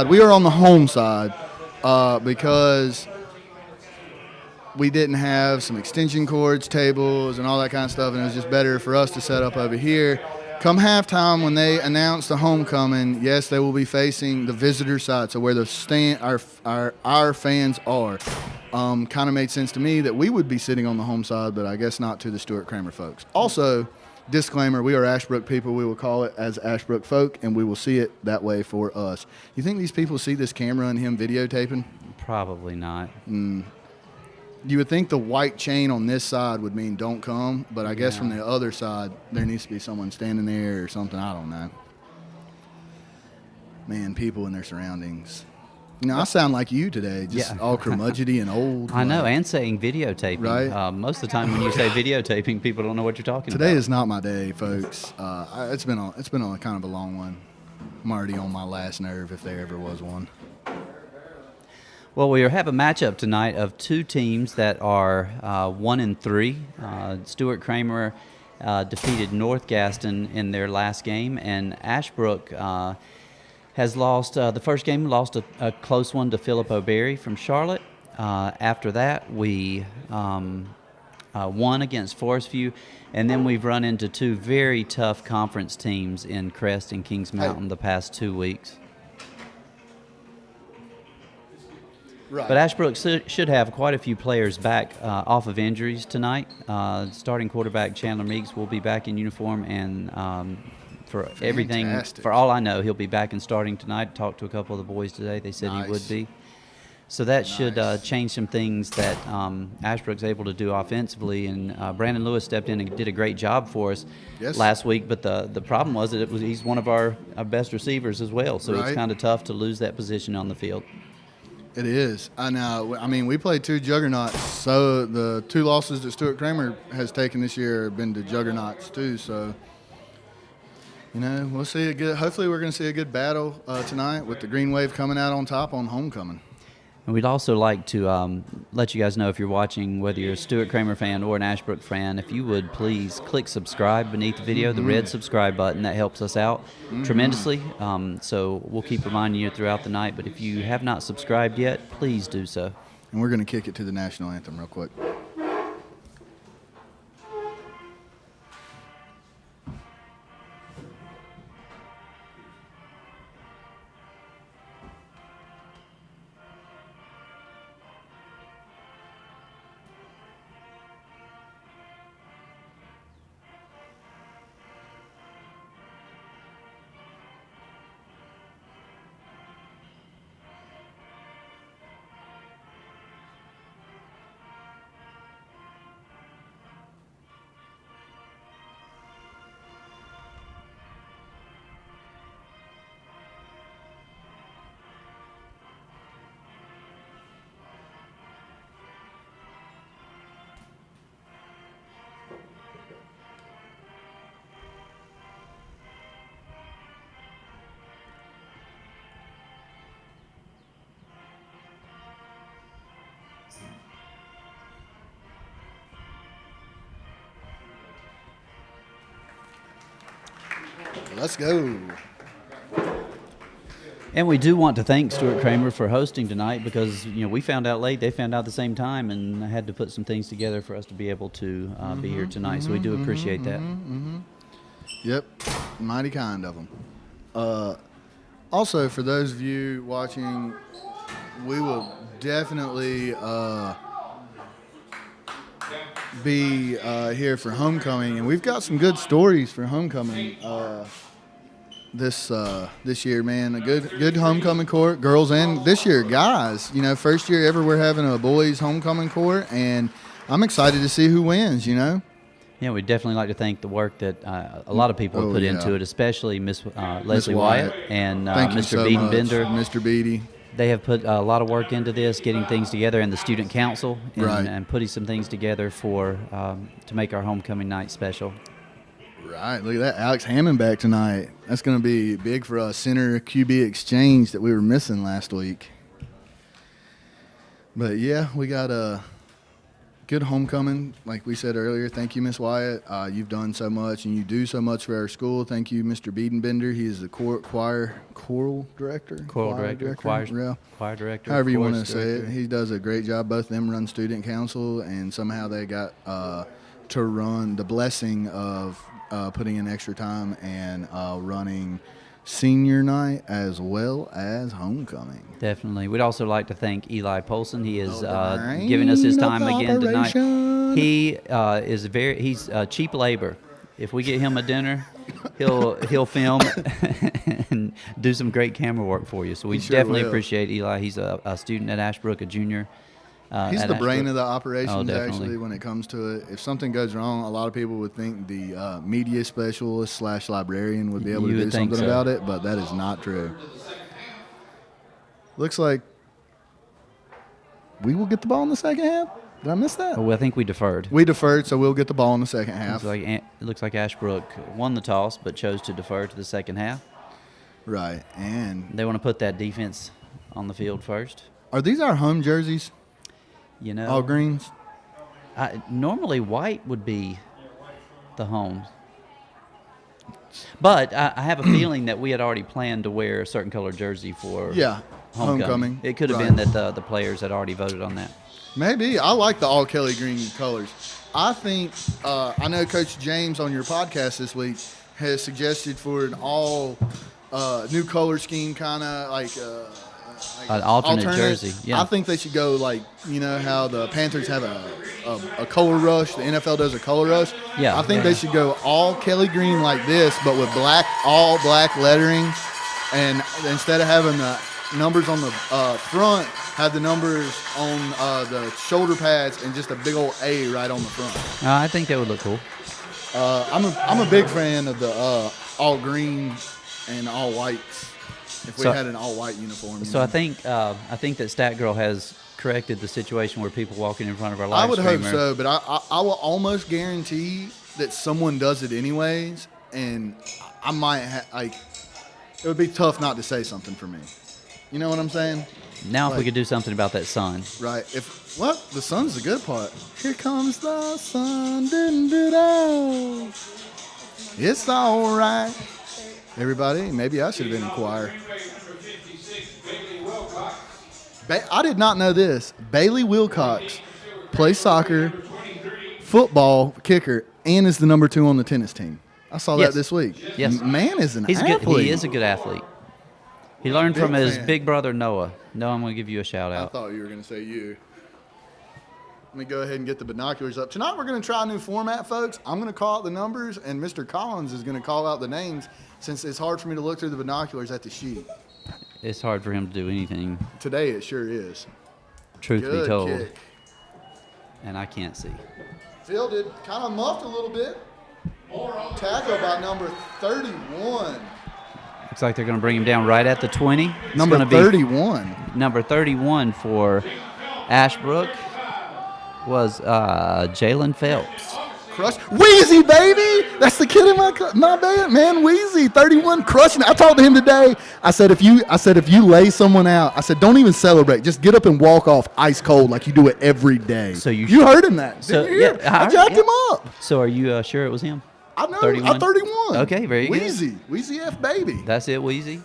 We are on the home side because we didn't have some extension cords, tables, and all that kind of stuff, and it was just better for us to set up over here. Come halftime, when they announce the homecoming, yes, they will be facing the visitor side, so where the our fans are. Kind of made sense to me that we would be sitting on the home side, but I guess not to the Stuart Cramer folks. Also, disclaimer, we are Ashbrook people. We will call it as Ashbrook folk, and we will see it that way for us. You think these people see this camera and him videotaping? Probably not. You would think the white chain on this side would mean don't come, but I guess from the other side, there needs to be someone standing there or something. I don't know. Man, people in their surroundings. You know, I sound like you today, just all curmudgeony and old. I know, and saying videotaping. Right? Most of the time when you say videotaping, people don't know what you're talking about. Today is not my day, folks. It's been a kind of a long one. I'm already on my last nerve, if there ever was one. Well, we have a matchup tonight of two teams that are 1-3. Stuart Cramer defeated North Gaston in their last game, and Ashbrook has lost the first game, lost a close one to Philip O'Berry from Charlotte. After that, we won against Forest View, and then we've run into two very tough conference teams in Crest and Kings Mountain the past 2 weeks. Right. But Ashbrook should have quite a few players back off of injuries tonight. Starting quarterback Chandler Meeks will be back in uniform, and for everything, for all I know, he'll be back and starting tonight. Talked to a couple of the boys today. They said he would be. So that should change some things that Ashbrook's able to do offensively. And Brandon Lewis stepped in and did a great job for us last week. But the problem was that he's one of our best receivers as well. So it's kind of tough to lose that position on the field. It is. I know. I mean, we played two juggernauts, so the two losses that Stuart Cramer has taken this year have been to juggernauts too. So, you know, we'll see a good. Hopefully, we're going to see a good battle tonight with the Green Wave coming out on top on homecoming. And we'd also like to let you guys know, if you're watching, whether you're a Stuart Cramer fan or an Ashbrook fan, if you would please click subscribe beneath the video, the red subscribe button. That helps us out tremendously. So we'll keep reminding you throughout the night. But if you have not subscribed yet, please do so. And we're going to kick it to the national anthem real quick. Let's go. And we do want to thank Stuart Cramer for hosting tonight, because we found out late, they found out at the same time, and had to put some things together for us to be able to be here tonight. So we do appreciate that. Yep, mighty kind of them. Also, for those of you watching, we will definitely be here for homecoming, and we've got some good stories for homecoming this year, man. A good homecoming court, girls and this year guys. First year ever we're having a boys homecoming court, and I'm excited to see who wins. Yeah, we'd definitely like to thank the work that a lot of people have put into it, especially Miss Leslie Wyatt and Mr. Beeden Bender. Mr. Beatty. They have put a lot of work into this, getting things together, and the student council, and putting some things together to make our homecoming night special. Right, look at that. Alex Hammond back tonight. That's going to be big for us. Center QB exchange that we were missing last week. But, yeah, we got good homecoming. Like we said earlier, thank you, Miss Wyatt. You've done so much, and you do so much for our school. Thank you, Mr. Biedenbender. He is the choral director. Choir director. However you want to say it. He does a great job. Both of them run student council, and somehow they got to run the blessing of putting in extra time and running senior night as well as homecoming. Definitely. We'd also like to thank Eli Polson. He is giving us his time again tonight. He he's cheap labor. If we get him a dinner, he'll film and do some great camera work for you. So we definitely appreciate Eli. He's a student at Ashbrook, a junior. He's the brain of the operations, definitely. actually, when it comes to it. If something goes wrong, a lot of people would think the media specialist / librarian would be able to do something about it, but that is not true. Looks like we will get the ball in the second half. Did I miss that? Well, I think we deferred. We deferred, so we'll get the ball in the second half. It looks like Ashbrook won the toss, but chose to defer to the second half. Right, and They want to put that defense on the field first. are these our home jerseys? You know, All greens? normally white would be the home. But I have a feeling that we had already planned to wear a certain color jersey for homecoming. It could have been that the players had already voted on that. Maybe. I like the all Kelly green colors. I think, I know Coach James on your podcast this week has suggested for an all new color scheme, kind of like an alternate jersey. Yeah. I think they should go like, you know how the Panthers have a color rush, the NFL does a color rush. Yeah. I think they should go all Kelly green like this, but with all black lettering, and instead of having the numbers on the front, have the numbers on the shoulder pads and just a big old A right on the front. I think that would look cool. I'm a big fan of the all green and all whites. If we had an all-white uniform. So I think that Stat Girl has corrected the situation where people walking in front of our live I would hope streamer. so, but I will almost guarantee that someone does it anyways, and I might it would be tough not to say something for me. You know what I'm saying? Now if we could do something about that sun. Right. The sun's the good part. Here comes the sun. Doo-doo-doo-doo. It's all right. Everybody, maybe I should have been in choir. I did not know this. Bailey Wilcox plays soccer, football, kicker, and is the number 2 on the tennis team. I saw that this week. Yes. Man is an athlete. He is a good athlete. He learned from his big brother, Noah. Noah, I'm going to give you a shout out. I thought you were going to say you. Let me go ahead and get the binoculars up. Tonight we're going to try a new format, folks. I'm going to call out the numbers, and Mr. Collins is going to call out the names, since it's hard for me to look through the binoculars at the sheet. It's hard for him to do anything. Today it sure is. Truth Good be told. kick. And I can't see. Fielded, kind of muffed a little bit. Tackle by number 31. Looks like they're going to bring him down right at the 20. Number 31. Number 31 for Ashbrook was Jalen Phelps. Crush. Wheezy, baby! That's the kid in my band, man. Wheezy, 31, crushing it. I talked to him today. I said, if you lay someone out, I said, don't even celebrate. Just get up and walk off ice cold like you do it every day. So you heard him that. Didn't you hear? I jacked him up. So are you sure it was him? I know. 31? I'm 31. Okay, very good. Wheezy F baby. That's it, Wheezy.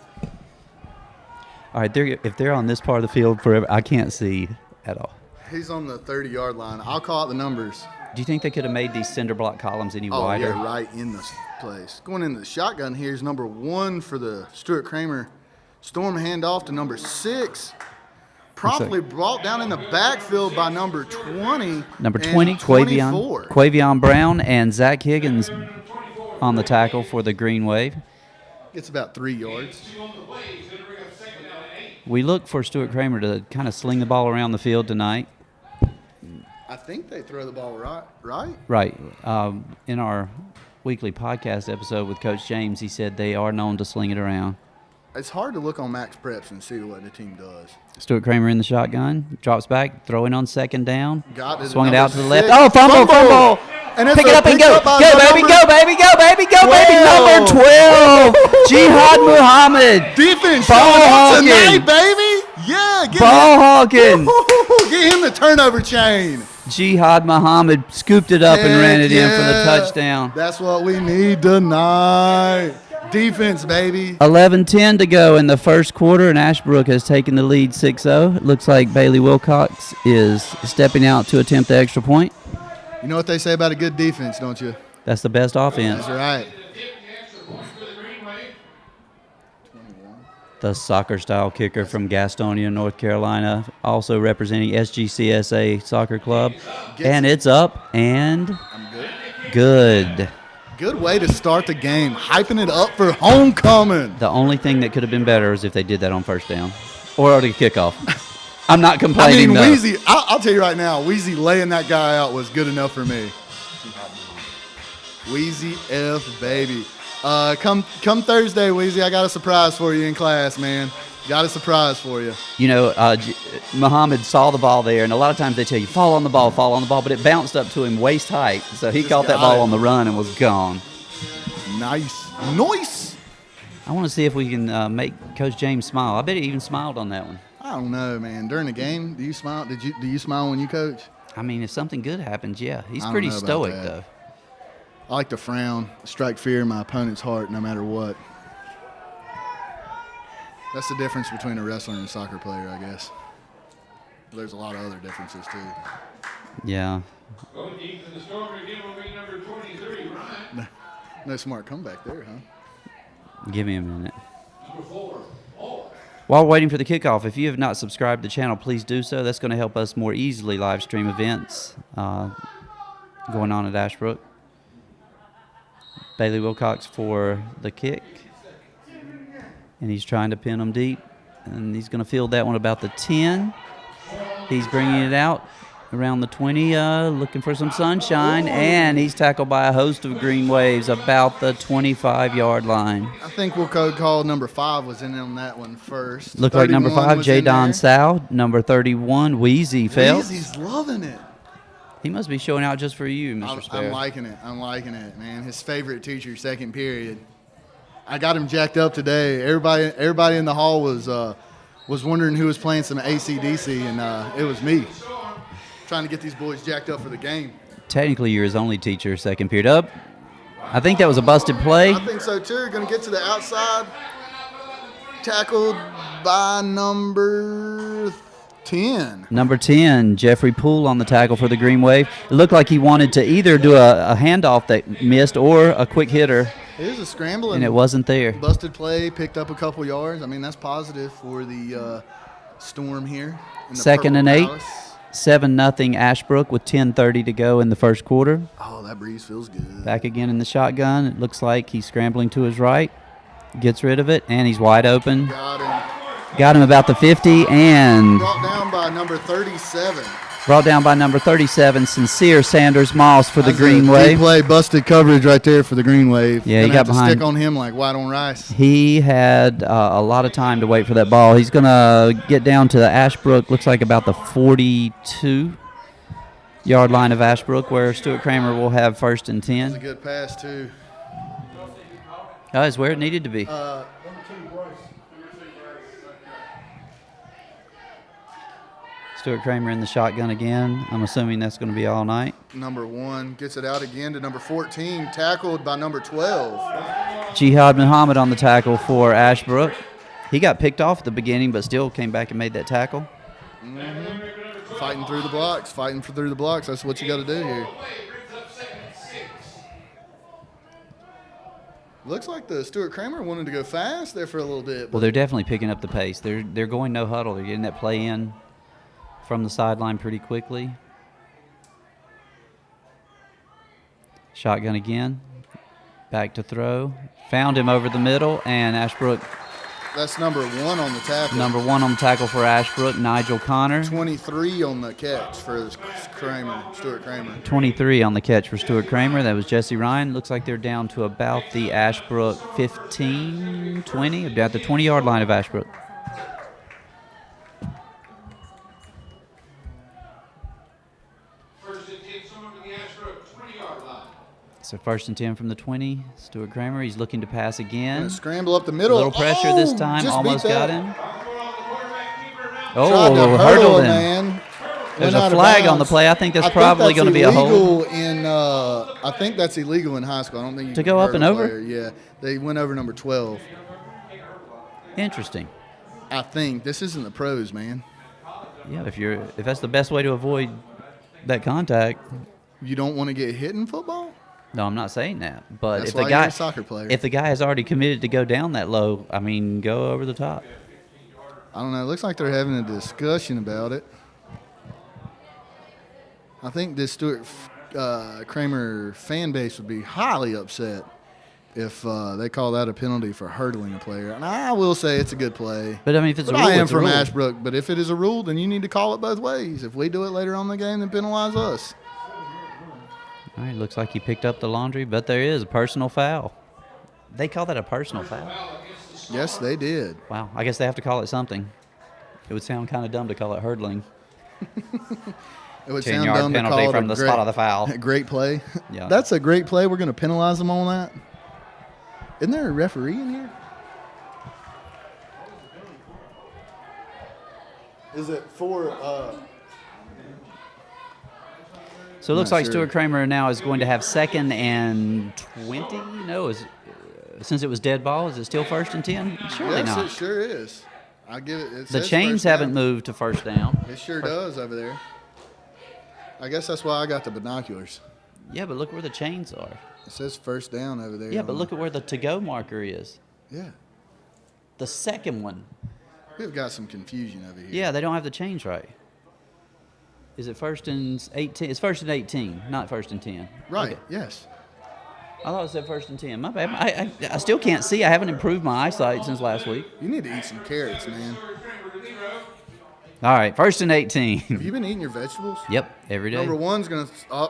All right, if they're on this part of the field forever, I can't see at all. He's on the 30-yard line. I'll call out the numbers. Do you think they could have made these cinder block columns any wider? Yeah, right in the place. Going into the shotgun here is number 1 for the Stuart Cramer. Storm handoff to number 6. Promptly brought down in the backfield by number 20. Number 20, Quavion Brown and Zach Higgins on the tackle for the Green Wave. It's about 3 yards. We look for Stuart Cramer to kind of sling the ball around the field tonight. I think they throw the ball right? Right. In our weekly podcast episode with Coach James, he said they are known to sling it around. It's hard to look on Max Preps and see what the team does. Stuart Cramer in the shotgun, drops back, throwing on second down. Swung it out to the left. 6. Oh, fumble. And pick it up and go. Go, baby, go, baby. Number 12, Jihad Muhammad. Defense ball tonight, hawking. baby. Yeah, get ball hawking. Get Get him the turnover chain. Jihad Muhammad scooped it up and ran it in for the touchdown. That's what we need tonight. Defense, baby. 11:10 to go in the first quarter, and Ashbrook has taken the lead 6-0. It looks like Bailey Wilcox is stepping out to attempt the extra point. You know what they say about a good defense, don't you? That's the best offense. That's right. The soccer-style kicker from Gastonia, North Carolina, also representing SGCSA Soccer Club. And it's up and good. Good way to start the game, hyping it up for homecoming. The only thing that could have been better is if they did that on first down or the kickoff. I'm not complaining, I mean, Weezy, I'll tell you right now, Weezy laying that guy out was good enough for me. Weezy F, baby. Come Thursday, Weezy, I got a surprise for you in class, man. Got a surprise for you. You know, Muhammad saw the ball there, and a lot of times they tell you, fall on the ball, but it bounced up to him waist height. So he caught that ball on the run and was gone. Nice. Nice. I want to see if we can make Coach James smile. I bet he even smiled on that one. I don't know, man. During the game, do you smile? Do you smile when you coach? I mean, if something good happens, yeah. He's pretty stoic, though. I like to frown, strike fear in my opponent's heart no matter what. That's the difference between a wrestler and a soccer player, I guess. There's a lot of other differences, too. Yeah. Going deep in the storm again will be number 23, Ryan. No smart comeback there, huh? Give me a minute. Number 4, Moore. While we're waiting for the kickoff, if you have not subscribed to the channel, please do so. That's going to help us more easily live stream events going on at Ashbrook. Bailey Wilcox for the kick. And he's trying to pin them deep. And he's going to field that one about the 10. He's bringing it out around the 20, looking for some sunshine. And he's tackled by a host of green waves about the 25-yard line. I think we'll call number 5 was in on that one first. Looked like number 5, Jadon Sow. Number 31, Wheezy Phelps. Wheezy's loving it. He must be showing out just for you, Mr. Spare. I'm liking it. I'm liking it, man. His favorite teacher, second period. I got him jacked up today. Everybody in the hall was wondering who was playing some AC/DC, and it was me. Trying to get these boys jacked up for the game. Technically, you're his only teacher, second period up. I think that was a busted play. I think so, too. Going to get to the outside. Tackled by number 10. Number 10, Jeffrey Poole on the tackle for the Green Wave. It looked like he wanted to either do a handoff that missed or a quick hitter. It was a scramble. And it wasn't there. Busted play, picked up a couple yards. I mean, that's positive for the Storm here. In the Second and 8. Palace. 7-0 Ashbrook with 10:30 to go in the first quarter. Oh, that breeze feels good. Back again in the shotgun. It looks like he's scrambling to his right. Gets rid of it, and he's wide open. Got him. Got him about the 50, and brought down by number 37. Brought down by number 37, Sincere Sanders Moss for the Green Wave. Big play, busted coverage right there for the Green Wave. Yeah, he got behind. Stick on him like white on rice. He had a lot of time to wait for that ball. He's going to get down to the Ashbrook, looks like about the 42-yard line of Ashbrook, where Stuart Cramer will have first and 10. That's a good pass, too. That is where it needed to be. Stuart Cramer in the shotgun again. I'm assuming that's going to be all night. Number 1 gets it out again to number 14, tackled by number 12. Jihad Muhammad on the tackle for Ashbrook. He got picked off at the beginning, but still came back and made that tackle. Mm-hmm. Fighting through the blocks, through the blocks. That's what you got to do here. Looks like the Stuart Cramer wanted to go fast there for a little bit. Well, they're definitely picking up the pace. They're going no huddle. They're getting that play in from the sideline pretty quickly. Shotgun again. Back to throw. Found him over the middle, and Ashbrook. That's number 1 on the tackle. Number 1 on the tackle for Ashbrook, Nigel Connor. 23 on the catch for Stuart Cramer. 23 on the catch for Stuart Cramer. That was Jesse Ryan. Looks like they're down to about the Ashbrook 15, 20, about the 20-yard line of Ashbrook. So first and 10 from the 20. Stuart Cramer, he's looking to pass again. Scramble up the middle. A little pressure this time, almost got him. Oh, hurdled him. Man. There's a flag on the play. I think that's probably going to be a hold. I think that's illegal in high school. I don't think you to can go up hurt and a over. player. Yeah, they went over number 12. Interesting. I think this isn't the pros, man. Yeah, if that's the best way to avoid that contact. You don't want to get hit in football. No, I'm not saying that. But That's if why the you're guy, a soccer player. if the guy has already committed to go down that low, I mean, go over the top. I don't know. It looks like they're having a discussion about it. I think this Stuart Cramer fan base would be highly upset if they call that a penalty for hurdling a player. And I will say it's a good play. But I mean, if it's a But rule, I am it's a from rule. Ashbrook. But if it is a rule, then you need to call it both ways. If we do it later on in the game, then penalize us. All right, looks like he picked up the laundry, but there is a personal foul. They call that a personal foul? Yes, they did. Wow, I guess they have to call it something. It would sound kind of dumb to call it hurdling. It would sound 10-yard dumb to penalty call from it the a great, spot of the foul. a great play. Yeah. That's a great play. We're going to penalize them on that. Isn't there a referee in here? Is it for So it looks Not like sure. Stuart Cramer now is going to have 2nd and 20. No, since it was dead ball, is it still 1st and 10? Surely Yes, not. it sure is. I give it. It The says chains first down. haven't moved to 1st down. It sure does over there. I guess that's why I got the binoculars. Yeah, but look where the chains are. It says first down over there. Yeah, but look at where the to-go marker is. Yeah, The second one. we've got some confusion over here. Yeah, they don't have the chains right. Is it 1st and 18? It's 1st and 18, not 1st and 10. Right. Okay. Yes. I thought it said 1st and 10. My bad. I still can't see. I haven't improved my eyesight since last week. You need to eat some carrots, man. All right, 1st and 18. Have you been eating your vegetables? Yep, every day. Number one's gonna.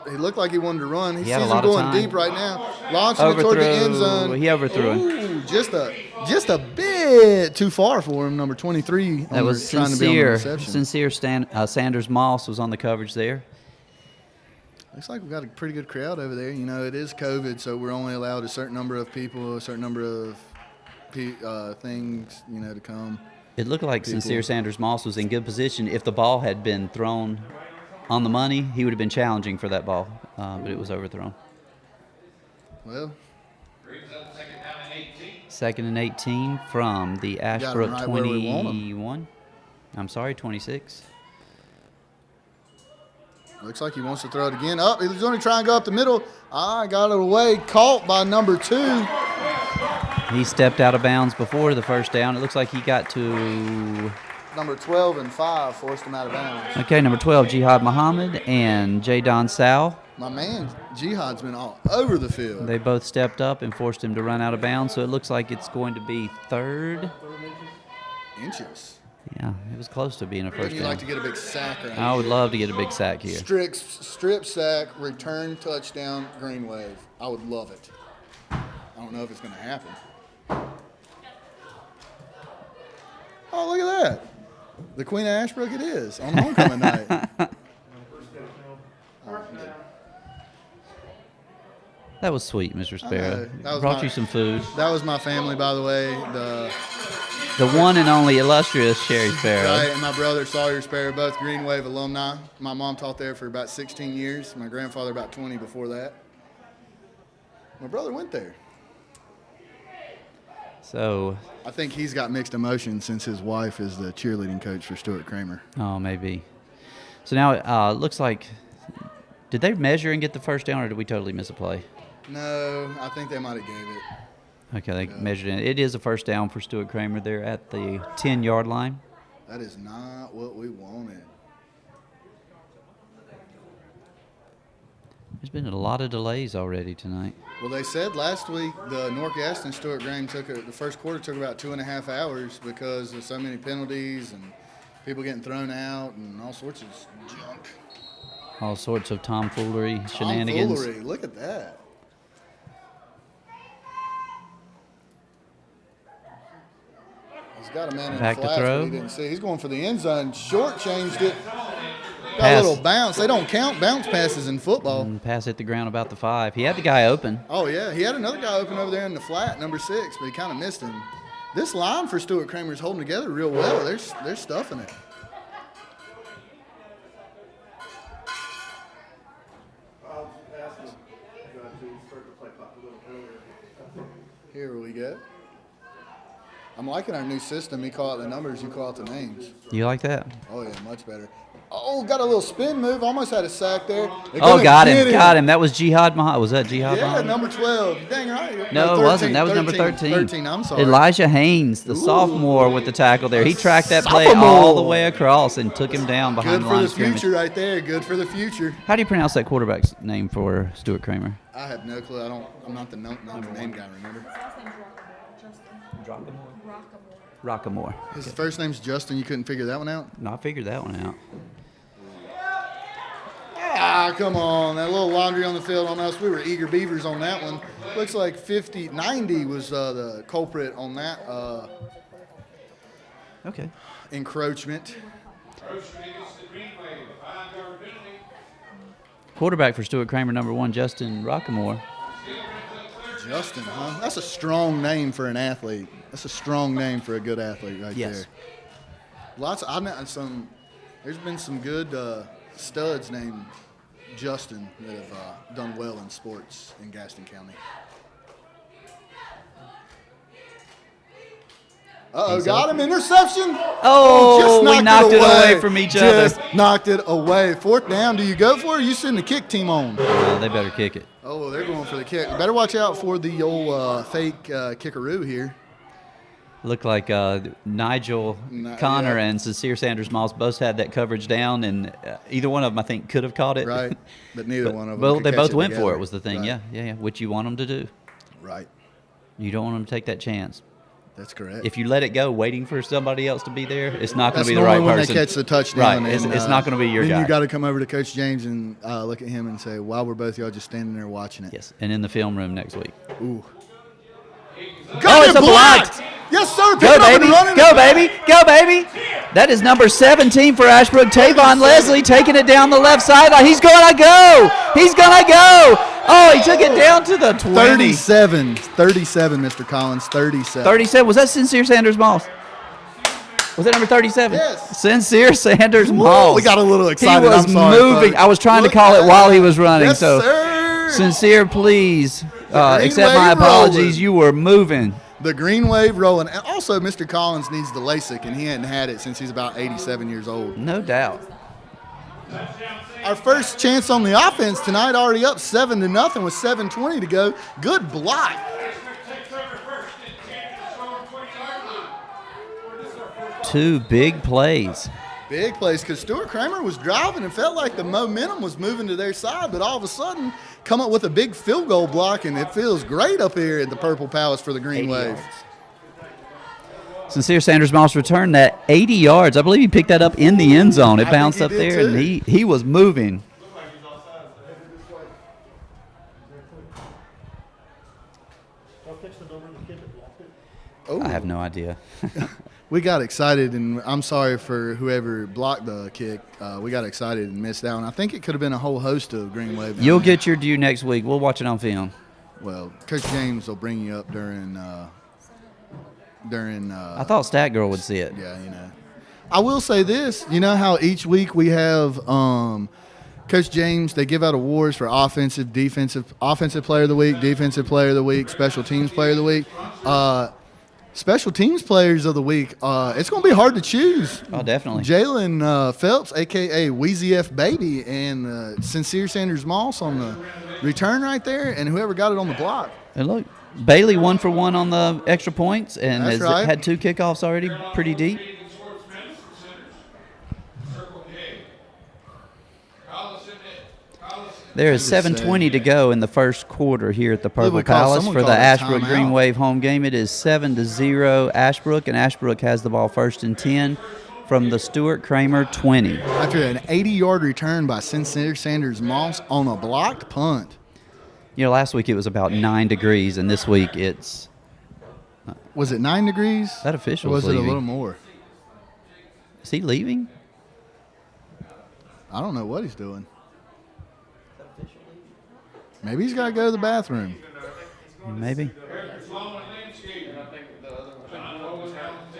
He looked like he wanted to run. He He had sees a him lot of going time. deep right now. Launching it toward the end zone. He overthrew him. Ooh, just a bit too far for him. Number 23. That was trying to be on the reception. Sincere Sanders Moss was on the coverage there. Looks like we've got a pretty good crowd over there. You know, it is COVID, so we're only allowed a certain number of people, a certain number of things, to come. It looked like Sincere Sanders Moss was in good position. If the ball had been thrown on the money, he would have been challenging for that ball, but it was overthrown. Well, 2nd and 18 from the Ashbrook right where we want 'em. 21. I'm sorry, 26. looks like he wants to throw it again. Up, he's going to try and go up the middle. Got it away. Caught by number 2. He stepped out of bounds before the 1st down. It looks like he got to, Number 12 and 5 forced him out of bounds. okay, number 12, Jihad Muhammad and Jadon Sal. My man, Jihad's been all over the field. They both stepped up and forced him to run out of bounds, so it looks like it's going to be 3rd. Inches. Yeah, it was close to being a 1st Wouldn't you down. like to get a big sack around I would here? love to get a big sack here. Strip sack, return touchdown, green wave. I would love it. I don't know if it's going to happen. Oh, look at that. The Queen of Ashbrook it is on homecoming night. That was sweet, Mr. Sparrow. That was Brought my- you some food. That was my family, by the way. The one and only illustrious Sherry Sparrow. Right, and my brother Sawyer Sparrow, both Green Wave alumni. My mom taught there for about 16 years. My grandfather about 20 before that. My brother went there. So, I think he's got mixed emotions since his wife is the cheerleading coach for Stuart Cramer. oh, maybe. So now it looks like, did they measure and get the 1st down, or did we totally miss a play? No, I think they might have gave it. Okay, they measured it. It is a 1st down for Stuart Cramer there at the 10-yard line. That is not what we wanted. There's been a lot of delays already tonight. Well, they said last week the North Gaston Stuart Graham the first quarter took about 2.5 hours because of so many penalties and people getting thrown out and all sorts of junk. All sorts of tomfoolery, shenanigans. Tomfoolery, look at that. He's got a man in Back the to flats, throw. but he didn't see. He's going for the end zone. Short-changed it. Got Pass. a little bounce. They don't count bounce passes in football. And pass hit the ground about the 5. He had the guy open. Oh, yeah. He had another guy open over there in the flat, number 6, but he kind of missed him. This line for Stuart Cramer is holding together real well. They're stuffing it. Here we go. I'm liking our new system. You call out the numbers, you call out the names. You like that? Oh, yeah, much better. Oh, got a little spin move. Almost had a sack there. Oh, got him. That was Jihad Muhammad. Was that Jihad Yeah, Muhammad? number 12. Dang right. No, it wasn't. That was number 13. 13, I'm sorry. Elijah Haynes, the sophomore, with the tackle there. He tracked that play Sophomore. all the way across and took him down behind Good the for line the of scrimmage. future right there. Good for the future. How do you pronounce that quarterback's name for Stuart Cramer? I have no clue. I'm not the name guy, remember? Rockamore. His first name's Justin. You couldn't figure that one out? No, I figured that one out. Ah, come on. That little laundry on the field on us. We were eager beavers on that one. Looks like 90 was the culprit on that Okay. encroachment. Quarterback for Stuart Cramer, number 1, Justin Rockamore. Justin, huh? That's a strong name for an athlete. That's a strong name for a good athlete right Yes. there. There's been some good studs named Justin that have done well in sports in Gaston County. Got him. Interception. Oh, just we knocked it away from each other. Just knocked it away. 4th down. Do you go for it? Or you send the kick team on? They better kick it. Oh, well, they're going for the kick. Better watch out for the old fake kickaroo here. Looked like Nigel Connor and Sincere Sanders Moss both had that coverage down, and either one of them, I think, could have caught it. Right, but neither one of them. Well, could they catch both it went together. for it was the thing. Right. Yeah. Which you want them to do. Right. You don't want them to take that chance. That's correct. If you let it go, waiting for somebody else to be there, it's not going That's to be the right normally when person. they catch the touchdown. Right. It's and, not going to be your then guy. you got to come over to Coach James and look at him and say, "Why were both y'all just standing there watching it?" Yes, and in the film room next week. Ooh. Oh, it's a blocked. Yes, sir. Go, baby. Go, baby. Go, baby. That is number 17 for Ashbrook. Tavon Leslie taking it down the left sideline. He's going to go. He's going to go. Oh, he took it down to the 20. 37, Mr. Collins, 37. 37. Was that Sincere Sanders Moss? Was that number 37? Yes. Sincere Sanders Whoa, Moss. we got a little excited. He was I'm sorry, moving. folks. I was trying Look to call at it while he that. was running. Yes, so, sir. Sincere, please accept my wave apologies. rolling. You were moving. The green wave rolling. And also, Mr. Collins needs the LASIK, and he hadn't had it since he's about 87 years old. No doubt. Our first chance on the offense tonight, already up 7-0 with 7:20 to go. Good block. Two big plays. Big plays, because Stuart Cramer was driving and felt like the momentum was moving to their side, but all of a sudden come up with a big field goal block, and it feels great up here at the Purple Palace for the Green 80 Wave. yards. Sincere Sanders Moss returned that 80 yards. I believe he picked that up in the end zone. It I bounced think up he did there, too. and he was moving. Oh, I have no idea. we got excited, and I'm sorry for whoever blocked the kick. We got excited and missed out. And I think it could have been a whole host of Green Wave. You'll get your due next week. We'll watch it on film. Well, Coach James will bring you up during. I thought Stat Girl would see it. Yeah, you know. I will say this. You know how each week we have Coach James, they give out awards for offensive player of the week, defensive player of the week, special teams player of the week. Special teams players of the week, it's going to be hard to choose. Oh, definitely. Jalen Phelps, a.k.a. Wheezy F. Baby, and Sincere Sanders Moss on the return right there, and whoever got it on the block. And look, Bailey 1 for 1 on the extra points and That's has right. had 2 kickoffs already, pretty deep. There is 7:20 to go in the first quarter here at the Purple would call- Palace someone for the called a Ashbrook timeout. Green Wave home game. It is 7-0 Ashbrook, and Ashbrook has the ball 1st and 10 from the Stuart Cramer 20. After an 80-yard return by Sincere Sanders Moss on a blocked punt. You know, last week it was about 9 degrees, and this week it's Was it 9 degrees? that official. Or was it a leaving. little more? Is he leaving? I don't know what he's doing. Maybe he's got to go to the bathroom. Maybe.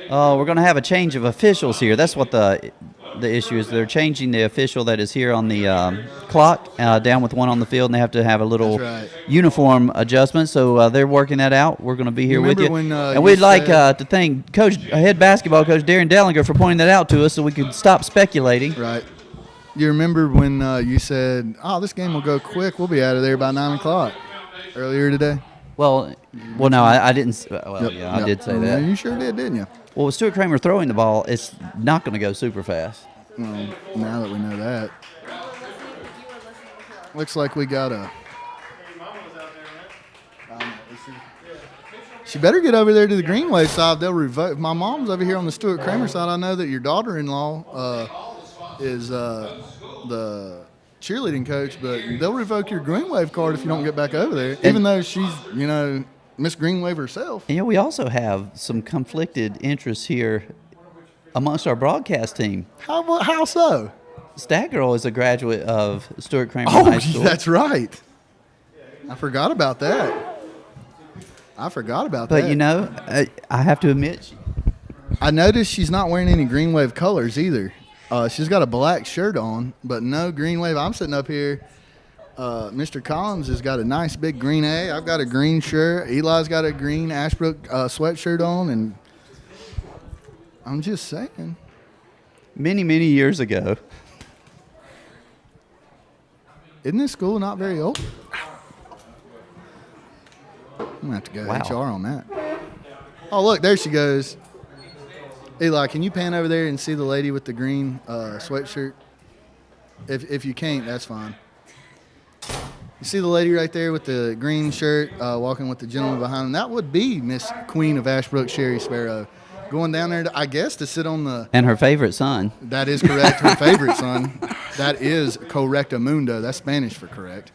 Oh, we're going to have a change of officials here. That's what the the issue is they're changing the official that is here on the clock down with one on the field, and they have to have a little uniform adjustment. So they're working that out. We're going to be here with you. And we'd like to thank head basketball coach Darren Dellinger for pointing that out to us so we could stop speculating. Right. You remember when you said, "Oh, this game will go quick. We'll be out of there by 9 o'clock." Earlier today. Well, no, I didn't. Well, yeah, I did say that. Yeah, you sure did, didn't you? Well, with Stuart Cramer throwing the ball, it's not going to go super fast. Well, now that we know that. Looks like we got a... She better get over there to the Greenway side. They'll revoke. My mom's over here on the Stuart Cramer side. I know that your daughter-in-law is the cheerleading coach, but they'll revoke your Greenwave card if you don't get back over there, even though she's, Miss Greenwave herself. And we also have some conflicted interests here amongst our broadcast team. How so? Stagirl is a graduate of Stuart Cramer High School. Oh, that's right. I forgot about that. But, I have to admit. I noticed she's not wearing any Greenwave colors either. She's got a black shirt on, but no Greenwave. I'm sitting up here. Mr. Collins has got a nice big green A. I've got a green shirt. Eli's got a green Ashbrook sweatshirt on, and I'm just saying. Many, many years ago. Isn't this school not very old? I'm going to have to go HR on that. Oh, look, there she goes. Eli, can you pan over there and see the lady with the green sweatshirt? If you can't, that's fine. You see the lady right there with the green shirt walking with the gentleman behind him? That would be Miss Queen of Ashbrook, Sherry Sparrow. Going down there, to sit on the... And her favorite son. That is correct, her favorite son. That is correctamundo. That's Spanish for correct.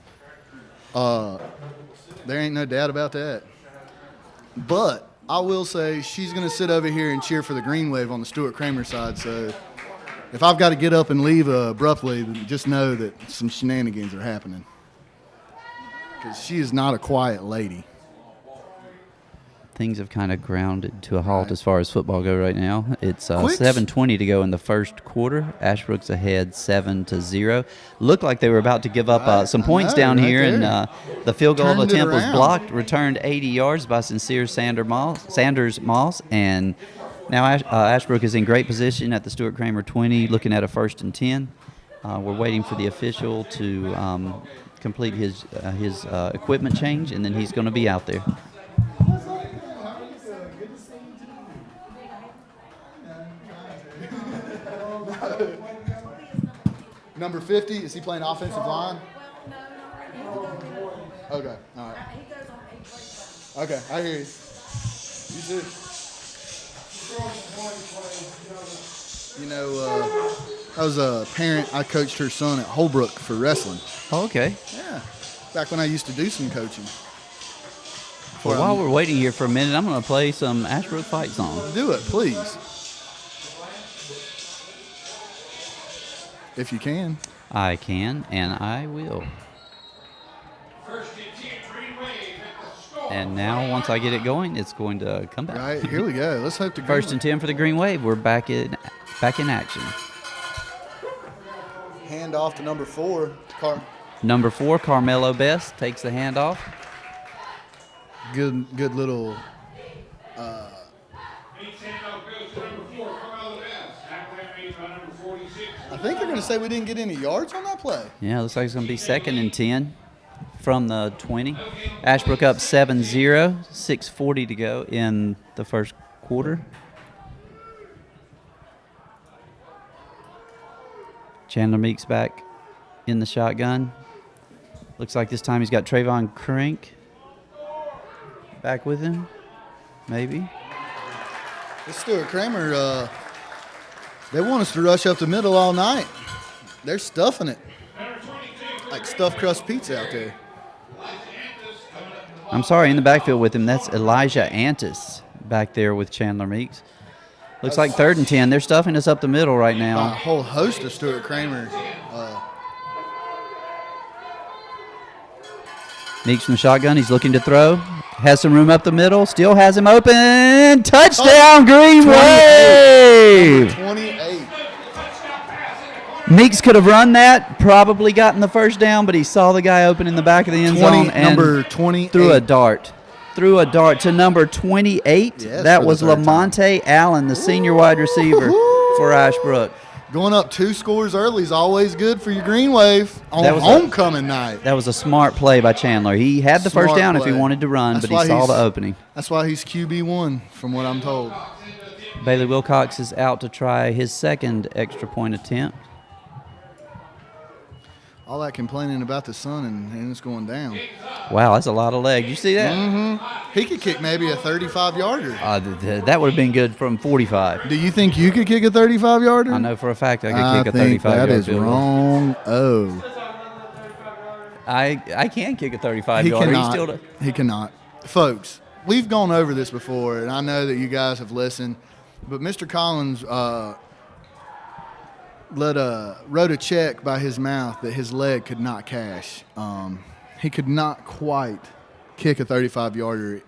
There ain't no doubt about that. But I will say she's going to sit over here and cheer for the Greenwave on the Stuart Cramer side. So if I've got to get up and leave abruptly, just know that some shenanigans are happening. Because she is not a quiet lady. Things have kind of grounded to a halt as far as football go right now. It's 7:20 to go in the first quarter. Ashbrook's ahead 7-0. Looked like they were about to give up some points down here, and the field goal attempt was blocked. Returned 80 yards by Sincere Sanders Moss, and now Ashbrook is in great position at the Stuart Cramer 20, looking at a 1st and 10. We're waiting for the official to complete his equipment change, and then he's going to be out there. Number 50, is he playing offensive line? Okay, all right. Okay, I hear you. You too. I was a parent. I coached her son at Holbrook for wrestling. Oh, okay. Yeah, back when I used to do some coaching. Well, while we're waiting here for a minute, I'm going to play some Ashbrook fight song. Do it, please. If you can. I can, and I will. And now, once I get it going, it's going to come back. Right, here we go. Let's hope the 1st and 10 for the Green Wave. We're back in action. Hand off to number 4. Number 4, Carmelo Best, takes the handoff. Good little... I think they're going to say we didn't get any yards on that play. Yeah, looks like it's going to be 2nd and 10 from the 20. Ashbrook up 7-0, 6:40 to go in the first quarter. Chandler Meeks back in the shotgun. Looks like this time he's got Trayvon Crank back with him, maybe. This Stuart Cramer, they want us to rush up the middle all night. They're stuffing it. Like stuffed crust pizza out there. I'm sorry, in the backfield with him, that's Elijah Antis back there with Chandler Meeks. Looks like 3rd and 10. They're stuffing us up the middle right now. A whole host of Stuart Cramer. Meeks from the shotgun. He's looking to throw. Has some room up the middle. Still has him open. Touchdown, Green Wave! 28. Meeks could have run that, probably gotten the first down, but he saw the guy open in the back of the end zone and number 28. threw a dart to number 28. Yes, that for was the third Lamonte Allen, the senior wide receiver for Ashbrook. Going up 2 scores early is always good for your Green Wave on That was homecoming night. That was a smart play by Chandler. He had the first Smart down if he play. wanted to run, That's but he why saw he's- the opening. That's why he's QB1, from what I'm told. Bailey Wilcox is out to try his second extra point attempt. All that complaining about the sun and it's going down. Wow, that's a lot of leg. You see that? He could kick maybe a 35-yarder. That would have been good from 45. Do you think you could kick a 35-yarder? I know for a fact I could kick a 35-yard that is field goal. wrong. Oh. I can kick a He 35-yarder. cannot. He cannot. Folks, we've gone over this before, and I know that you guys have listened, but Mr. Collins wrote a check by his mouth that his leg could not cash. He could not quite kick a 35-yarder.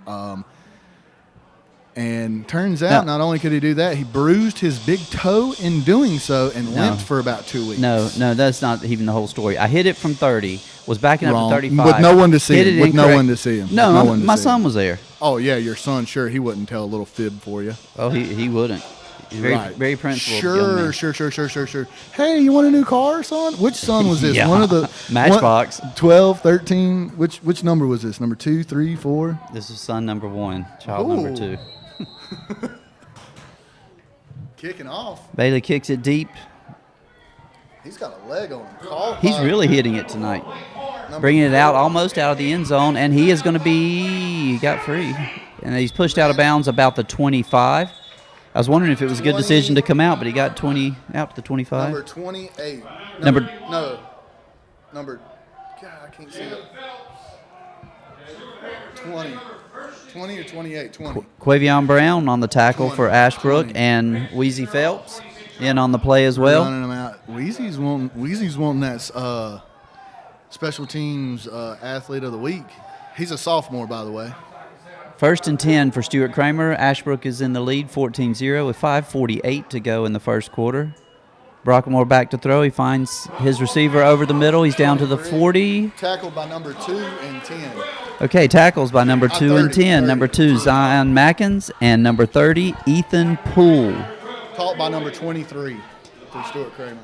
And turns out, not only could he do that, he bruised his big toe in doing so and limped for about 2 weeks. No, that's not even the whole story. I hit it from 30, was backing up Wrong. to 35. With no one to see hit him. it With no incorrect. one to see him. No, With no one to my see son him. was there. Oh, yeah, your son, sure, he wouldn't tell a little fib for you. Oh, he wouldn't. He's very, Right. very principled. young man. Sure. Hey, you want a new car, son? Which son was this? Yeah. One of the Matchbox. 12, 13. Which number was this? Number 2, 3, 4? This is son number 1, child number Ooh. 2. Kicking off. Bailey kicks it deep. He's got a leg on him. Call He's by really hitting it tonight. number Bringing it 4. out almost out of the end zone, and he is going to be – he got free. And he's pushed out of bounds about the 25. I was wondering if it was a good decision to come out, but he got 20 out to the 25. Number 28. Number- Number. God, I can't see it. 20. 20 or 28? 20. Quavion Brown on the tackle 20, for Ashbrook, 20. and Wheezy Phelps in on the play as well. Running them out. Wheezy's wanting that special teams athlete of the week. He's a sophomore, by the way. 1st and 10 for Stuart Cramer. Ashbrook is in the lead, 14-0, with 5:48 to go in the first quarter. Brockmore back to throw. He finds his receiver over the middle. He's down to the 40. Tackled by number 2 and 10. Okay, tackles by number 2 and 30, 10. 30. Number 2, Zion Mackins, and number 30, Ethan Poole. Caught by number 23 for Stuart Cramer.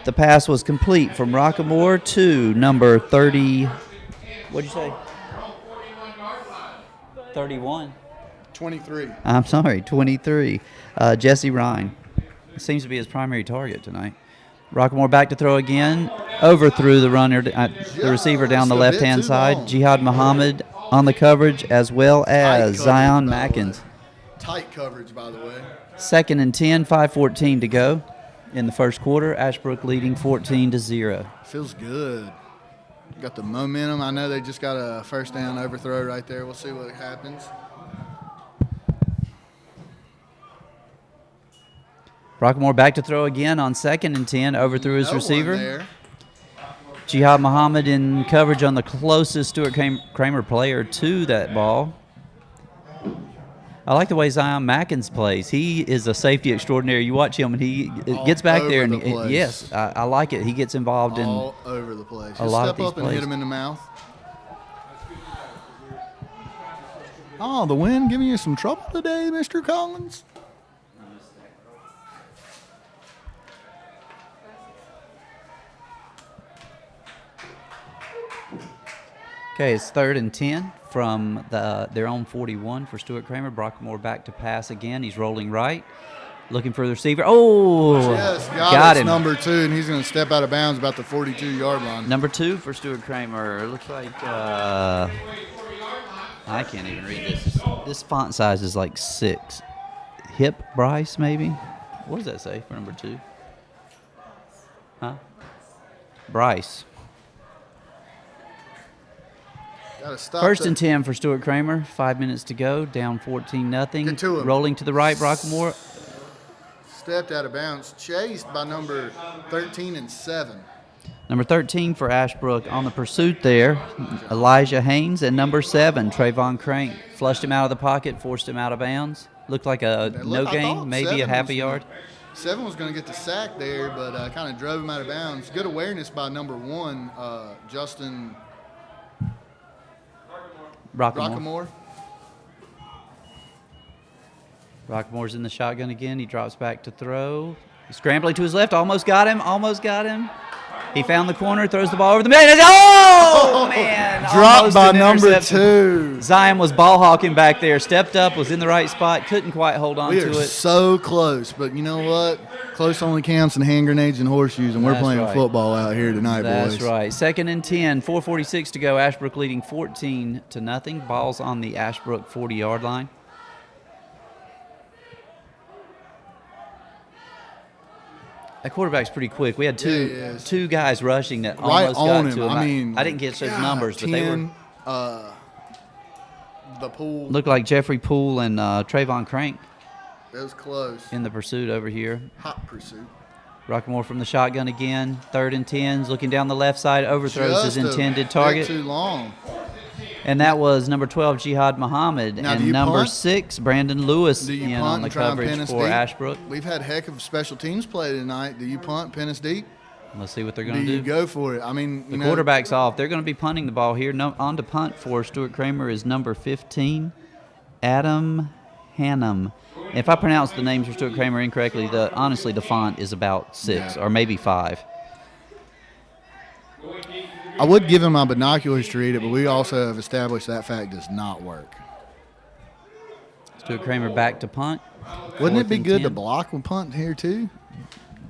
The pass was complete from Rockamore to number 30. What'd you say? 31. 23. I'm sorry, 23. Jesse Ryan. Seems to be his primary target tonight. Rockamore back to throw again. Overthrew the runner, the receiver down the Just a bit left-hand too side. long. Jihad Muhammad on the coverage, as well as Tight Zion coverage, by the Mackins. way. Tight coverage, by the way. 2nd and 10, 5:14 to go in the first quarter. Ashbrook leading 14-0. Feels good. Got the momentum. I know they just got a first down overthrow right there. We'll see what happens. Rockamore back to throw again on 2nd and 10. Overthrew his No one receiver. there. Jihad Muhammad in coverage on the closest Stuart Cramer player to that ball. I like the way Zion Mackins plays. He is a safety extraordinary. You watch him, and he gets back All there, over and the place. yes, I like it. He gets involved in. All over the place. a Just lot of step these up and plays. hit him in the mouth. Oh, the wind giving you some trouble today, Mr. Collins? Okay, it's 3rd and 10 from their own 41 for Stuart Cramer. Brockmore back to pass again. He's rolling right, looking for the receiver. Oh, Yes, got him. number 2, and he's going to step out of bounds about the 42-yard line. Number 2 for Stuart Cramer. Looks like I can't even read this. This font size is like 6. Hip Bryce, maybe? What does that say for number 2? Huh? Bryce. Gotta stop 1st that. and 10 for Stuart Cramer. 5 minutes to go. Down 14-0. Get to him. Rolling to the right, Brockmore. Stepped out of bounds. Chased by number 13 and 7. Number 13 for Ashbrook on the pursuit there, Elijah Haynes, and number 7, Trayvon Crank. Flushed him out of the pocket, forced him out of bounds. Looked like a I no thought gain, maybe a 7 half was a yard. 7 was going to get the sack there, but kind of drove him out of bounds. Good awareness by number 1, Justin Rockamore. Rockamore's in the shotgun again. He drops back to throw. He's scrambling to his left. Almost got him. He found the corner, throws the ball over the middle. Oh, man. Dropped by number 2. Zion was ball hawking back there. Stepped up, was in the right spot. Couldn't quite hold on to it. We are so close, but you know what? Close only counts in hand grenades and horseshoes, and we're playing football out here tonight, boys. That's right. 2nd and 10, 4:46 to go. Ashbrook leading 14-0. Ball's on the Ashbrook 40-yard line. That quarterback's pretty quick. We had two guys rushing that almost got to him. I mean, I didn't get those numbers, 10, but they were. The Poole. Looked like Jeffrey Poole and Trayvon Crank. It was close. In the pursuit over here. Hot pursuit. Rockamore from the shotgun again. 3rd and 10s. Looking down the left side. Overthrows his intended target. Too long. And that was number 12, Jihad Muhammad. Now, and number 6, Brandon Lewis in on the coverage for Ashbrook. We've had heck of special teams play tonight. Do you punt, pin us deep? Let's see what they're going to do. Do you go for it? I mean, the quarterback's off. They're going to be punting the ball here. On to punt for Stuart Cramer is number 15, Adam Hannum. If I pronounce the names for Stuart Cramer incorrectly, honestly, the font is about 6 or maybe 5. I would give him my binoculars to read it, but we also have established that fact does not work. Stuart Cramer back to punt. Wouldn't it be good to block with punt here too?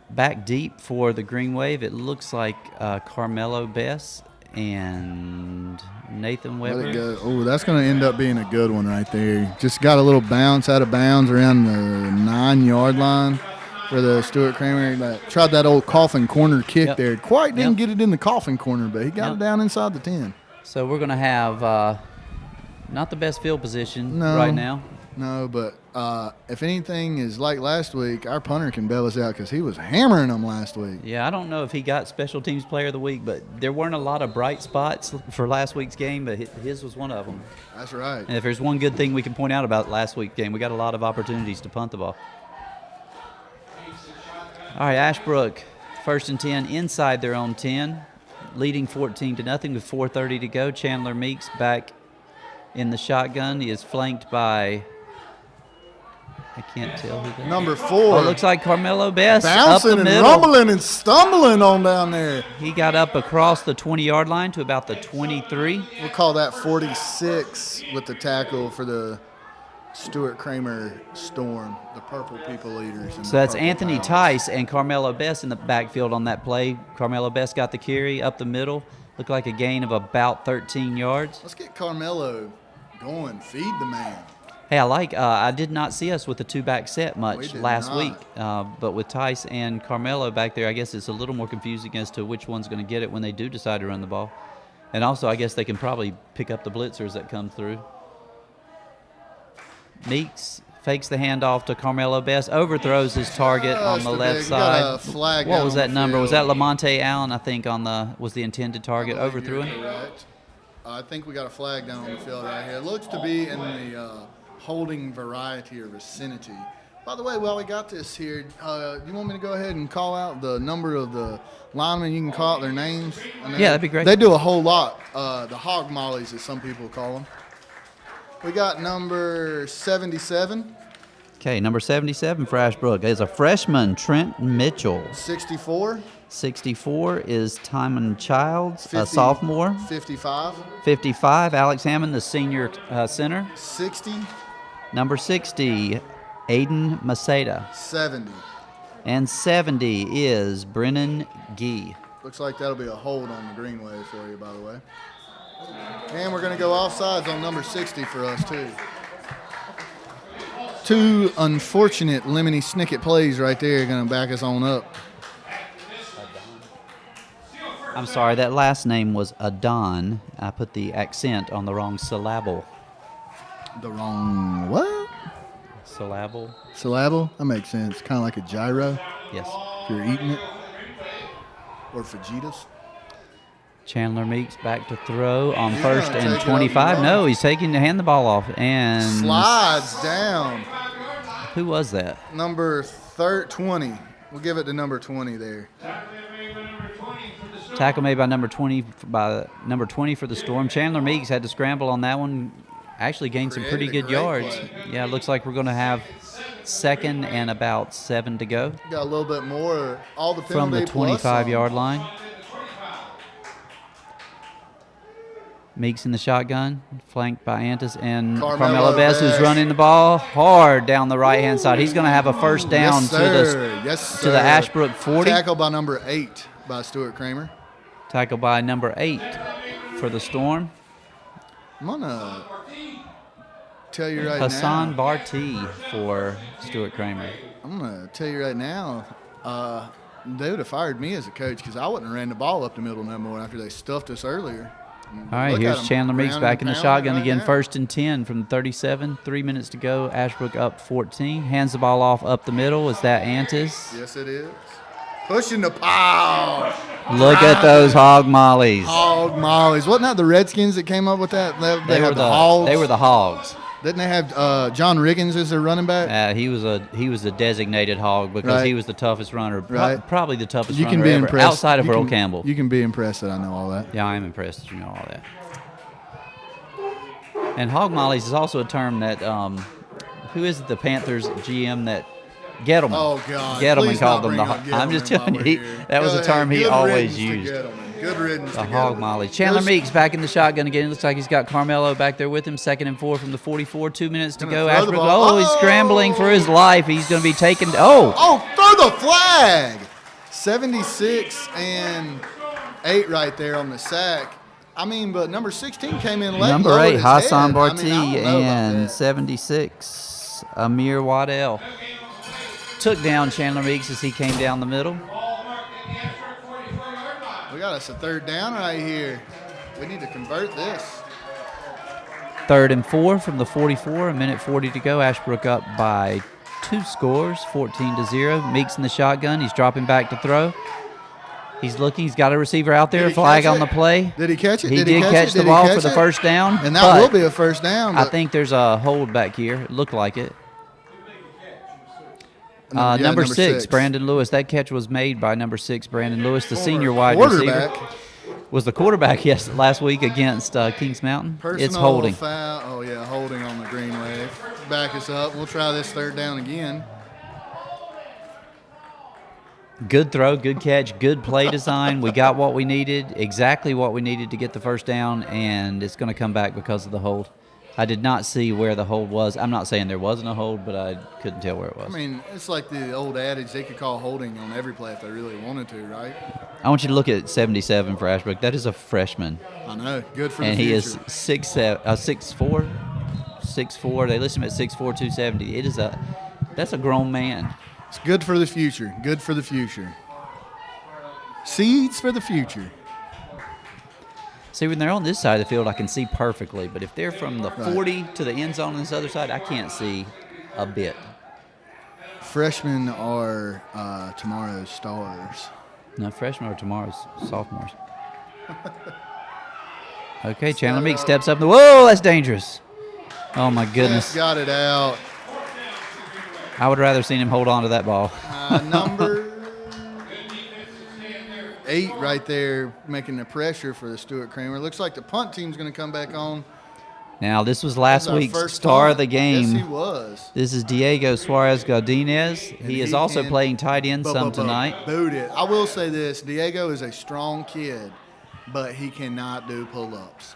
Back deep for the Green Wave. It looks like Carmelo Bess and Nathan Weber. Let it go. Oh, that's going to end up being a good one right there. Just got a little bounce out of bounds around the 9-yard line for the Stuart Cramer. Tried that old coffin corner kick there. Quite didn't get it in the coffin corner, but he got it down inside the 10. So we're going to have not the best field position right now. No, but if anything is like last week, our punter can bail us out because he was hammering them last week. Yeah, I don't know if he got Special Teams Player of the Week, but there weren't a lot of bright spots for last week's game, but his was one of them. That's right. And if there's one good thing we can point out about last week's game, we got a lot of opportunities to punt the ball. All right, Ashbrook, 1st and 10 inside their own 10, leading 14-0 with 4:30 to go. Chandler Meeks back in the shotgun. He is flanked by, I can't tell who that is. Number 4. Oh, it looks like Carmelo Bess bouncing up the middle. And rumbling and stumbling on down there. He got up across the 20-yard line to about the 23. We'll call that 46 with the tackle for the Stuart Cramer Storm, the Purple People Leaders. So that's Anthony Tice and Carmelo Bess in the backfield on that play. Carmelo Bess got the carry up the middle. Looked like a gain of about 13 yards. Let's get Carmelo going. Feed the man. Hey, I did not see us with the 2-back set much last week, but with Tice and Carmelo back there, I guess it's a little more confusing as to which one's going to get it when they do decide to run the ball. And also, I guess they can probably pick up the blitzers that come through. Meeks fakes the handoff to Carmelo Bess, overthrows his target on the left side. What was that number? Was that Lamonte Allen, I think, was the intended target, overthrew him? Correct. I think we got a flag down on the field right here. It looks to be in the holding variety or vicinity. By the way, while we got this here, you want me to go ahead and call out the number of the linemen? You can call out their names. Yeah, that'd be great. They do a whole lot. The hog mollies, as some people call them. We got number 77. Okay, number 77 for Ashbrook is a freshman, Trent Mitchell. 64. 64 is Timon Childs, a sophomore. 55. 55, Alex Hammond, the senior center. 60. Number 60, Aiden Maceda. 70. And 70 is Brennan Gee. Looks like that'll be a hold on the Green Wave for you, by the way. And we're going to go offsides on number 60 for us, too. 2 unfortunate Lemony Snicket plays right there going to back us on up. I'm sorry, that last name was Adon. I put the accent on the wrong syllable. The wrong what? Syllable. Syllable? That makes sense. Kind of like a gyro. Yes. If you're eating it. Or fajitas. Chandler Meeks back to throw on 1st and 25. No, he's taking to hand the ball off. And slides down. Who was that? Number Third 20. We'll give it to number 20 there. Tackle made by number 20 for the Storm. Chandler Meeks had to scramble on that one. Actually gained some pretty good yards. Play. Yeah, it looks like we're going to have second and about 7 to go. Got a little bit more. All the from the 25-yard line. Meeks in the shotgun, flanked by Antis and Carmelo Best, who's running the ball hard down the right-hand side. He's going to have a first down to the Ashbrook 40. Tackle by number 8 by Stuart Cramer. Tackle by number 8 for the Storm. I'm going to tell you right Hassan now. Barty for Stuart Cramer. I'm going to tell you right now, they would have fired me as a coach because I wouldn't have ran the ball up the middle no more after they stuffed us earlier. All right, here's Chandler Meeks back in the shotgun again. First and 10 from the 37. 3 minutes to go. Ashbrook up 14. Hands the ball off up the middle. Is that Antis? Yes, it is. Pushing the pow. Look at those hog mollies. Hog mollies. Wasn't that the Redskins that came up with that? They were had the Hogs. They were the Hogs. Didn't they have John Riggins as their running back? He was a designated hog because he was the toughest runner, probably the toughest runner be ever, impressed. outside of Earl Campbell. You can be impressed that I know all that. Yeah, I am impressed that you know all that. And hog mollies is also a term that who is the Panthers GM that Gettleman? Oh God! Gettleman called them the. I'm just telling you, that was a term he always used. Good riddance. The hog molly. Chandler Meeks back in the shotgun again. It looks like he's got Carmelo back there with him. 2nd and 4 from the 44. 2 minutes to go. Ashbrook. Oh, he's scrambling for his life. He's going to be taken. Oh, throw the flag. 76 and 8 right there on the sack. I mean, but number 16 came in late. Number 8, Hassan Barty, and 76, Amir Waddell. Took down Chandler Meeks as he came down the middle. We got us a 3rd down right here. We need to convert this. 3rd and 4 from the 44, 1:40 to go. Ashbrook up by 2 scores, 14-0. Meeks in the shotgun. He's dropping back to throw. He's looking. He's got a receiver out there. Flag on the play. Did he catch it? He did catch the ball for the first down. And that will be a first down. I think there's a hold back here. It looked like it. Number 6, Brandon Lewis. That catch was made by number 6, Brandon Lewis, the senior wide receiver. Was the quarterback, yes, last week against Kings Mountain. It's holding. Foul. Oh, yeah, holding on the green wave. Back us up. We'll try this 3rd down again. Good throw, good catch, good play design. We got what we needed, exactly what we needed to get the first down, and it's going to come back because of the hold. I did not see where the hold was. I'm not saying there wasn't a hold, but I couldn't tell where it was. I mean, it's like the old adage, they could call holding on every play if they really wanted to, right? I want you to look at 77 for Ashbrook. That is a freshman. I know. Good for the future. And he is 6'4". 6'4". They list him at 6'4", 270. That's a grown man. It's good for the future. Good for the future. Seeds for the future. See, when they're on this side of the field, I can see perfectly. But if they're from the 40 to the end zone on this other side, I can't see a bit. Freshmen are tomorrow's stars. No, freshmen are tomorrow's sophomores. Okay, Chandler Meeks steps up. Whoa, that's dangerous. Oh, my goodness. Got it out. I would rather seen him hold on to that ball. Number 8 right there making the pressure for the Stuart Cramer. Looks like the punt team's going to come back on. Now, this was last week's star of the game. Yes, he was. This is Diego Suarez Godinez. He is also playing tight end some tonight. Boot it. I will say this. Diego is a strong kid, but he cannot do pull-ups.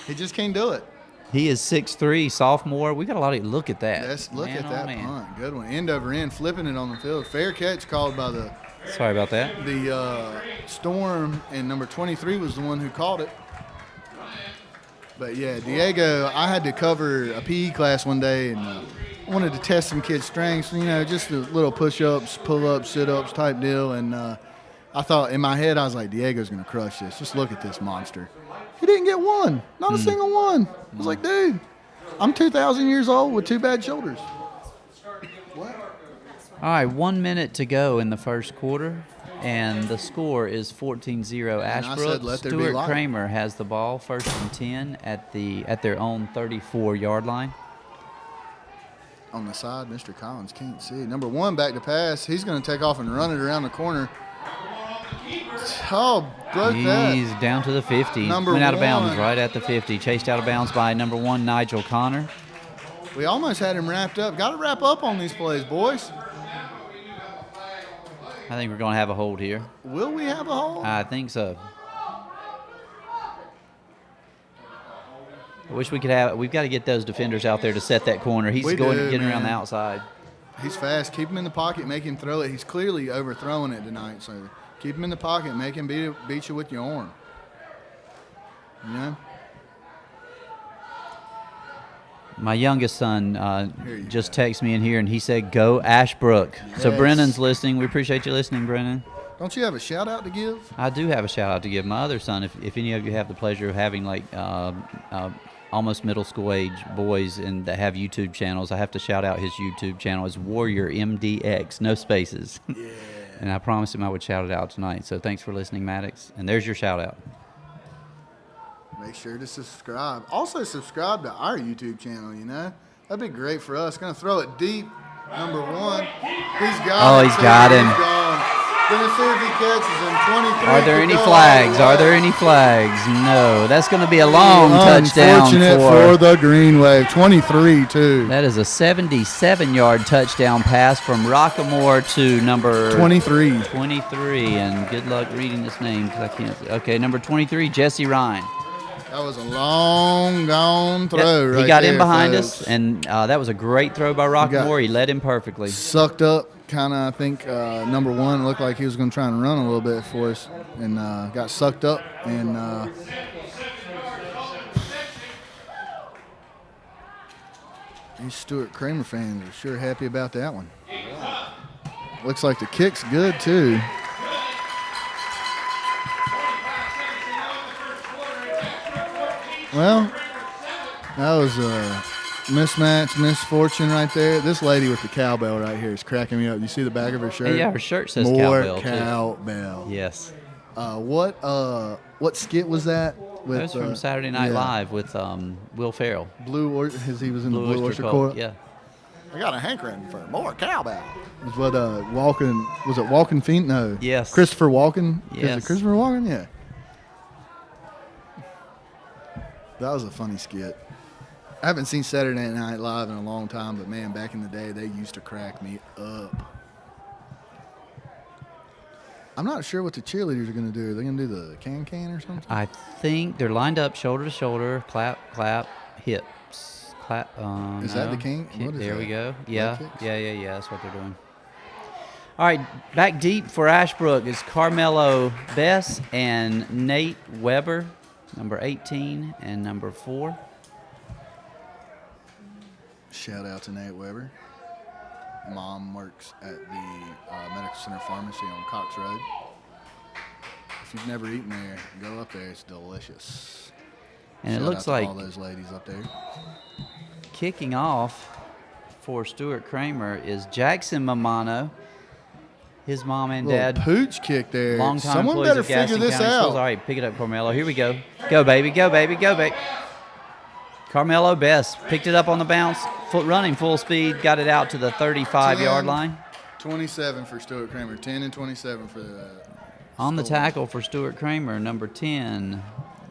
He just can't do it. He is 6'3", sophomore. We got a lot of look at that. Yes, look at that punt. Good one. End over end, flipping it on the field. Fair catch called by the Sorry about that. The Storm, and number 23 was the one who caught it. But, yeah, Diego, I had to cover a PE class one day and wanted to test some kids' strengths, you know, just the little push-ups, pull-ups, sit-ups type deal. And I thought, in my head, I was like, Diego's going to crush this. Just look at this monster. He didn't get one. Not a single one. I was like, dude, I'm 2,000 years old with 2 bad shoulders. What? All right, 1 minute to go in the first quarter, and the score is 14-0 Ashbrook. Stuart Cramer has the ball, 1st and 10 at their own 34-yard line. on the side. Mr. Collins can't see. Number 1 back to pass. He's going to take off and run it around the corner. Oh, broke that. He's down to the 50. Number Went out of bounds 1. right at the 50. Chased out of bounds by number 1, Nigel Connor. We almost had him wrapped up. Got to wrap up on these plays, boys. I think we're going to have a hold here. Will we have a hold? I think so. I wish we could have. We've got to get those defenders out there to set that corner. He's getting around the outside. He's fast. Keep him in the pocket. Make him throw it. He's clearly overthrowing it tonight. So keep him in the pocket. Make him beat you with your arm. You know? My youngest son just texted me in here, and he said, "Go Ashbrook." Yes. So Brennan's listening. We appreciate you listening, Brennan. Don't you have a shout out to give? I do have a shout out to give. My other son, if any of you have the pleasure of having like almost middle school age boys and that have YouTube channels, I have to shout out his YouTube channel. It's Warrior MDX, no spaces. Yeah. And I promised him I would shout it out tonight. So thanks for listening, Maddox. And there's your shout out. Make sure to subscribe. Also subscribe to our YouTube channel, you know. That'd be great for us. Gonna throw it deep. Number 1. He's got it. He's got him. He's gone. Gonna see if he catches him. 23. Are there to any go. flags? Are there any flags? No. That's going to be a long touchdown Unfortunate for the Green Wave. 23 too. That is a 77-yard touchdown pass from Rockamore to number 23. 23, and good luck reading this name because I can't see. Okay, number 23, Jesse Ryan. That was a long gone throw right there. He got in behind folks. us, and that was a great throw by Rockamore. He led him perfectly. Sucked up, kind of, I think, number 1 looked like he was going to try and run a little bit for us, and got sucked up. And these Stuart Cramer fans are sure happy about that one. Looks like the kick's good, too. Well, that was a mismatch, misfortune right there. This lady with the cowbell right here is cracking me up. You see the back of her shirt? Yeah, her shirt says More cowbell, too. cowbell. Yes. What skit was that? With, That was from Saturday Night Live with Will Ferrell. He was in the Blue Oyster Cult. Cult. Yeah. I got a hankering for more cowbell. Is what Walken Phoenix? No. Yes. Christopher Walken? Is Yes. it Christopher Walken? Yeah. That was a funny skit. I haven't seen Saturday Night Live in a long time, but man, back in the day, they used to crack me up. I'm not sure what the cheerleaders are going to do. Are they going to do the can or something? I think they're lined up shoulder to shoulder, clap, clap, hips. Clap. Is that the king? Kick. What is there that? we go. Leg Yeah. kicks? Yeah. That's what they're doing. All right, back deep for Ashbrook is Carmelo Bess and Nate Weber, number 18 and number 4. Shout out to Nate Weber. Mom works at the Medical Center Pharmacy on Cox Road. If you've never eaten there, go up there. It's delicious. And Shout it looks out to like all those ladies up there. kicking off for Stuart Cramer is Jackson Mamano. His mom and Little dad, pooch kick there. longtime Someone employees better of figure Gaston this County Schools. All out. right, pick it up, Carmelo. Here we go. Go, baby. Go, baby. Go, baby. Go, baby. Carmelo Best picked it up on the bounce, running full speed, got it out to the 35-yard line. 27 for Stuart Cramer. 10 and 27 for the On the Stolen. tackle for Stuart Cramer, number 10,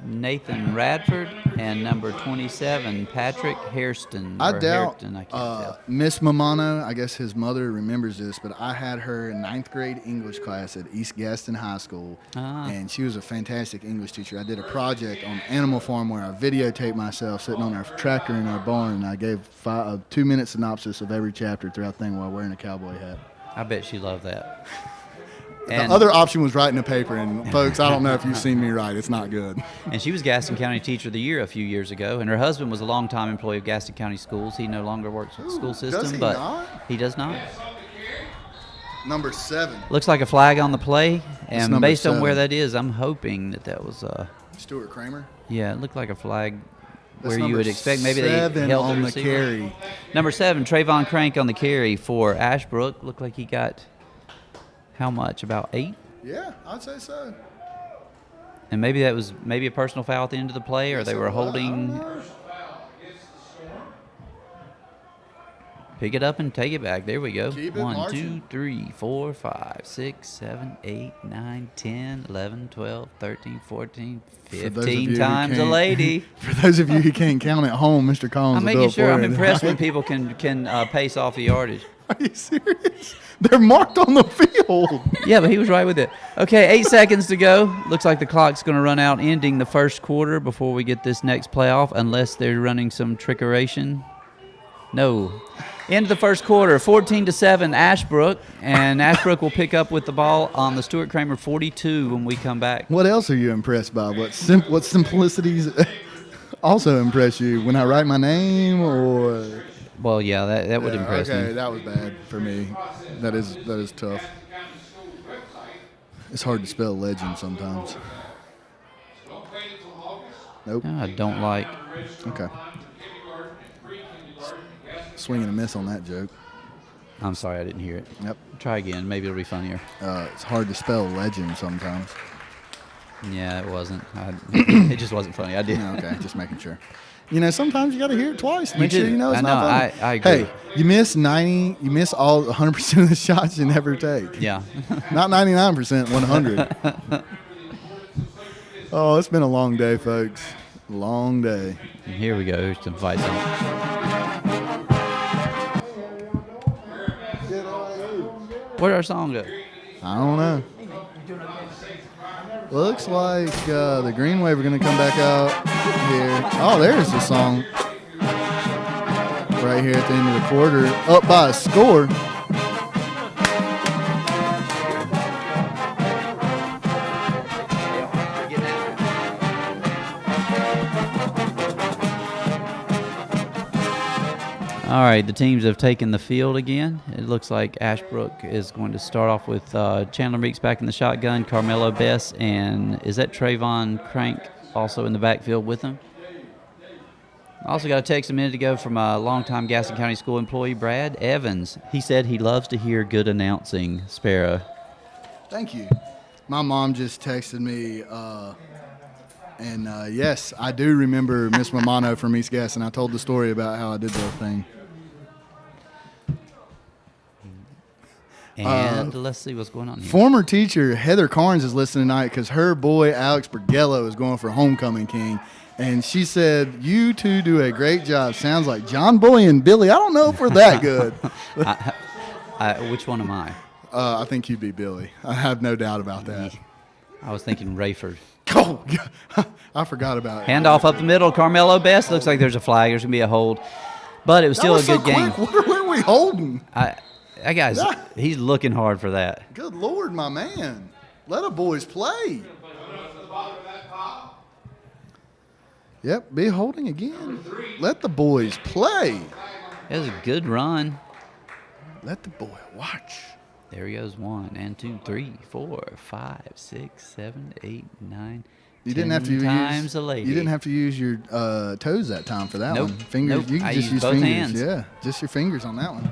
Nathan Radford, and number 27, Patrick Hairston. I or doubt Hairston, I can't tell. Miss Mamano, I guess his mother remembers this, but I had her in 9th grade English class at East Gaston High School, and she was a fantastic English teacher. I did a project on Animal Farm where I videotaped myself sitting on our tractor in our barn, and I gave a 2-minute synopsis of every chapter throughout the thing while wearing a cowboy hat. I bet she loved that. The And, other option was writing a paper, and folks, I don't know if you've seen me write. It's not good. and she was Gaston County Teacher of the Year a few years ago, and her husband was a longtime employee of Gaston County Schools. He no longer works with the school system, does he but not? he does not. Number 7, Looks like a flag on the play, and number based on where 7. that is, I'm hoping that was Stuart Cramer. yeah, it looked like a flag That's where you number would expect maybe they 7 held on the receiver. carry. Number 7, Trayvon Crank on the carry for Ashbrook. Looked like he got how much? About 8? Yeah, I'd say so. And maybe that was maybe a personal foul at the end of the play, or Yes, they it were was. I don't holding. know. Pick it up and take it back. There we go. Keep it 1, marching. 2, 3, 4, 5, 6, 7, 8, 9, 10, 11, 12, 13, 14, For those of 15 you who times a can't- lady. For those of you who can't count at home, Mr. Collins I'm will do making it sure for I'm you. impressed when people can pace off the yardage. Are you serious? They're marked on the field. Yeah, but he was right with it. Okay, 8 seconds to go. Looks like the clock's going to run out, ending the first quarter before we get this next playoff, unless they're running some trickeration. No. End of the first quarter, 14-7, Ashbrook, and Ashbrook will pick up with the ball on the Stuart Cramer 42 when we come back. What else are you impressed by? What simplicities also impress you? When I write my name, or Well, yeah, that would impress okay, me. that was bad for me. That is tough. It's hard to spell legend sometimes. Nope. I don't like. Okay. Swing and a miss on that joke. I'm sorry, I didn't hear it. Yep. Try again. Maybe it'll be funnier. It's hard to spell legend sometimes. Yeah, it wasn't. It just wasn't funny. I did. Yeah, okay, just making sure. You know, sometimes you got to hear it twice to make do. sure you know it's I not know, funny. I agree. Hey, you miss all 100% of the shots you never take. Yeah. Not 99%, 100. Oh, it's been a long day, folks. Long day. And here we go. Here's some fight song. Where'd our song go? I don't know. Looks like the Green Wave are going to come back out here. Oh, there's the song. Right here at the end of the quarter. Up by a score. All right, the teams have taken the field again. It looks like Ashbrook is going to start off with Chandler Meeks back in the shotgun, Carmelo Bess, and is that Trayvon Crank also in the backfield with him? I also got a text a minute ago from a longtime Gaston County School employee, Brad Evans. He said he loves to hear good announcing, Sparrow. Thank you. My mom just texted me, and yes, I do remember Miss Romano from East Gaston. I told the story about how I did the thing. And let's see what's going on here. Former teacher Heather Carnes is listening tonight because her boy Alex Bergello is going for homecoming king. And she said, "You two do a great job. Sounds like John Boy and Billy. I don't know if we're that good." Which one am I? I think you'd be Billy. I have no doubt about that. I was thinking Rayford. Oh, I forgot about it. Handoff up the middle. Carmelo Best. Looks like there's a flag. There's going to be a hold. But it was That still was a good so game. quick. Where are we holding? That guy's, he's looking hard for that. Good Lord, my man. Let the boys play. Yep, be holding again. Let the boys play. That was a good run. Let the boy watch. There he goes. 1 and 2, 3, 4, 5, 6, 7, 8, 9. You didn't have to use times a lady. You didn't have to use your toes that time for that Nope. one. Fingers. Nope. You can I just used use both fingers. hands. Yeah, just your fingers on that one.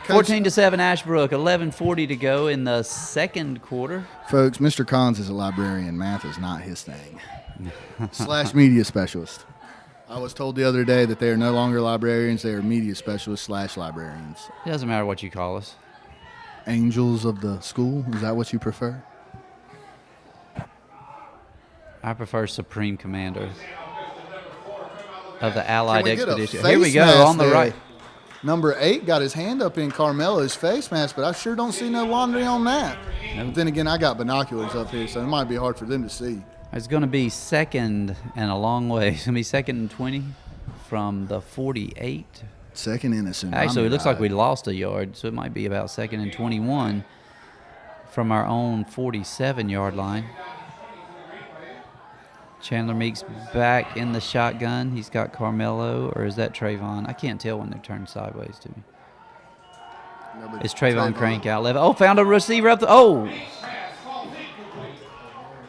Coach, 14-7 Ashbrook. 11:40 to go in the second quarter. folks, Mr. Collins is a librarian. Math is not his thing. / media specialist. I was told the other day that they are no longer librarians. They are media specialists / librarians. It doesn't matter what you call us. Angels of the school. Is that what you prefer? I prefer Supreme Commander of the Allied Can we get a Expedition. Here we face go mask on the there? right. Number 8 got his hand up in Carmelo's face mask, but I sure don't see no laundry on that. Nope. But then again, I got binoculars up here, so it might be hard for them to see. It's going to be second and a long way. It's going to be 2nd and 20 from the 48. Second innocent. Actually, it looks like we lost a yard, so it might be about 2nd and 21 from our own 47-yard line. Chandler Meeks back in the shotgun. He's got Carmelo, or is that Trayvon? I can't tell when they're turned sideways to me. It's Trayvon Crank out left. Oh, found a receiver up the.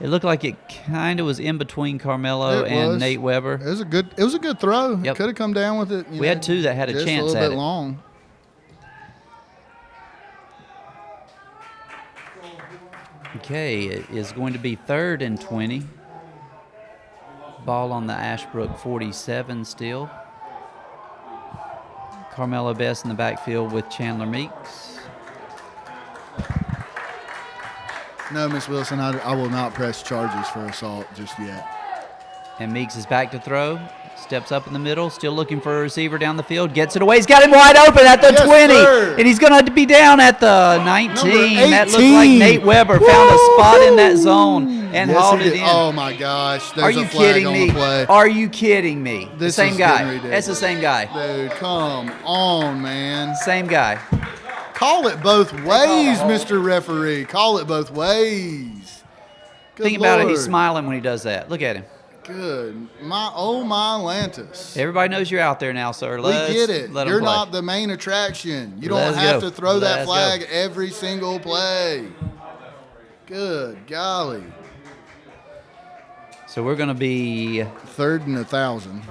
It looked like it kind of was in between Carmelo and Nate Weber. It was a good throw. Yep. Could have come down with it. We had two that had a just chance a little at bit it. long. Okay, it is going to be 3rd and 20. Ball on the Ashbrook 47 still. Carmelo Best in the backfield with Chandler Meeks. No, Miss Wilson, I will not press charges for assault just yet. And Meeks is back to throw. Steps up in the middle, still looking for a receiver down the field. Gets it away. He's got him wide open at the 20. Sir. And he's going to be down at the 19. That looked like 18. Nate Weber found a spot in that zone and hauled it in. Oh, my gosh. There's Are you a flag kidding on me? the play. Are you kidding me? This the same is guy. getting ridiculous. That's the same guy. Dude, come on, man. Same guy. Call it both ways, Mr. Referee. Call it both ways. Good Think about it. He's Lord. smiling when he does that. Look at him. Good. My Atlantis. Everybody knows you're out there now, sir. We get it. Let 'em You're play. not the main attraction. You don't Let's have go. to throw that Let's flag go. every single play. Good golly. So we're going to be 3rd and 1,000.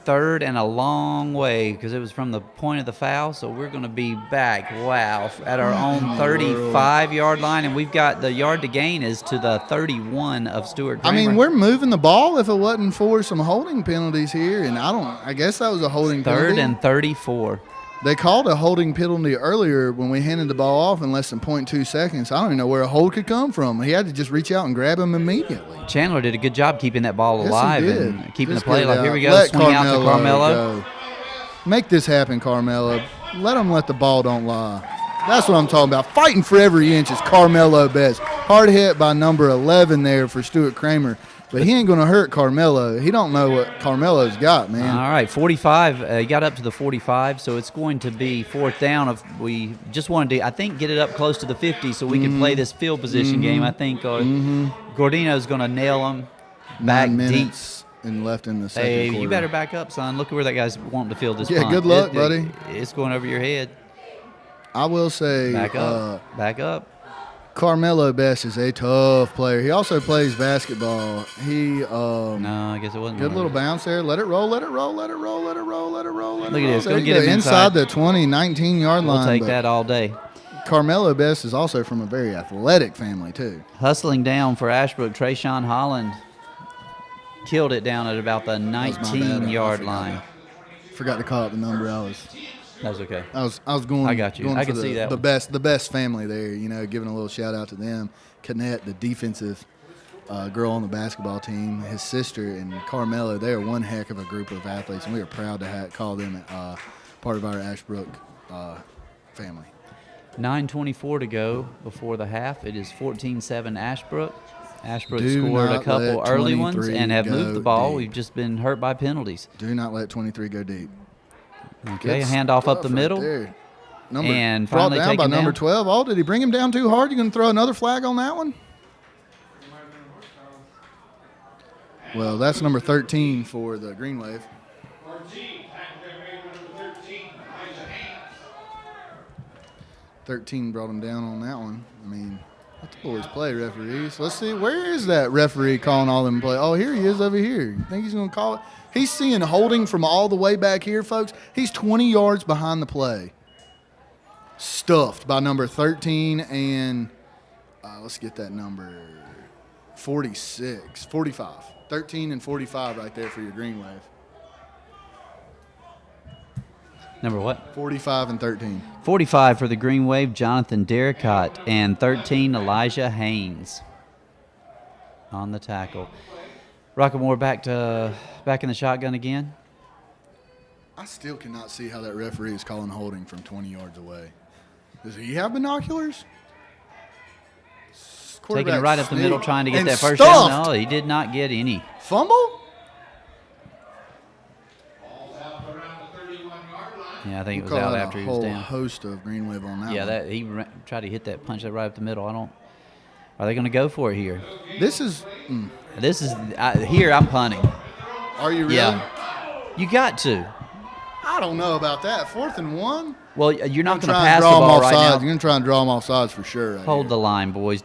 third and a long way because it was from the point of the foul. So we're going to be back, wow, at our own 35-yard line. And we've got the yard to gain is to the 31 of Stuart Cramer. I mean, we're moving the ball if it wasn't for some holding penalties here. And I guess that was a holding penalty. 3rd and 34. They called a holding penalty earlier when we handed the ball off in less than 0.2 seconds. I don't even know where a hold could come from. He had to just reach out and grab him immediately. Chandler did a good job keeping that ball Yes, he alive did. and keeping Just the play get it alive. out. Here we go, Let swing out to Carmelo. go. Make this happen, Carmelo. Let him let the ball don't lie. That's what I'm talking about. Fighting for every inch is Carmelo Best. Hard hit by number 11 there for Stuart Cramer. But he ain't going to hurt Carmelo. He don't know what Carmelo's got, man. All right, 45. He got up to the 45, so it's going to be 4th down. If we just wanted to, I think, get it up close to the 50 so we can play this field position game. I think Gordino's going to nail him back 9 deep. minutes and left in the second Hey, quarter. you better back up, son. Look at where that guy's wanting to field this Yeah, punt. good luck, buddy. It's going over your head. I will say Back up. Back up. Carmelo Best is a tough player. He also plays basketball. He No, I guess it wasn't. good little bounce there. Let it roll, let it roll, let it roll, let it roll, let it roll, let it roll. Look at this. There Go you get him inside inside. the 20, 19-yard We'll line. take but that all day. Carmelo Best is also from a very athletic family, too. Hustling down for Ashbrook, Trayshawn Holland killed it down at about the That was my bad. 19-yard I line. forgot to call out the number. That's okay. I was going. I got you. Going I for can see that the one. the best family there. You know, giving a little shout out to them. Canet, the defensive girl on the basketball team, his sister and Carmelo. They are one heck of a group of athletes, and we are proud to call them part of our Ashbrook family. 9:24 to go before the half. It is 14-7 Ashbrook. Ashbrook Do scored a not couple let early ones 23 and have moved go the ball. deep. We've just been hurt by penalties. Do not let 23 go deep. Okay, Good handoff up stuff the right middle. there. And brought finally down take by him number down. 12. Oh, did he bring him down too hard? You going to throw another flag on that one? Well, that's number 13 for the Green Wave. 13 brought him down on that one. I mean, let the boys play, referees. Let's see, where is that referee calling all them play? Oh, here he is over here. You think he's going to call it? He's seeing holding from all the way back here, folks. He's 20 yards behind the play. Stuffed by number 13 and let's get that number 45. 13 and 45 right there for your Green Wave. Number what? 45 and 13. 45 for the Green Wave, Jonathan Derricott, and 13, Elijah Haynes on the tackle. Rockamore back in the shotgun again. I still cannot see how that referee is calling holding from 20 yards away. Does he have binoculars? Taking it right up the middle, trying to get and that first stuffed. down. No, he did not get any. Fumble? Yeah, I think it was Call out out after a he was whole down. host of Green Wave on that Yeah, one. that he tried to hit that, punch that right up the middle. Are they going to go for it here? This is. This is here. I'm punting. Are you really? Yeah, you got to. I don't know about that. 4th and 1. Well, you're not going to Try and pass the draw him ball off right sides. now. You're going to try and draw him off sides for sure. Right Hold here. the line, boys.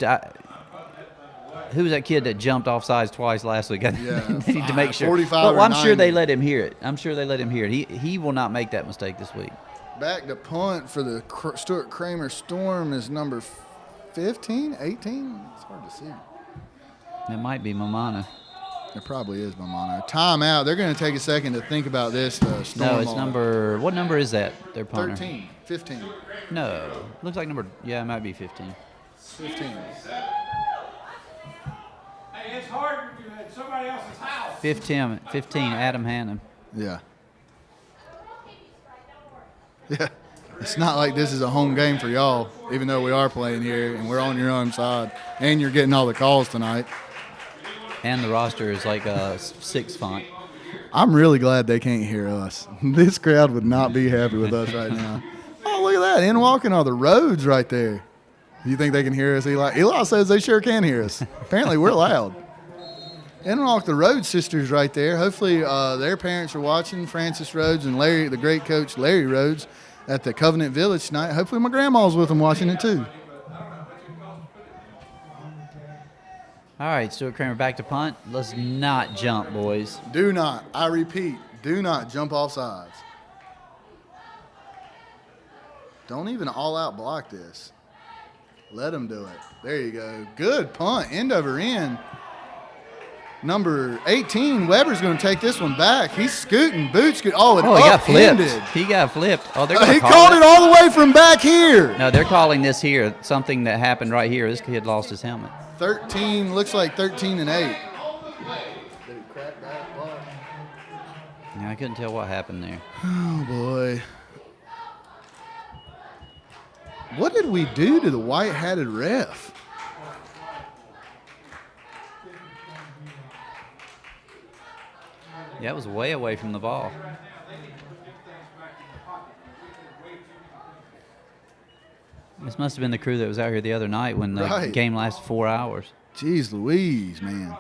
Who was that kid that jumped off sides twice last week? I need to make sure. 45 Well, or I'm sure they 90. let him hear it. I'm sure they let him hear it. He will not make that mistake this week. Back to punt for the Stuart Cramer Storm is number 15, 18. It's hard to see. It might be Mamana. It probably is Belmont. Timeout. They're going to take a second to think about this. No, it's number. What number is that? Their punter. 13, 15. No, looks like number. Yeah, it might be 15. 15. Hey, it's hard if you're at somebody else's house. 15. Adam Hannum. Yeah. Yeah. It's not like this is a home game for y'all, even though we are playing here and we're on your own side, and you're getting all the calls tonight. And the roster is like a 6 font. I'm really glad they can't hear us. This crowd would not be happy with us right now. Oh, look at that. In walking all the roads right there. You think they can hear us, Eli? Eli says they sure can hear us. Apparently, we're loud. In walk the Rhodes sisters right there. Hopefully, their parents are watching. Francis Rhodes and Larry, the great coach Larry Rhodes, at the Covenant Village tonight. Hopefully, my grandma's with them watching it too. All right, Stuart Cramer back to punt. Let's not jump, boys. Do not, I repeat, do not jump off sides. Don't even all-out block this. Let them do it. There you go. Good punt, end over end. Number 18, Weber's going to take this one back. He's scooting, boot scoot. Oh, it he got upended. flipped. He got flipped. Oh, they're going He to called it all the way from back here. No, they're calling this here. Something that happened right here. This kid lost his helmet. 13, looks like 13 and 8. Did he crack that? Yeah, I couldn't tell what happened there. Oh, boy. What did we do to the white-hatted ref? Yeah, it was way away from the ball. This must have been the crew that was out here the other night when the game lasted 4 hours. Jeez Louise, man.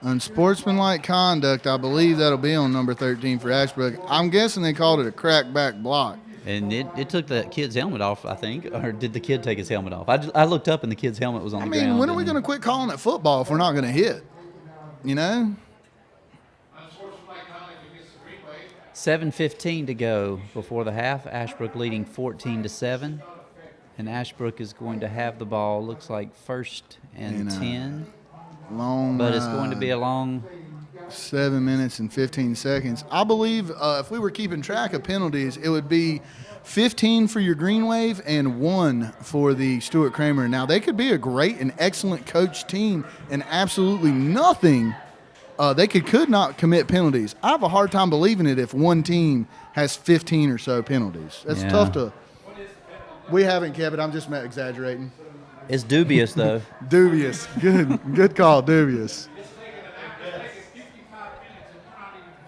Unsportsmanlike conduct, I believe that'll be on number 13 for Ashbrook. I'm guessing they called it a crackback block. And it took the kid's helmet off, I think. Or did the kid take his helmet off? I looked up and the kid's helmet was on the ground. I mean, when are we going to quit calling it football if we're not going to hit? You know? 7:15 to go before the half. Ashbrook leading 14-7. And Ashbrook is going to have the ball, looks like 1st and 10. Long but it's going to be a long 7 minutes and 15 seconds. I believe if we were keeping track of penalties, it would be 15 for your Green Wave and 1 for the Stuart Cramer. Now, they could be a great and excellent coach team and absolutely nothing. They could not commit penalties. I have a hard time believing it if one team has 15 or so penalties. That's tough to – we haven't kept it. I'm just exaggerating. It's dubious, though. Dubious. Good call, dubious.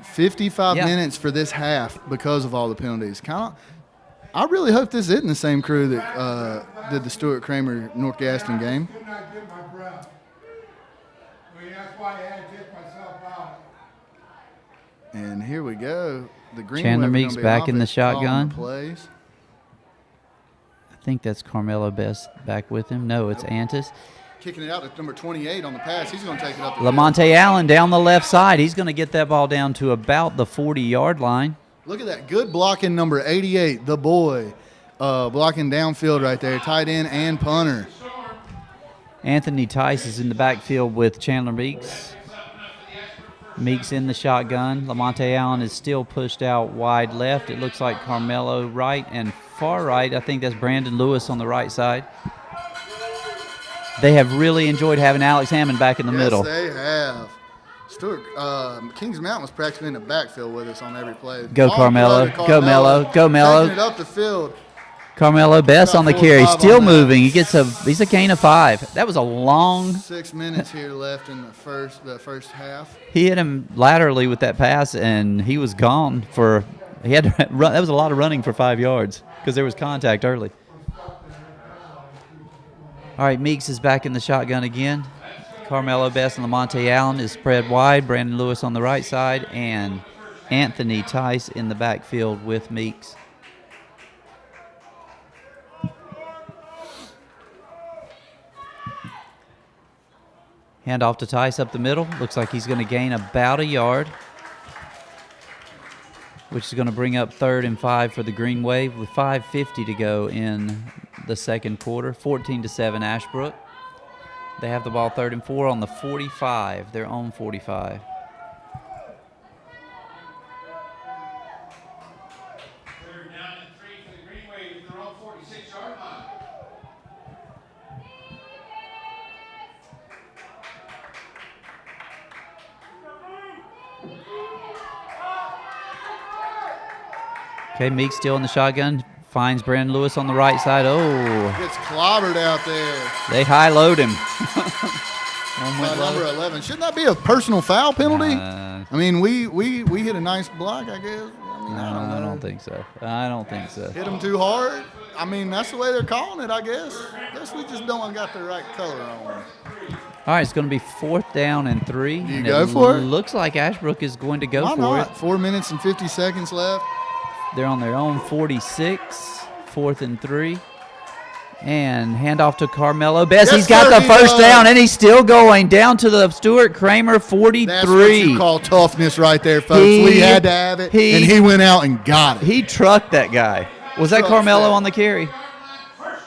55 minutes for this half because of all the penalties. I really hope this isn't the same crew that did the Stuart Cramer North Gaston game. And here we go. The Green Chandler Wave Meeks back in the shotgun. Plays. I think that's Carmelo Best back with him. No, it's Antis. Kicking it out to number 28 on the pass. He's going to take it up. Lamonte Allen down the left side. He's going to get that ball down to about the 40-yard line. Look at that. Good blocking, number 88, the boy. Blocking downfield right there. Tight end and punter. Anthony Tice is in the backfield with Chandler Meeks. Meeks in the shotgun. Lamonte Allen is still pushed out wide left. It looks like Carmelo right and far right. I think that's Brandon Lewis on the right side. They have really enjoyed having Alex Hammond back in the middle. Yes, they have. Stuart, Kings Mountain was practically in the backfield with us on every play. Go Carmelo. Go Mello. Go Mello. Taking it up the field. Carmelo Best on the carry. Still moving. He's a gain of 5. That was a long 6 minutes here left in the first half. He hit him laterally with that pass, and he was gone for. He had to run. That was a lot of running for 5 yards because there was contact early. All right, Meeks is back in the shotgun again. Carmelo Best and Lamonte Allen is spread wide. Brandon Lewis on the right side, and Anthony Tice in the backfield with Meeks. Hand off to Tice up the middle. Looks like he's going to gain about a yard, which is going to bring up 3rd and 5 for the Green Wave with 5:50 to go in the second quarter. 14-7 Ashbrook. They have the ball 3rd and 4 on the 45, their own 45. Third down and 3 for the Green Wave at their own 46-yard line. Okay, Meek still in the shotgun. Finds Brandon Lewis on the right side. Oh. Gets clobbered out there. They high-load him. One went By low. number 11. Shouldn't that be a personal foul penalty? Uh, I mean, we hit a nice block, I guess. I mean, I don't think so. I don't think so. Hit them too hard. I mean, that's the way they're calling it, I guess. Guess we just don't got the right color on. All right, it's going to be 4th down and 3. You and go for it? Looks like Ashbrook is going to go Why for not? it. 4 minutes and 50 seconds left. They're on their own 46, 4th and 3. And handoff to Carmelo Best. Yes, He's got sir, the he first does. down, and he's still going down to the Stuart Cramer 43. That's what you call toughness right there, folks. He- we had to have it, and he went out and got it. He trucked that guy. Was that Trucked Carmelo that. on the carry? 1st and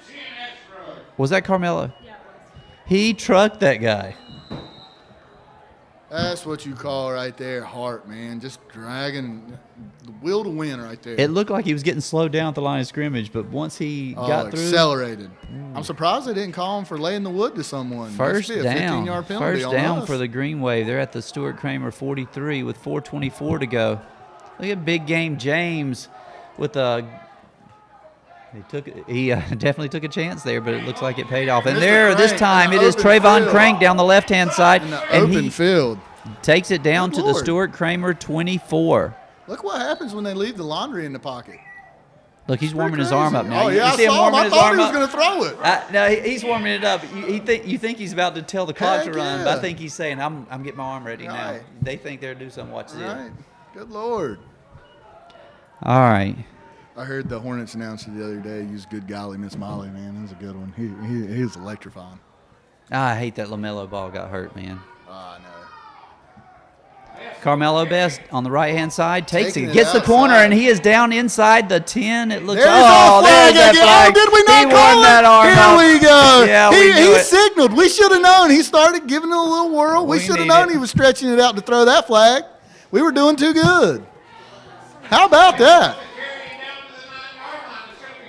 10 Ashbrook. Was that Carmelo? He trucked that guy. That's what you call right there heart, man. Just dragging the will to win right there. It looked like he was getting slowed down at the line of scrimmage, but once he got through, accelerated. I'm surprised they didn't call him for laying the wood to someone. That first should be a down. 15-yard penalty First on down us. for the Green Wave. They're at the Stuart Cramer 43 with 4:24 to go. Look at big game James with a. He definitely took a chance there, but it looks like it paid off. And Mr. there, this Crank time, in it the is open Trayvon field. Crank down the left-hand side, In the and open he field. takes it down Good to the Lord. Stuart Cramer 24. Look what happens when they leave the laundry in the pocket. Look, he's Pretty warming his arm crazy. up now. Oh, You yeah, I see him saw him. warming I his thought arm he was up? going to throw it. No, he's warming it up. You think he's about to tell the clock Heck to run, yeah. but I think he's saying, "I'm getting my arm ready now." Right. They think they're do something. Watch this. Right. Good Lord. All right. I heard the Hornets announcer the other day use "Good golly, Miss Molly." Man, that was a good one. He was electrifying. I hate that LaMelo ball got hurt, man. I know. Carmelo Best on the right-hand side takes Taking it, it gets the corner, outside. and he is down inside the 10. It looks. There's our flag there's that again. flag. Oh, did we not he call won it? that arm Here up. we go. Yeah, we knew he it. signaled. We should have known. He started giving it a little whirl. We We should have need known it. he was stretching it out to throw that flag. We were doing too good. How about that?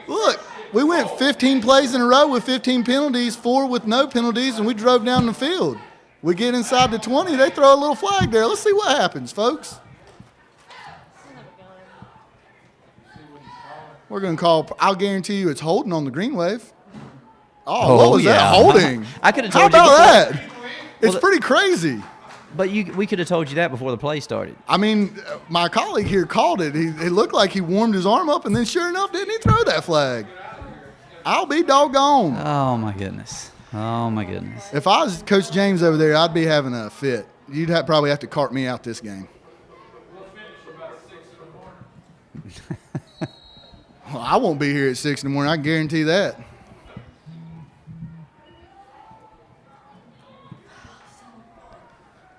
Look, we went 15 plays in a row with 15 penalties, 4 with no penalties, and we drove down the field. We get inside the 20, they throw a little flag there. Let's see what happens, folks. We're going to call, I'll guarantee you it's holding on the Green Wave. Oh, what was that? yeah. Holding. I could have How told you about before. that? It's the- pretty crazy. But we could have told you that before the play started. I mean, my colleague here called it. It looked like he warmed his arm up, and then sure enough, didn't he throw that flag? I'll be doggone. Oh my goodness. Oh my goodness. If I was Coach James over there, I'd be having a fit. You'd probably have to cart me out this game. Well, I won't be here at 6 in the morning. I can guarantee that.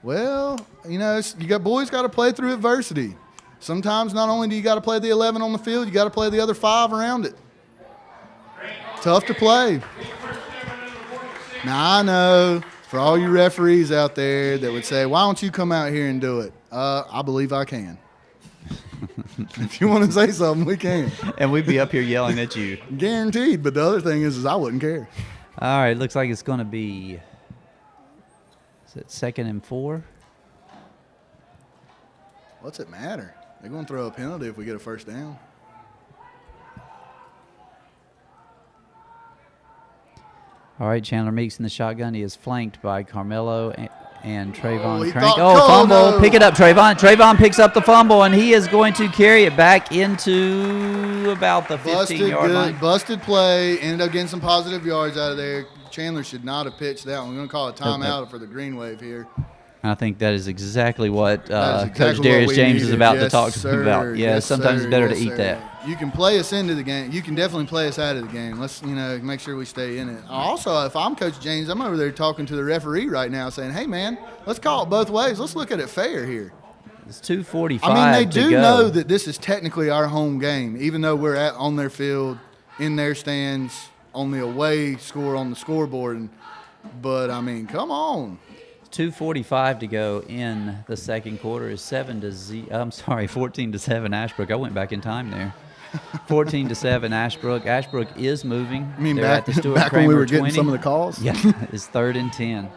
Well, you know, boys got to play through adversity. Sometimes not only do you got to play the 11 on the field, you got to play the other 5 around it. Tough to play. Now, I know for all you referees out there that would say, why don't you come out here and do it? I believe I can. If you want to say something, we can. And we'd be up here yelling at you. Guaranteed. But the other thing is I wouldn't care. All right, looks like it's going to be, is it 2nd and 4? What's it matter? They're going to throw a penalty if we get a first down. All right, Chandler Meeks in the shotgun. He is flanked by Carmelo and Trayvon he Crank. thought- Fumble. no. Pick it up, Trayvon. Trayvon picks up the fumble, and he is going to carry it back into about the 15-yard line. Busted play. Ended up getting some positive yards out of there. Chandler should not have pitched that one. We're going to call a timeout for the Green Wave here. I think that is exactly what That is exactly Coach what Darius we James is needed. about to Yes, talk sir. about. Yeah, Yes, sometimes sir. it's better Yes, to eat sir. that. You can play us into the game. You can definitely play us out of the game. Let's, make sure we stay in it. Also, if I'm Coach James, I'm over there talking to the referee right now saying, hey, man, let's call it both ways. Let's look at it fair here. It's 2:45 I mean, they to do go. know that this is technically our home game, even though we're on their field. in their stands on the away score on the scoreboard. But, I mean, come on. 2:45 to go in the second quarter. Is 14-7 Ashbrook. I went back in time there. 14-7 Ashbrook. Ashbrook is moving. You mean They're back, at the Stuart back when Cramer we were 20. getting some of the calls? Yeah, it's 3rd and 10.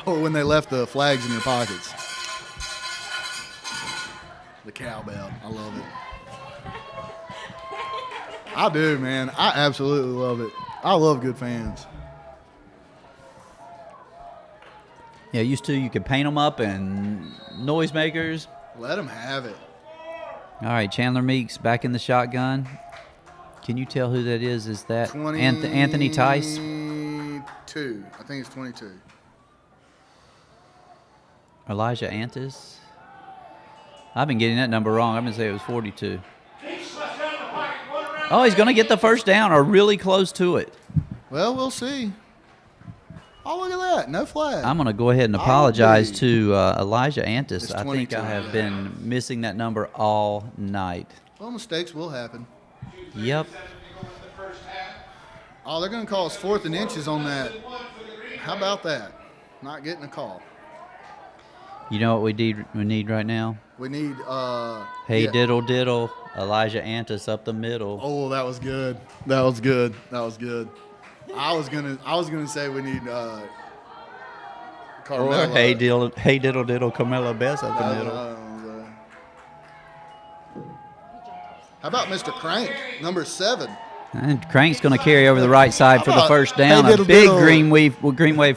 Or when they left the flags in their pockets. The cowbell. I love it. I do, man. I absolutely love it. I love good fans. Yeah, used to you could paint them up and noisemakers. Let them have it. All right, Chandler Meeks back in the shotgun. Can you tell who that is? Is that Anthony Tice? 22. I think it's 22. Elijah Antis? I've been getting that number wrong. I'm going to say it was 42. Oh, he's going to get the first down or really close to it. Well, we'll see. Oh, look at that. No flag. I'm going to go ahead and apologize to Elijah Antis. It's I think 22, I have been missing that number all night. Well, mistakes will happen. Yep. Oh, they're going to call us 4th and inches on that. How about that? Not getting a call. You know what we need right now? We need Hey, diddle diddle, Elijah Antis up the middle. Oh, that was good. That was good. That was good. I was gonna say we need Carmelo. Or hey diddle diddle, Carmelo Best up the middle. How about Mr. Crank, number 7? And Crank's going to carry over the right side for the first down. Hey, a big green wave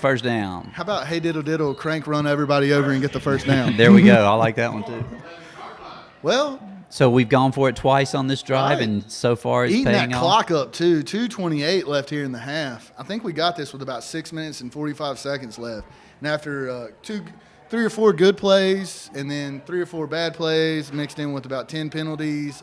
first down. How about hey diddle diddle, Crank run everybody over and get the first down? There we go. I like that one too. Well, so we've gone for it twice on this drive, right. and so far it's eating paying that off. clock up too. 2:28 left here in the half. I think we got this with about 6 minutes and 45 seconds left. And after 3 or 4 good plays and then 3 or 4 bad plays mixed in with about 10 penalties,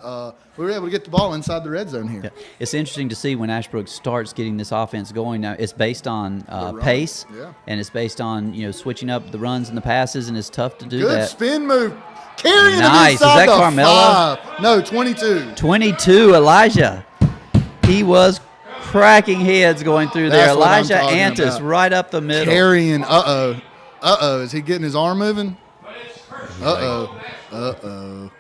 we were able to get the ball inside the red zone here. Yeah. It's interesting to see when Ashbrook starts getting this offense going. Now it's based on pace, and it's based on switching up the runs and the passes, and it's tough to do Good that. spin move. Carrying nice. Him inside Is that the Carmelo? 5. No, 22. 22, Elijah. He was cracking heads going through there. That's what I'm Elijah talking Antis about. right up the middle. Carrying. Uh-oh. Is he getting his arm moving? Uh-oh.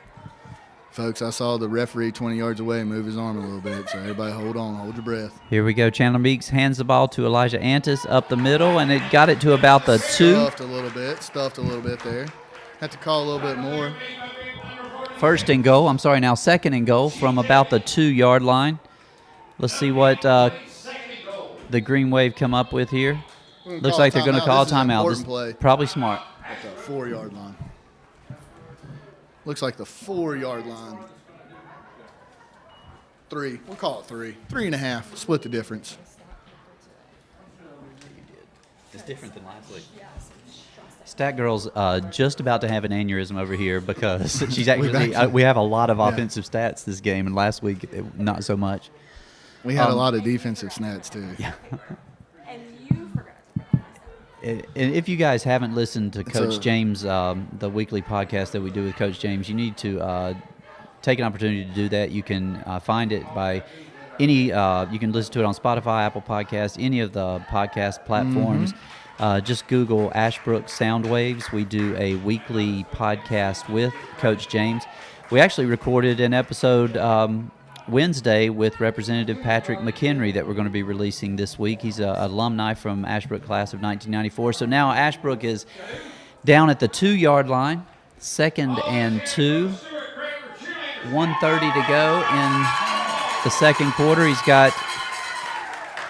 Folks, I saw the referee 20 yards away move his arm a little bit, so everybody hold on, hold your breath. Here we go. Chandler Meeks hands the ball to Elijah Antis up the middle, and it got it to about the 2. Stuffed a little bit there. Had to call a little bit more. Second and goal from about the 2-yard line. Let's see what the Green Wave come up with here. Looks like they're going to call a timeout. This is an important play. Probably smart. At the 4-yard line. Looks like the 4-yard line. 3. We'll call it 3. 3.5. Split the difference. It's different than last week. Stat Girl's just about to have an aneurysm over here because she's actually we have a lot of offensive stats this game, and last week not so much. We had a lot of defensive snaps too. Yeah. And you forgot. And if you guys haven't listened to Coach James, the weekly podcast that we do with Coach James, you need to take an opportunity to do that. You can find it by you can listen to it on Spotify, Apple Podcasts, any of the podcast platforms. Mm-hmm. Just Google Ashbrook Sound Waves. We do a weekly podcast with Coach James. We actually recorded an episode Wednesday with Representative Patrick McHenry that we're going to be releasing this week. He's an alumni from Ashbrook class of 1994. So now Ashbrook is down at the 2-yard line, 2nd and 2. 1:30 to go in the second quarter. He's got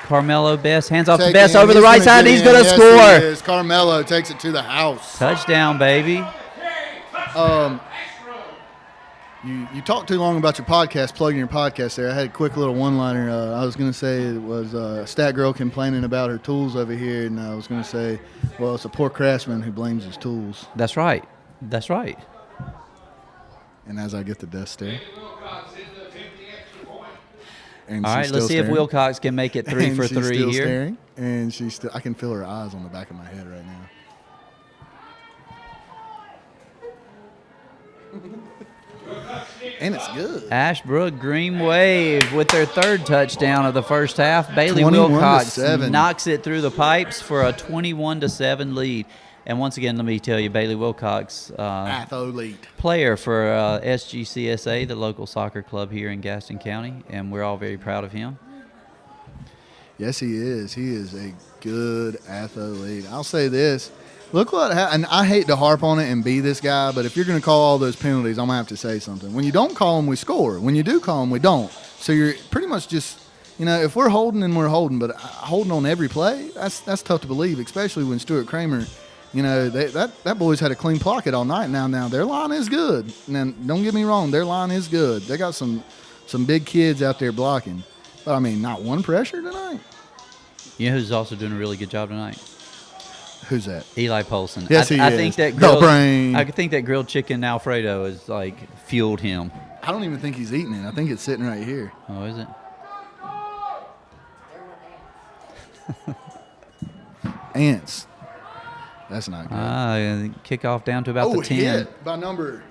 Carmelo Best, hands off to Best over the right side. He's going to score. He is. Carmelo takes it to the house. Touchdown, baby. You talked too long about your podcast, plugging your podcast there. I had a quick little one-liner. I was going to say it was Stat Girl complaining about her tools over here, and I was going to say, well, it's a poor craftsman who blames his tools. That's right. That's right. And as I get the death stare. And all right, let's see if Wilcox can make it 3 for 3 still here. Staring, and she's still. I can feel her eyes on the back of my head right now. And it's good. Ashbrook Green Wave with their third touchdown of the first half. Bailey 21 to Wilcox 7. knocks it through the pipes for a 21-7 lead. And once again, let me tell you, Bailey Wilcox, Athlete. player for SGCSA, the local soccer club here in Gaston County, and we're all very proud of him. Yes, he is. He is a good athlete. I'll say this. Look what and I hate to harp on it and be this guy, but if you're going to call all those penalties, I'm going to have to say something. When you don't call them, we score. When you do call them, we don't. So you're pretty much just, if we're holding, then we're holding. But holding on every play, that's tough to believe, especially when Stuart Cramer, that boy's had a clean pocket all night. Now their line is good. Now, don't get me wrong, their line is good. They got some big kids out there blocking. But, not one pressure tonight. You know who's also doing a really good job tonight? Who's that? Eli Polson. Yes, he is. I think that grilled chicken Alfredo is fueled him. I don't even think he's eating it. I think it's sitting right here. Oh, is it? Ants. That's not good. Kickoff down to about the 10. Hit by number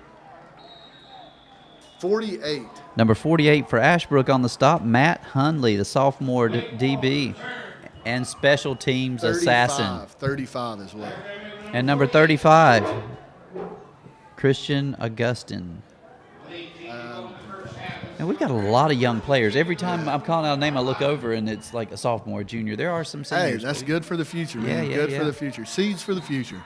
48. Number 48 for Ashbrook on the stop, Matt Hundley, the sophomore DB. And special teams assassin. 35 as well. And number 35, Christian Augustin. And we've got a lot of young players. Every time I'm calling out a name, I look over, and it's like a sophomore, junior. There are some seniors. Hey, that's good for the future, man. Yeah, good for the future. Seeds for the future.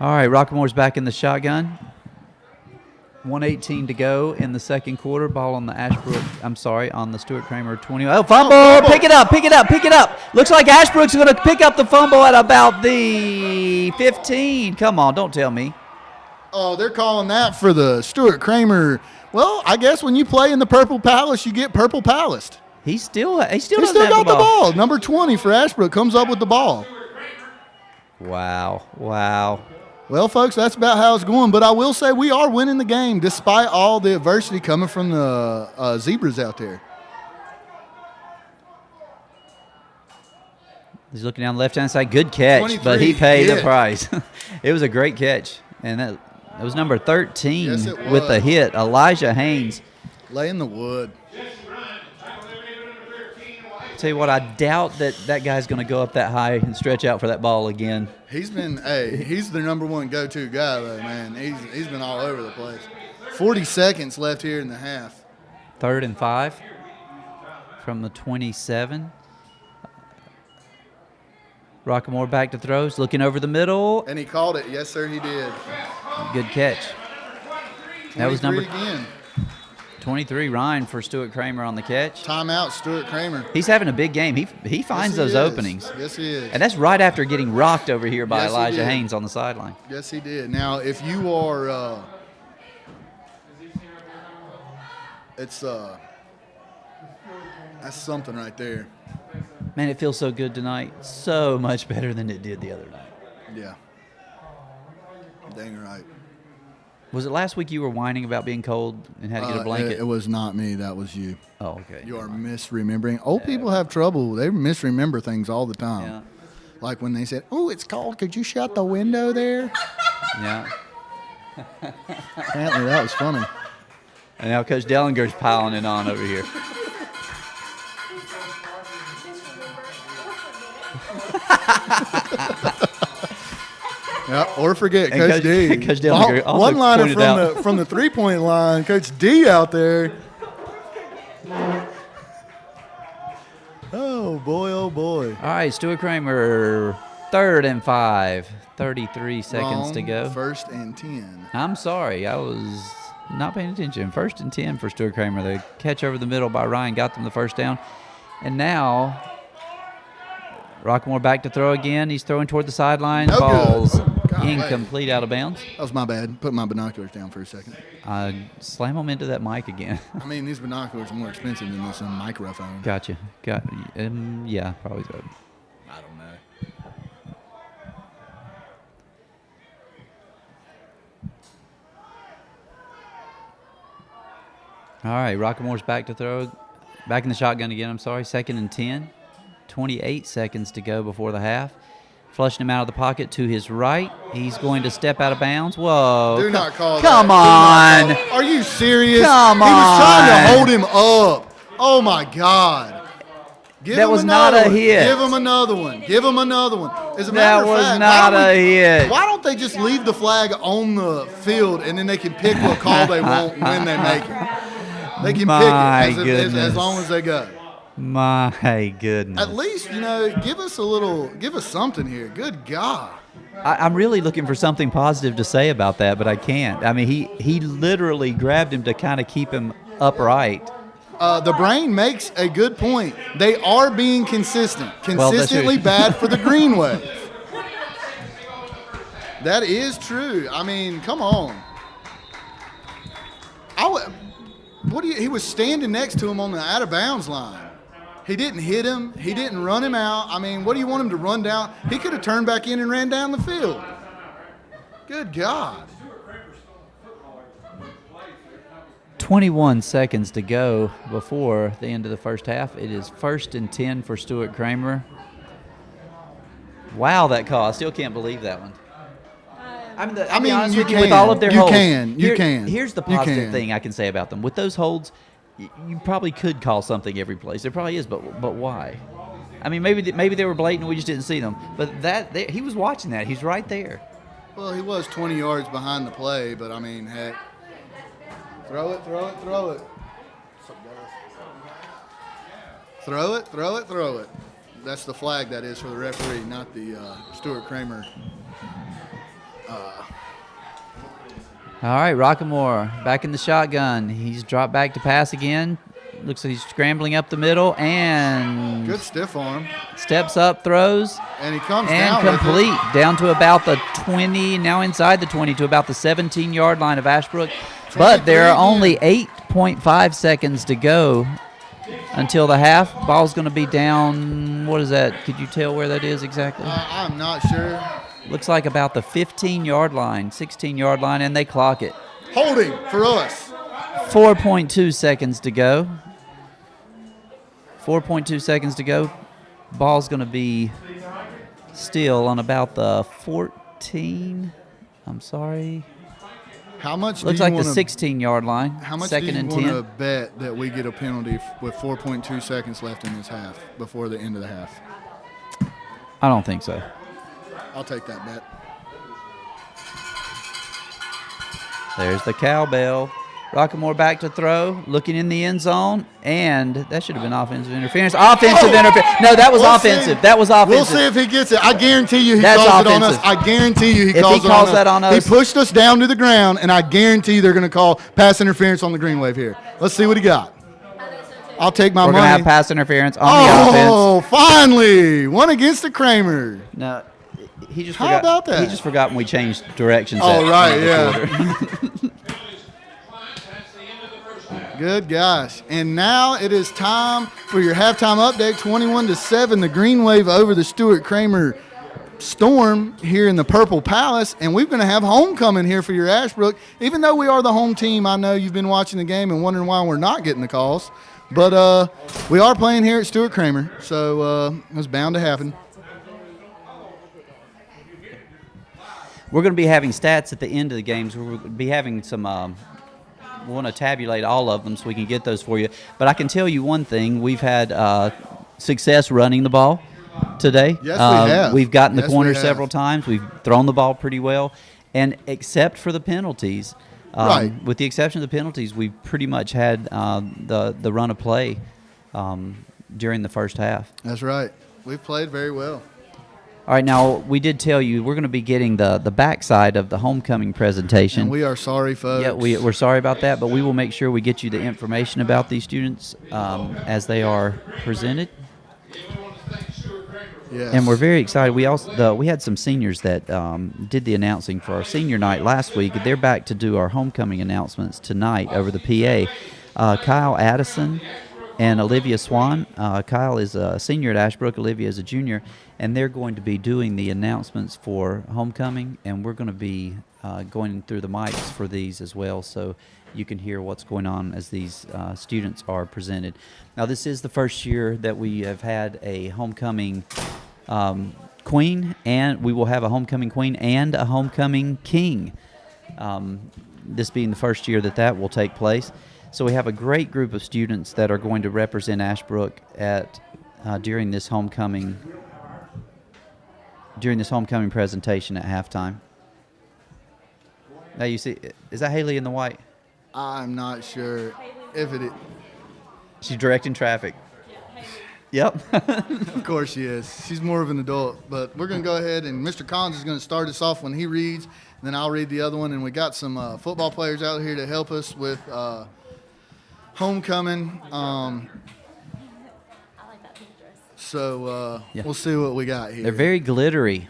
All right, Rockamore's back in the shotgun. 1:18 to go in the second quarter. Ball on the on the Stuart Cramer 20. Oh, fumble! Pick it up! Looks like Ashbrook's going to pick up the fumble at about the 15. Come on, don't tell me. Oh, they're calling that for the Stuart Cramer. Well, I guess when you play in the Purple Palace, you get Purple Palaced. He still got the ball. Number 20 for Ashbrook comes up with the ball. Wow. Well, folks, that's about how it's going. But I will say we are winning the game despite all the adversity coming from the Zebras out there. He's looking down the left-hand side. Good catch, but he paid the price. It was a great catch. And that was number 13 with the hit, Elijah Haynes. Laying the wood. Tell you what, I doubt that guy's going to go up that high and stretch out for that ball again. He's the number one go-to guy, though, man. He's been all over the place. 40 seconds left here in the half. 3rd and 5 from the 27. Rockamore back to throws, looking over the middle. And he called it. Yes, sir, he did. Good catch. That was number again. 23, Ryan for Stuart Cramer on the catch. Timeout, Stuart Cramer. He's having a big game. He finds those openings. Yes, he is. And that's right after getting rocked over here by Elijah Haynes on the sideline. Yes, he did. Now, if you are that's something right there. Man, it feels so good tonight. So much better than it did the other night. Yeah. Dang right. Was it last week you were whining about being cold and had to get a blanket? It was not me. That was you. Oh, okay. You are misremembering. Old people have trouble. They misremember things all the time. Yeah. Like when they said, "Oh, it's cold. Could you shut the window there?" Yeah. Apparently that was funny. And now Coach Dellinger's piling it on over here. Yeah, or forget Coach D. Coach Dellinger also one-liner from the three-point line. Coach D out there. Oh, boy, oh, boy. All right, Stuart Cramer, 3rd and 5, 33 seconds to go. 1st and 10. I'm sorry, I was not paying attention. 1st and 10 for Stuart Cramer. The catch over the middle by Ryan got them the first down. And now Rockamore back to throw again. He's throwing toward the sideline. No Ball's good. incomplete, out of bounds. That was my bad. Put my binoculars down for a second. Slam them into that mic again. I mean, these binoculars are more expensive than this microphone. Gotcha. Yeah, probably so. I don't know. All right, Rockamore's back to throw. Back in the shotgun again, I'm sorry. 2nd and 10. 28 seconds to go before the half. Flushing him out of the pocket to his right. He's going to step out of bounds. Whoa. Do not call Come that. on. Are you serious? Come on. He was trying to on. hold him up. Oh, my God. Give That him was another not a one. hit. Give him another one. Give him another one. As a That matter of was fact, not a hit. Why don't they just leave the flag on the field and then they can pick what call they want when they make it? They can My pick it goodness. as long as they go. My goodness. At least, give us something here. Good God. I'm really looking for something positive to say about that, but I can't. I mean, he literally grabbed him to kind of keep him upright. The brain makes a good point. They are being consistent. Well, that's Consistently true. bad for the Green Wave. That is true. I mean, come on. He was standing next to him on the out of bounds line. He didn't hit him. He didn't run him out. I mean, what do you want him to run down? He could have turned back in and ran down the field. Good God. 21 seconds to go before the end of the first half. It is 1st and 10 for Stuart Cramer. Wow, that call. I still can't believe that one. I'll be honest with you, with all of their holds. You can. Here's the positive thing I can say about them. With those holds, you probably could call something every place. There probably is, but why? I mean, maybe they were blatant and we just didn't see them. But he was watching that. He's right there. Well, he was 20 yards behind the play, but I mean, heck. Throw it. Throw it. That's the flag that is for the referee, not the Stuart Cramer. All right, Rockamore back in the shotgun. He's dropped back to pass again. Looks like he's scrambling up the middle and Good stiff arm. steps up, throws, And he comes and down with complete it. down to about the 20, now inside the 20, to about the 17-yard line of Ashbrook. But there are only 8.5 seconds to go until the half. Ball's going to be down. What is that? Could you tell where that is exactly? I'm not sure. Looks like about the 15-yard line, 16-yard line, and they clock it. Holding for us. 4.2 seconds to go. 4.2 seconds to go. Ball's going to be still on about the 14. I'm sorry. How much Looks do you like the wanna, 16-yard line. How much second do you and want 10. to bet that we get a penalty with 4.2 seconds left in this half before the end of the half? I don't think so. I'll take that bet. There's the cowbell. Rockamore back to throw, looking in the end zone, and that should have been offensive interference. Offensive interference. No, that was offensive. See. That was offensive. We'll see if he gets it. I guarantee you he That's calls it on us. offensive. I guarantee you If he calls that on us. He pushed us down to the ground, and I guarantee you they're going to call pass interference on the Green Wave here. Let's see what he got. I'll take my We're money. going to have pass interference on the offense. Oh, finally. One against the Kramer. No, he just How forgot. about that? He just forgot when we changed directions. Oh, at right, the yeah. quarter. Good gosh. And now it is time for your halftime update. 21-7, the Green Wave over the Stuart Cramer Storm here in the Purple Palace. And we're going to have homecoming here for your Ashbrook. Even though we are the home team, I know you've been watching the game and wondering why we're not getting the calls. But we are playing here at Stuart Cramer, so it was bound to happen. We're going to be having stats at the end of the games. We'll be having some. We want to tabulate all of them so we can get those for you. But I can tell you one thing: we've had success running the ball today. Yes, we have. We've gotten the Yes, corner we have. several times. We've thrown the ball pretty well, and except for the penalties, Right. with the exception of the penalties, we've pretty much had the run of play during the first half. That's right. We've played very well. All right, now we did tell you we're going to be getting the backside of the homecoming presentation. And we are sorry, folks. Yeah, we're sorry about that, but we will make sure we get you the information about these students as they are presented. Yes. And we're very excited. We had some seniors that did the announcing for our senior night last week. They're back to do our homecoming announcements tonight over the PA. Kyle Addison and Olivia Swan. Kyle is a senior at Ashbrook. Olivia is a junior. And they're going to be doing the announcements for homecoming, and we're going to be going through the mics for these as well, so you can hear what's going on as these students are presented. Now, this is the first year that we have had a homecoming queen, and we will have a homecoming queen and a homecoming king. This being the first year that will take place. So we have a great group of students that are going to represent Ashbrook at during this homecoming presentation at halftime. Now you see, is that Haley in the white? I'm not sure if it is. She's directing traffic. Yep. Of course she is. She's more of an adult. But we're going to go ahead, and Mr. Collins is going to start us off when he reads, and then I'll read the other one. And we got some football players out here to help us with homecoming. So we'll see what we got here. They're very glittery.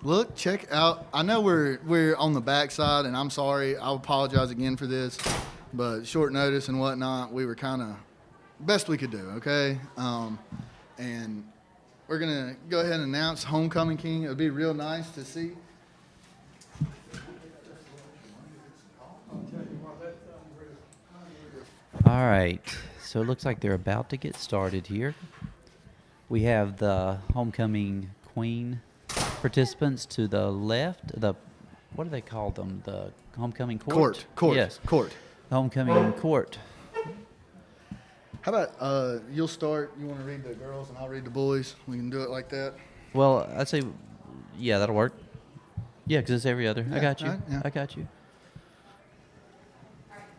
Look, check out. I know we're on the backside, and I'm sorry. I apologize again for this, but short notice and whatnot, we were kind of best we could do, okay? And we're going to go ahead and announce Homecoming King. It would be real nice to see. All right. So it looks like they're about to get started here. We have the homecoming queen participants to the left. What do they call them? The homecoming court? Court. Yes. Court. The homecoming court. How about you'll start, you want to read the girls and I'll read the boys? We can do it like that. Well, I'd say, yeah, that'll work. Yeah, because it's every other. Yeah, I got you. right, yeah. I got you.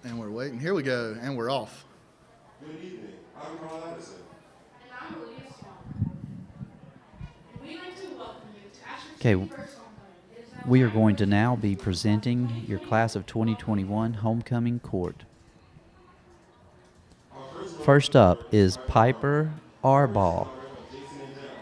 And we're waiting. Here we go, and we're off. Good evening. I'm Carl Addison. And I'm Olivia Swan. We'd like to welcome you to Ashbrook's Okay, first homecoming. It is now we are going to now be presenting your class of 2021 homecoming court. First up is Piper Arball.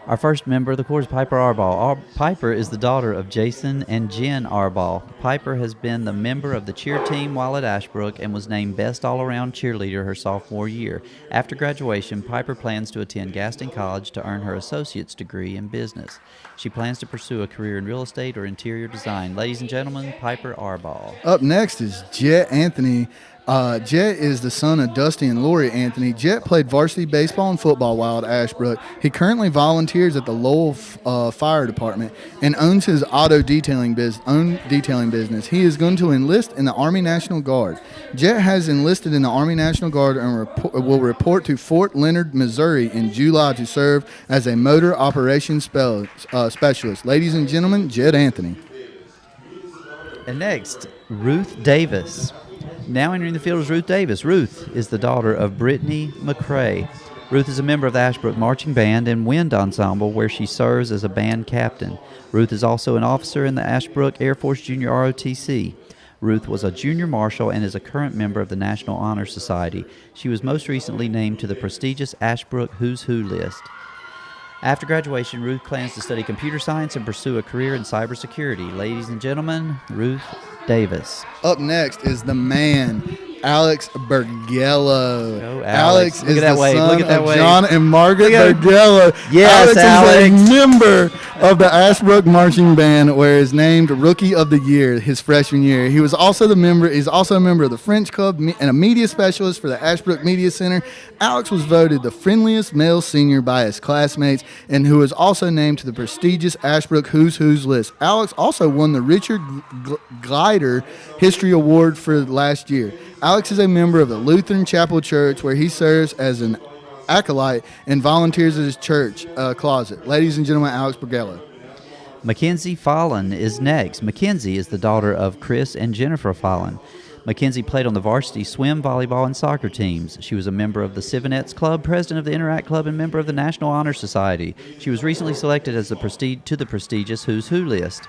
Our first member of the court is Piper Arball. Piper is the daughter of Jason and Jen Arball. Piper has been the member of the cheer team while at Ashbrook and was named Best All-Around Cheerleader her sophomore year. After graduation, Piper plans to attend Gaston College to earn her associate's degree in business. She plans to pursue a career in real estate or interior design. Ladies and gentlemen, Piper Arball. Up next is Jet Anthony. Jet is the son of Dusty and Lori Anthony. Jet played varsity baseball and football while at Ashbrook. He currently volunteers at the Lowell Fire Department and owns his detailing business. He is going to enlist in the Army National Guard. Jet has enlisted in the Army National Guard and will report to Fort Leonard, Missouri in July to serve as a motor operations specialist. Ladies and gentlemen, Jet Anthony. And next, Ruth Davis. Now entering the field is Ruth Davis. Ruth is the daughter of Brittany McCrae. Ruth is a member of the Ashbrook Marching Band and Wind Ensemble, where she serves as a band captain. Ruth is also an officer in the Ashbrook Air Force Junior ROTC. Ruth was a junior marshal and is a current member of the National Honor Society. She was most recently named to the prestigious Ashbrook Who's Who list. After graduation, Ruth plans to study computer science and pursue a career in cybersecurity. Ladies and gentlemen, Ruth Davis. Up next is the man, Alex Bergello. Go, Alex Look is at that the wave. son Look at that of wave. John and Margaret Bergello. Yes, Alex is Alex. a member of the Ashbrook Marching Band, where is named Rookie of the Year his freshman year. He was also a member of the French Club and a media specialist for the Ashbrook Media Center. Alex was voted the friendliest male senior by his classmates, and who was also named to the prestigious Ashbrook Who's Who's list. Alex also won the Richard Glider History Award for last year. Alex is a member of the Lutheran Chapel Church, where he serves as an acolyte and volunteers at his church closet. Ladies and gentlemen, Alex Bergello. Mackenzie Fallon is next. Mackenzie is the daughter of Chris and Jennifer Fallon. Mackenzie played on the varsity swim, volleyball, and soccer teams. She was a member of the Civinettes Club, president of the Interact Club, and member of the National Honor Society. She was recently selected as to the prestigious Who's Who list.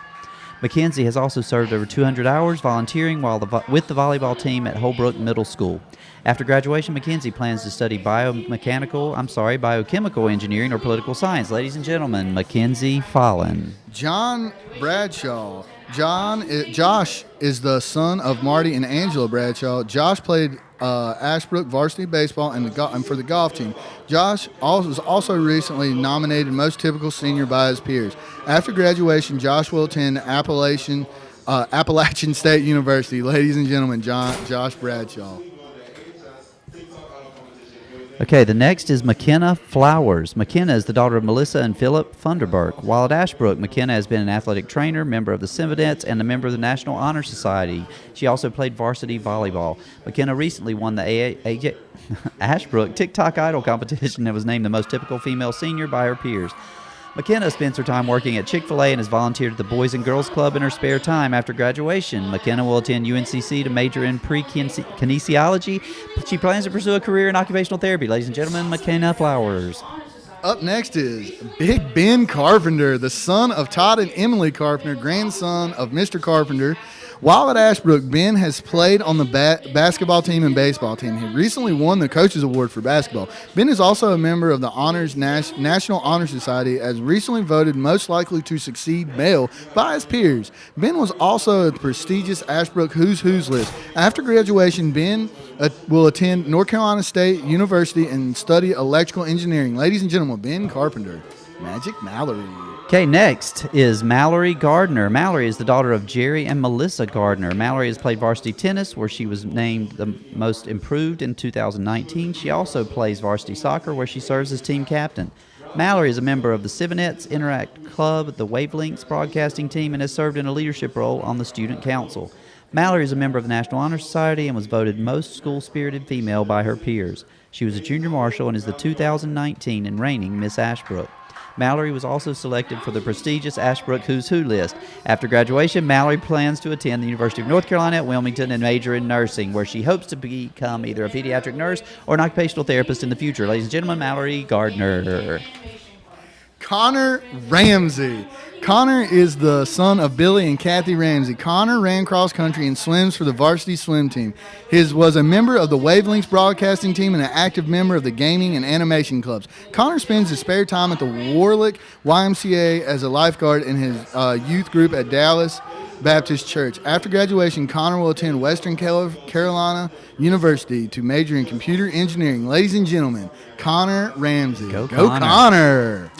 Mackenzie has also served over 200 hours volunteering with the volleyball team at Holbrook Middle School. After graduation, Mackenzie plans to study biochemical engineering or political science. Ladies and gentlemen, Mackenzie Fallon. John Bradshaw. Josh is the son of Marty and Angela Bradshaw. Josh played Ashbrook varsity baseball and for the golf team. Josh was also recently nominated most typical senior by his peers. After graduation, Josh will attend Appalachian State University. Ladies and gentlemen, Josh Bradshaw. Okay, the next is McKenna Flowers. McKenna is the daughter of Melissa and Philip Funderburk. While at Ashbrook, McKenna has been an athletic trainer, member of the Cividettes, and a member of the National Honor Society. She also played varsity volleyball. McKenna recently won the Ashbrook TikTok Idol competition and was named the most typical female senior by her peers. McKenna spends her time working at Chick-fil-A and has volunteered at the Boys and Girls Club in her spare time. After graduation, McKenna will attend UNCC to major in pre-kinesiology. She plans to pursue a career in occupational therapy. Ladies and gentlemen, McKenna Flowers. Up next is Big Ben Carpenter, the son of Todd and Emily Carpenter, grandson of Mr. Carpenter. While at Ashbrook, Ben has played on the basketball team and baseball team. He recently won the Coaches Award for basketball. Ben is also a member of the National Honor Society, as recently voted most likely to succeed male by his peers. Ben was also at the prestigious Ashbrook Who's Who's list. After graduation, Ben will attend North Carolina State University and study electrical engineering. Ladies and gentlemen, Ben Carpenter. Magic Mallory. Okay, next is Mallory Gardner. Mallory is the daughter of Jerry and Melissa Gardner. Mallory has played varsity tennis, where she was named the most improved in 2019. She also plays varsity soccer, where she serves as team captain. Mallory is a member of the Civinettes Interact Club, the Wavelengths broadcasting team, and has served in a leadership role on the Student Council. Mallory is a member of the National Honor Society and was voted most school-spirited female by her peers. She was a junior marshal and is the 2019 and reigning Miss Ashbrook. Mallory was also selected for the prestigious Ashbrook Who's Who list. After graduation, Mallory plans to attend the University of North Carolina at Wilmington and major in nursing, where she hopes to become either a pediatric nurse or an occupational therapist in the future. Ladies and gentlemen, Mallory Gardner. Connor Ramsey. Connor is the son of Billy and Kathy Ramsey. Connor ran cross country and swims for the varsity swim team. He was a member of the Wavelengths broadcasting team and an active member of the gaming and animation clubs. Connor spends his spare time at the Warlick YMCA as a lifeguard in his youth group at Dallas Baptist Church. After graduation, Connor will attend Western Carolina University to major in computer engineering. Ladies and gentlemen, Connor Ramsey. Go Connor.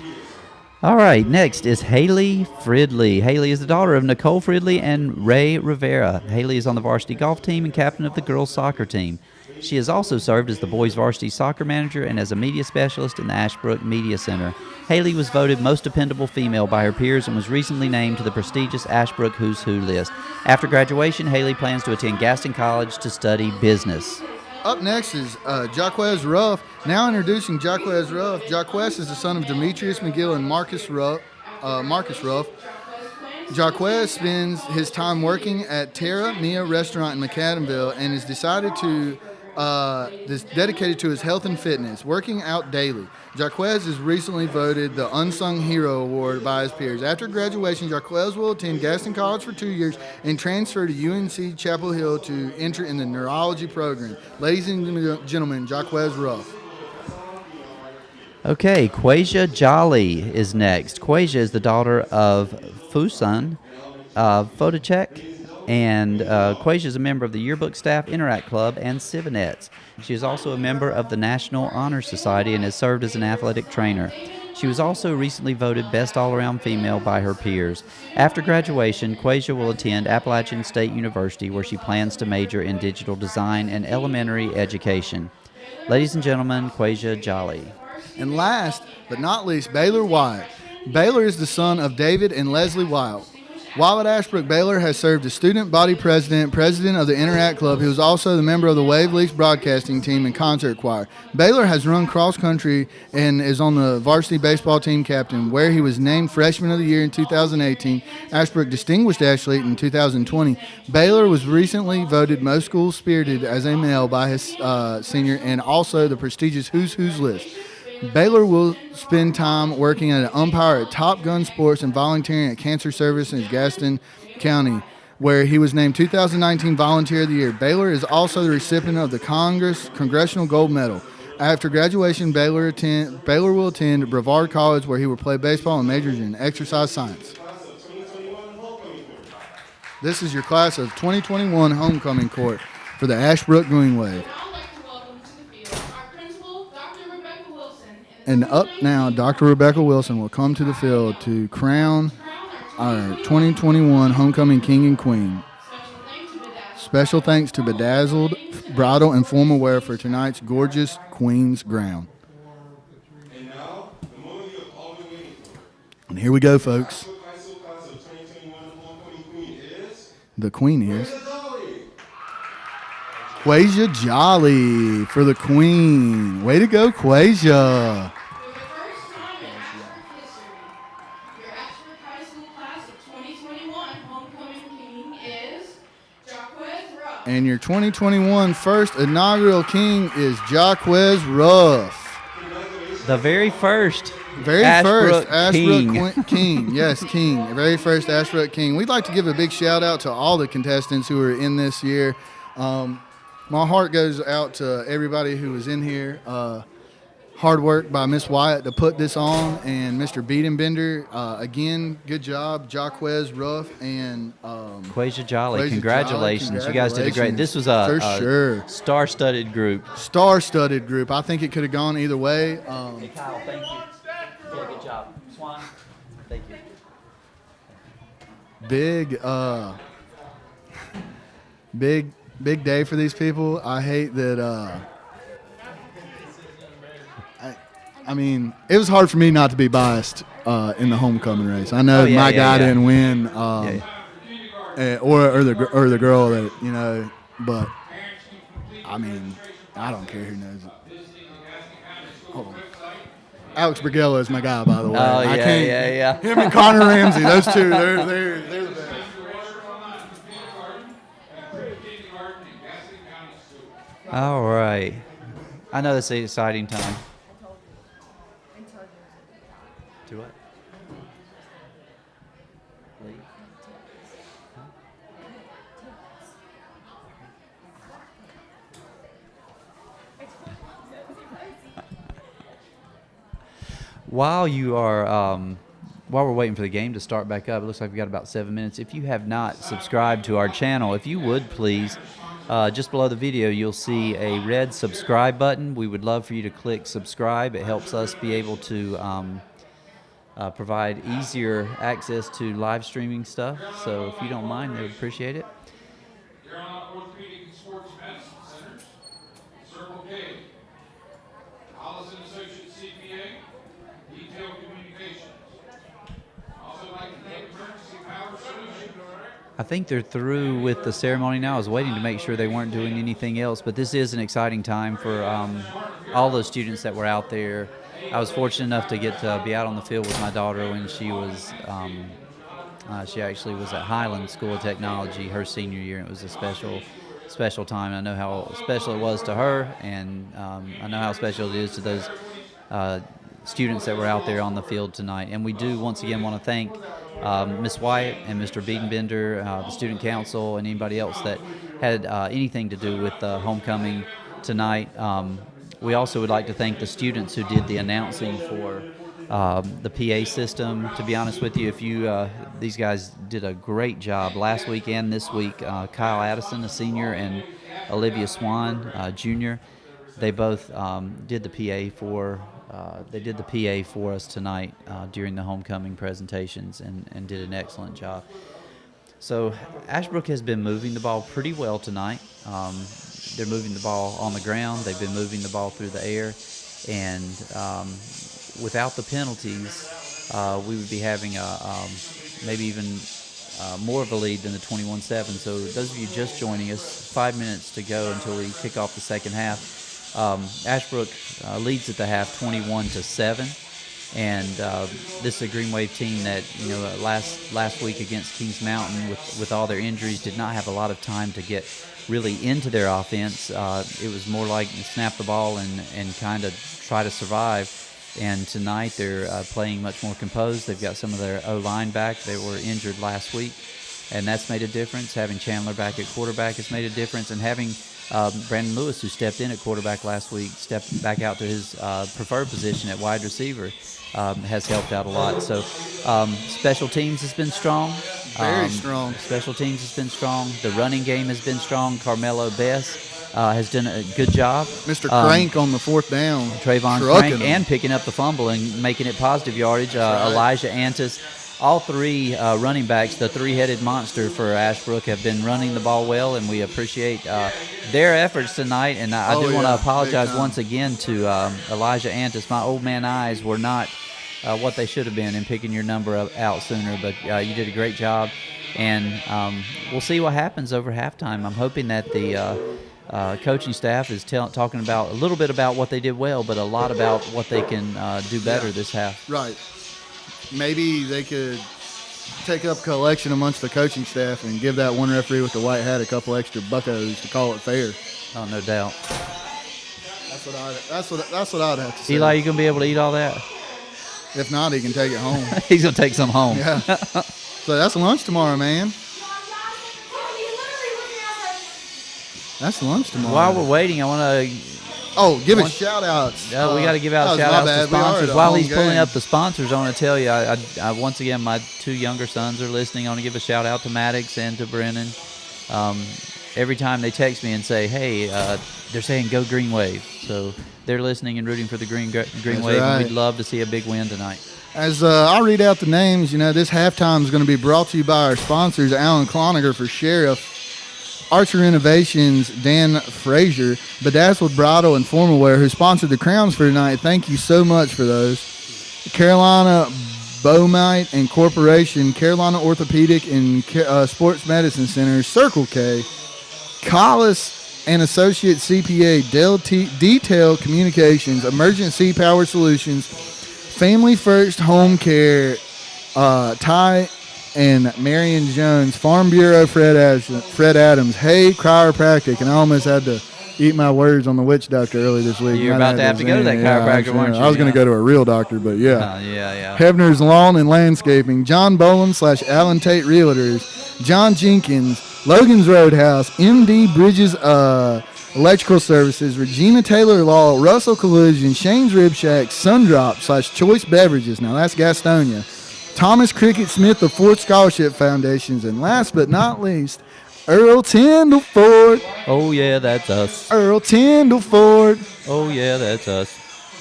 All right, next is Haley Fridley. Haley is the daughter of Nicole Fridley and Ray Rivera. Haley is on the varsity golf team and captain of the girls soccer team. She has also served as the boys varsity soccer manager and as a media specialist in the Ashbrook Media Center. Haley was voted most dependable female by her peers and was recently named to the prestigious Ashbrook Who's Who list. After graduation, Haley plans to attend Gaston College to study business. Up next is Jaquez Ruff. Now introducing Jaquez Ruff. Jaquez is the son of Demetrius McGill and Marcus Ruff. Jaquez spends his time working at Terra Mia Restaurant in McAdamville and is dedicated to his health and fitness, working out daily. Jaquez is recently voted the Unsung Hero Award by his peers. After graduation, Jaquez will attend Gaston College for 2 years and transfer to UNC Chapel Hill to enter in the neurology program. Ladies and gentlemen, Jaquez Ruff. Okay, Quasia Jolly is next. Quasia is the daughter of Fusan Fotocek, and Quasia is a member of the Yearbook Staff Interact Club and Civinettes. She is also a member of the National Honor Society and has served as an athletic trainer. She was also recently voted Best All-Around Female by her peers. After graduation, Quasia will attend Appalachian State University, where she plans to major in digital design and elementary education. Ladies and gentlemen, Quasia Jolly. And last but not least, Baylor Wyatt. Baylor is the son of David and Leslie Wyatt. While at Ashbrook, Baylor has served as student body president of the Interact Club. He was also the member of the Wavelengths broadcasting team and concert choir. Baylor has run cross country and is on the varsity baseball team captain, where he was named Freshman of the Year in 2018, Ashbrook Distinguished Athlete in 2020. Baylor was recently voted most school-spirited as a male by his senior and also the prestigious Who's Who's list. Baylor will spend time working as an umpire at Top Gun Sports and volunteering at Cancer Service in Gaston County, where he was named 2019 Volunteer of the Year. Baylor is also the recipient of the Congressional Gold Medal. After graduation, Baylor will attend Brevard College, where he will play baseball and majors in exercise science. This is your class of 2021 homecoming court for the Ashbrook Green Wave. And up now, Dr. Rebecca Wilson will come to the field to crown our 2021 homecoming king and queen. Special thanks to Bedazzled Bridal and Formal Wear for tonight's gorgeous Queen's Ground. And now, the moment you have all been waiting for. And here we go, folks. Ashbrook High School class of 2021 homecoming queen is The Queen is Quasia Jolly. Quasia Jolly for the Queen. Way to go, Quasia. For the first time in Ashbrook history, your Ashbrook High School class of 2021 homecoming king is Jaquez Ruff. And your 2021 first inaugural king is Jaquez Ruff. The very first. Very Ashbrook first Ashbrook king. King. Yes, King. Very first Ashbrook King. We'd like to give a big shout out to all the contestants who are in this year. My heart goes out to everybody who was in here. Hard work by Miss Wyatt to put this on, and Mr. Beatenbender. Again, good job, Jaquez Ruff and Quasia Jolly, Quasia congratulations. Jolly, You guys did a great. This was a, for sure star-studded group. Star-studded group. I think it could have gone either way. Kyle, thank you. Yeah, good job. Swan, thank you. Big day for these people. I hate that. I mean, it was hard for me not to be biased in the homecoming race. I know my guy didn't win, or the girl that but I mean, I don't care who knows it. Hold on. Alex Brigella is my guy, by the way. Oh, yeah, I can't, yeah. Him and Connor Ramsey, those two, they're the best. All right. I know this is an exciting time. Do what? While you are, while we're waiting for the game to start back up, it looks like we've got about 7 minutes. If you have not subscribed to our channel, if you would please, just below the video, you'll see a red subscribe button. We would love for you to click subscribe. It helps us be able to provide easier access to live streaming stuff. So if you don't mind, they would appreciate it. Carolina Orthopedic and Sports Medicine Centers, Circle K, Allison Associates CPA, Detail Communications. Also like to thank Emergency Power Solutions. I think they're through with the ceremony now. I was waiting to make sure they weren't doing anything else, but this is an exciting time for all those students that were out there. I was fortunate enough to get to be out on the field with my daughter when she was, she actually was at Highland School of Technology her senior year, and it was a special time. I know how special it was to her, and I know how special it is to those students that were out there on the field tonight. And we do once again want to thank Ms. Wyatt and Mr. Beatenbender, the student council, and anybody else that had anything to do with homecoming tonight. We also would like to thank the students who did the announcing for the PA system. To be honest with you, these guys did a great job last week and this week. Kyle Addison, a senior, and Olivia Swan, junior, they both did the PA for us tonight during the homecoming presentations, and did an excellent job. So Ashbrook has been moving the ball pretty well tonight. They're moving the ball on the ground. They've been moving the ball through the air, and without the penalties, we would be having maybe even more of a lead than the 21-7. So those of you just joining us, 5 minutes to go until we kick off the second half. Ashbrook leads at the half 21-7, and this is a Green Wave team that last week against Kings Mountain with all their injuries did not have a lot of time to get really into their offense. It was more like snap the ball and kind of try to survive. And tonight they're playing much more composed. They've got some of their O-line back. They were injured last week, and that's made a difference. Having Chandler back at quarterback has made a difference, and having Brandon Lewis, who stepped in at quarterback last week, stepped back out to his preferred position at wide receiver, has helped out a lot. So special teams has been strong. Very strong. Special teams has been strong. The running game has been strong. Carmelo Bess has done a good job. Mr. Crank on the fourth down. Trayvon Crank, and picking up the fumble and making it positive yardage. Elijah Antis all three running backs, the three-headed monster for Ashbrook, have been running the ball well, and we appreciate their efforts tonight. And I do want to apologize once again to Elijah Antis. My old man eyes were not what they should have been in picking your number out sooner, but you did a great job. And we'll see what happens over halftime. I'm hoping that the coaching staff is talking about a little bit about what they did well, but a lot about what they can do better this half. Right. Maybe they could take up collection amongst the coaching staff and give that one referee with the white hat a couple extra buckos to call it fair. Oh, no doubt. That's what I'd have to say. Eli, you gonna be able to eat all that? If not, he can take it home. He's gonna take some home. Yeah. So that's lunch tomorrow, man. That's lunch tomorrow. While we're waiting, I want to. Oh, give a shout outs. We got to give out shout outs to sponsors. While he's pulling up the sponsors, I want to tell you, I once again, my two younger sons are listening. I want to give a shout out to Maddox and to Brennan. Every time they text me and say, hey, they're saying go Green Wave. So they're listening and rooting for the Green Wave. Right. And we'd love to see a big win tonight. As I read out the names, this halftime is going to be brought to you by our sponsors, Alan Cloninger for Sheriff, Archer Innovations, Dan Frazier, Bedazzled Bridal and Formal Wear, who sponsored the crowns for tonight. Thank you so much for those. Carolina Beaumite and Corporation, Carolina Orthopedic and Sports Medicine Center, Circle K, Collis and Associate CPA, Detail Communications, Emergency Power Solutions, Family First Home Care, Ty and Marion Jones, Farm Bureau, Fred Adams, Hay Chiropractic, and I almost had to eat my words on the witch doctor early this week. You're about to have to go to that chiropractor, weren't you? I was going to go to a real doctor, but yeah. Yeah. Hebner's Lawn and Landscaping, John Boland / Allen Tate Realtors, John Jenkins, Logan's Roadhouse, MD Bridges Electrical Services, Regina Taylor Law, Russell Collision, Shane's Rib Shack, Sundrop / Choice Beverages. Now that's Gastonia. Thomas Cricket Smith of Ford Scholarship Foundations, and last but not least, Earl Tyndall Ford. Oh, yeah, that's us. Earl Tyndall Ford. Oh, yeah, that's us.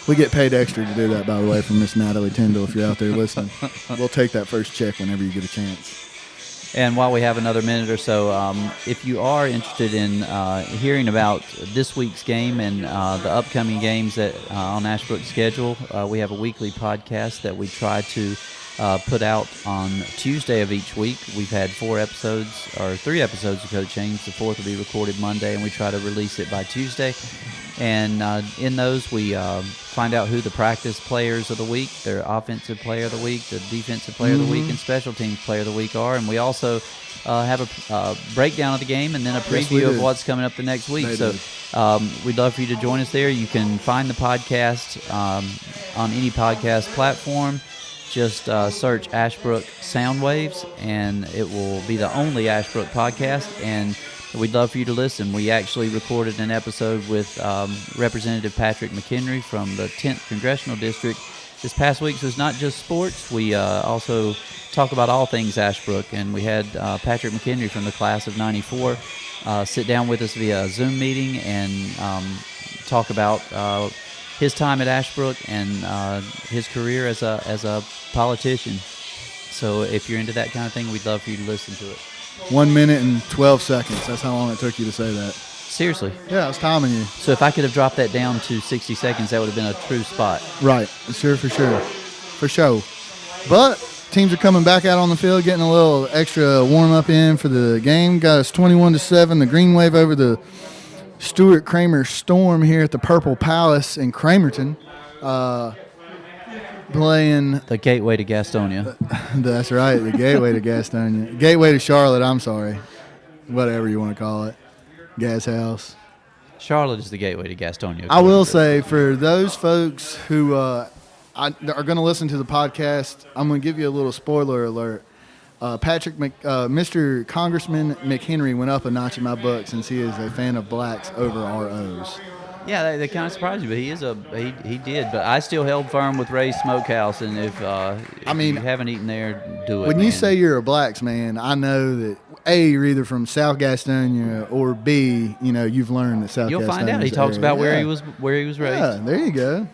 We get paid extra to do that, by the way, from Miss Natalie Tyndall, if you're out there listening. We'll take that first check whenever you get a chance. And while we have another minute or so, if you are interested in hearing about this week's game and the upcoming games that on Ashbrook's schedule, we have a weekly podcast that we try to put out on Tuesday of each week. We've had 3 episodes of Code Change. The 4th will be recorded Monday, and we try to release it by Tuesday. And in those, we find out who the practice players of the week, their offensive player of the week, the defensive player of the week, and special teams player of the week are. And we also have a breakdown of the game and then a preview of what's coming up the next week. We'd love for you to join us there. You can find the podcast on any podcast platform. Just search Ashbrook Soundwaves, and it will be the only Ashbrook podcast, and we'd love for you to listen. We actually recorded an episode with Representative Patrick McHenry from the 10th Congressional District this past week, so it's not just sports. We also talk about all things Ashbrook, and we had Patrick McHenry from the class of 94 sit down with us via a Zoom meeting and talk about his time at Ashbrook and his career as a politician. So if you're into that kind of thing, we'd love for you to listen to it. 1 minute and 12 seconds. That's how long it took you to say that. Seriously? Yeah, I was timing you. So if I could have dropped that down to 60 seconds, that would have been a true spot. Right. Sure, for sure. For sure. But teams are coming back out on the field, getting a little extra warm-up in for the game. Got us 21-7. The Green Wave over the Stuart Cramer Storm here at the Purple Palace in Cramerton. Playing the gateway to Gastonia. That's right, the gateway to Gastonia. Gateway to Charlotte, I'm sorry. Whatever you want to call it. Gas House. Charlotte is the gateway to Gastonia. I will say, for those folks who are going to listen to the podcast, I'm going to give you a little spoiler alert. Mr. Congressman McHenry went up a notch in my book since he is a fan of blacks over ROs. Yeah, they kind of surprised you, but he did. But I still held firm with Ray's Smokehouse, and if you haven't eaten there, do it. When you say you're a blacks man, I know that A, you're either from South Gastonia, or B, you've learned that South Gastonia. You'll find out. He talks about where he was raised. Yeah, there you go.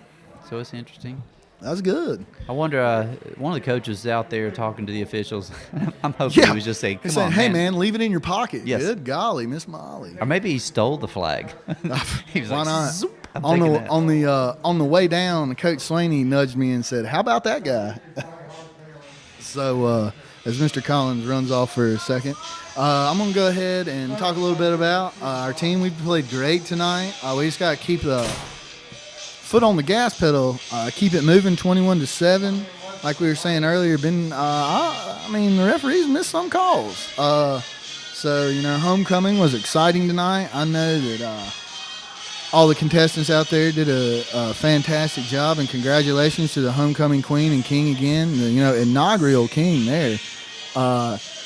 So it's interesting. That's good. I wonder, one of the coaches out there talking to the officials, I'm hoping he was just saying, He's come saying, on, hey, man, leave it in your pocket. Yes. Good golly, Miss Molly. Or maybe he stole the flag. He was Why like, not? "Zoop, I'm On taking the that." on the way down, Coach Slaney nudged me and said, "How about that guy?" So as Mr. Collins runs off for a second, I'm gonna go ahead and talk a little bit about our team. We played great tonight. We just gotta keep the foot on the gas pedal, keep it moving. 21-7, like we were saying earlier. I mean, the referees missed some calls. So you know, homecoming was exciting tonight. I know that. All the contestants out there did a fantastic job, and congratulations to the homecoming queen and king again. Inaugural king there.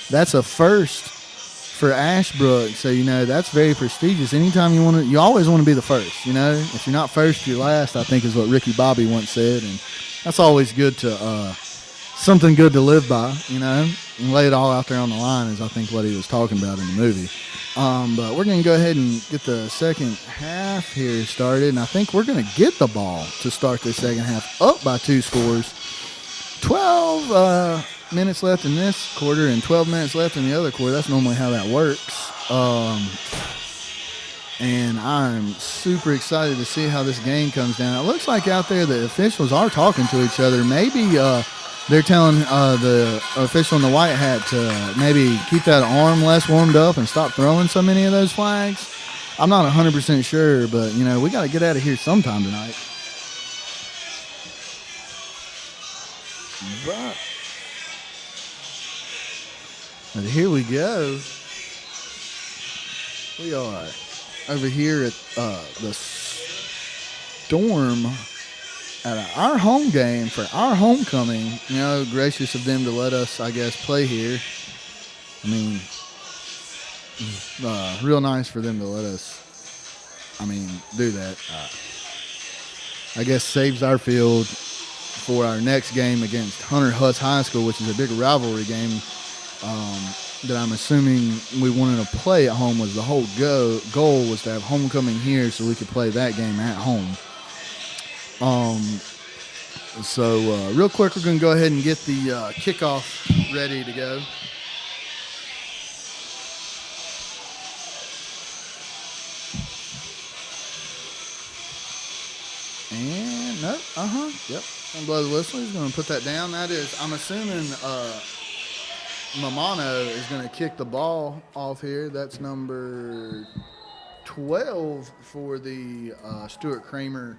That's a first for Ashbrook, so that's very prestigious. Anytime you always want to be the first. If you're not first, you're last. I think is what Ricky Bobby once said, and that's always good to something good to live by. And lay it all out there on the line is I think what he was talking about in the movie. But we're going to go ahead and get the second half here started, and I think we're going to get the ball to start this second half up by 2 scores. 12 minutes left in this quarter and 12 minutes left in the other quarter. That's normally how that works. And I'm super excited to see how this game comes down. It looks like out there the officials are talking to each other. Maybe they're telling the official in the white hat to maybe keep that arm less warmed up and stop throwing so many of those flags. I'm not 100% sure, but, we got to get out of here sometime tonight. But here we go. We are over here at the Storm at our home game for our homecoming. Gracious of them to let us, I guess, play here. I mean, real nice for them to let us, do that. I guess saves our field for our next game against Hunter Hutz High School, which is a big rivalry game that I'm assuming we wanted to play at home. Was the whole goal was to have homecoming here so we could play that game at home. So real quick, we're going to go ahead and get the kickoff ready to go. And yep. And blow the whistle. He's going to put that down. That is, I'm assuming Mamano is going to kick the ball off here. That's number 12 for the Stuart Cramer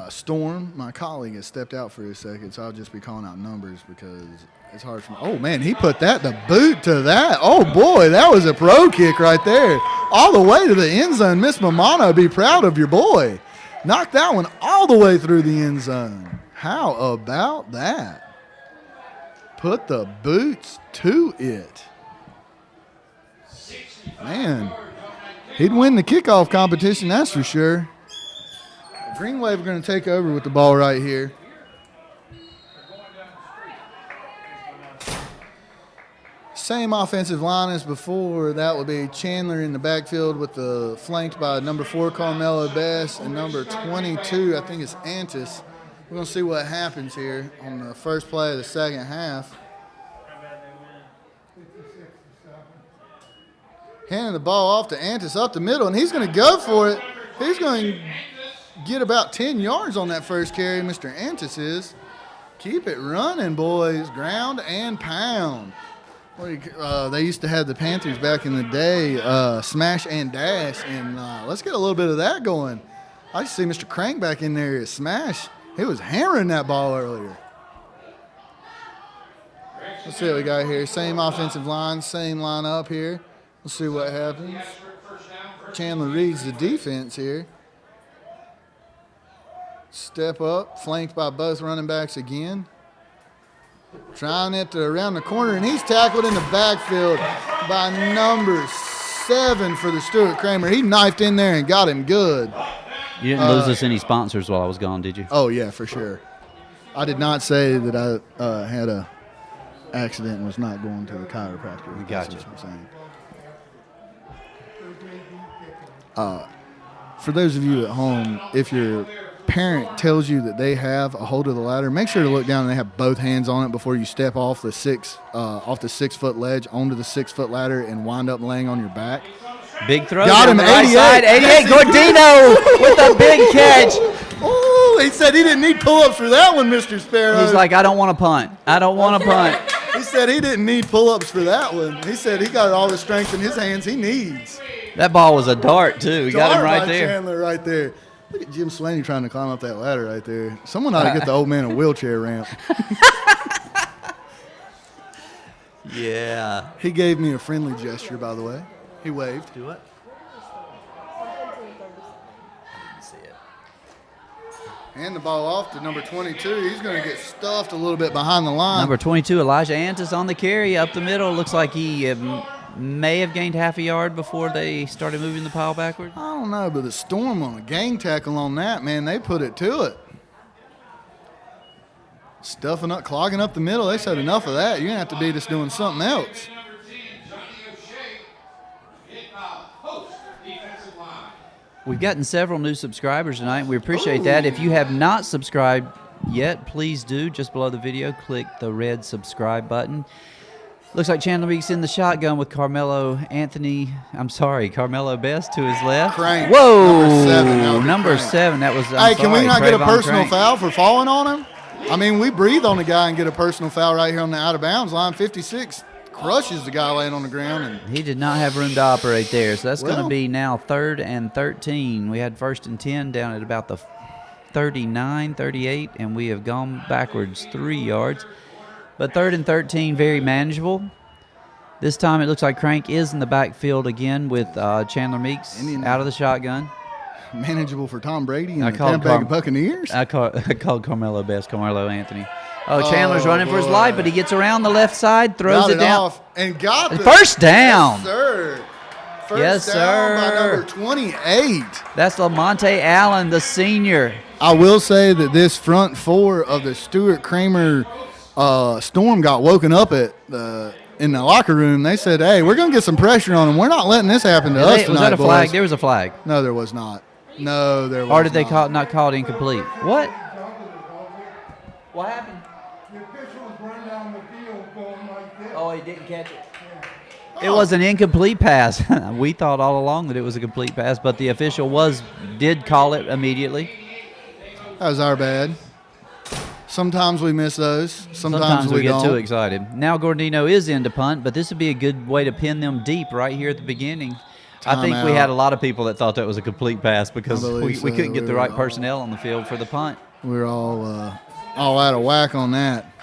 Storm. My colleague has stepped out for a second, so I'll just be calling out numbers because it's hard for me. Oh, man, he put that to boot to that. Oh, boy, that was a pro kick right there. All the way to the end zone. Miss Mamano, be proud of your boy. Knocked that one all the way through the end zone. How about that? Put the boots to it. Man, he'd win the kickoff competition, that's for sure. Green Wave are going to take over with the ball right here. Same offensive line as before. That would be Chandler in the backfield with the flanked by number 4, Carmelo Best, and number 22, I think it's Antis. We're going to see what happens here on the first play of the second half. Handing the ball off to Antis up the middle, and he's going to go for it. He's going to get about 10 yards on that first carry, Mr. Antis is. Keep it running, boys. Ground and pound. They used to have the Panthers back in the day, smash and dash, and let's get a little bit of that going. I see Mr. Crank back in there at smash. He was hammering that ball earlier. Let's see what we got here. Same offensive line, same line up here. Let's see what happens. Chandler reads the defense here. Step up, flanked by both running backs again. Trying it around the corner, and he's tackled in the backfield by number 7 for the Stuart Cramer. He knifed in there and got him good. You didn't lose us any sponsors while I was gone, did you? Oh, yeah, for sure. I did not say that I had a accident and was not going to the chiropractor. Gotcha. That's what I'm saying. For those of you at home, if your parent tells you that they have a hold of the ladder, make sure to look down and they have both hands on it before you step off the 6-foot ledge onto the 6-foot ladder and wind up laying on your back. Big throw. Got him, down the right 88. side. 88. Gordino with a big catch. Oh, he said he didn't need pull-ups for that one, Mr. Sparrow. He's like, I don't want to punt. I don't want to punt. He said he didn't need pull-ups for that one. He said he got all the strength in his hands he needs. That ball was a dart, too. He got him right there. Chandler right there. Look at Jim Slaney trying to climb up that ladder right there. Someone ought to get the old man a wheelchair ramp. Yeah. He gave me a friendly gesture, by the way. He waved. Do what? I didn't see it. Hand the ball off to number 22. He's going to get stuffed a little bit behind the line. Number 22, Elijah Antis on the carry up the middle. Looks like he may have gained half a yard before they started moving the pile backward. I don't know, but the Storm on a gang tackle on that, man, they put it to it. Stuffing up, clogging up the middle. They said enough of that. You're going to have to beat us doing something else. We've gotten several new subscribers tonight. We appreciate that. If you have not subscribed yet, please do. Just below the video, click the red subscribe button. Looks like Chandler Meeks in the shotgun with Carmelo Best to his left. Crank. Whoa! Number 7. That was. Hey, can we not get a Trayvon personal Crank. foul for falling on him? I mean, we breathe on the guy and get a personal foul right here on the out of bounds line. 56 crushes the guy laying on the ground. And He did not have room to operate there, so that's going Well- to be now 3rd and 13. We had 1st and 10 down at about the 39, 38, and we have gone backwards 3 yards. But 3rd and 13, very manageable. This time it looks like Crank is in the backfield again with Chandler Meeks out of the shotgun. manageable for Tom Brady and I the called Tampa Bay Buccaneers. I called Carmelo Best, Carmelo Anthony. Oh, Chandler's running for his life, but he gets around the left side, throws Got it down. off and got the First down. Yes, sir. First Yes, down by sir. number 28. That's Lamonte Allen, the senior. I will say that this front four of the Stuart Cramer Storm got woken up in the locker room. They said, hey, we're going to get some pressure on them. We're not letting this happen to us tonight, Was that a flag? boys. There was a flag. No, there was not. No, there was Or did they not. not call it incomplete? What? What happened? The officials ran down the field going like this. Oh, he didn't catch it. It was an incomplete pass. We thought all along that it was a complete pass, but the official did call it immediately. That was our bad. Sometimes we miss those. Sometimes we get don't. too excited. Now Gordino is in to punt, but this would be a good way to pin them deep right here at the beginning. I think we Timeout. had a lot of people that thought that was a complete pass because I we believe so. couldn't get the We right were personnel on the field for the punt. We're all out of whack on that.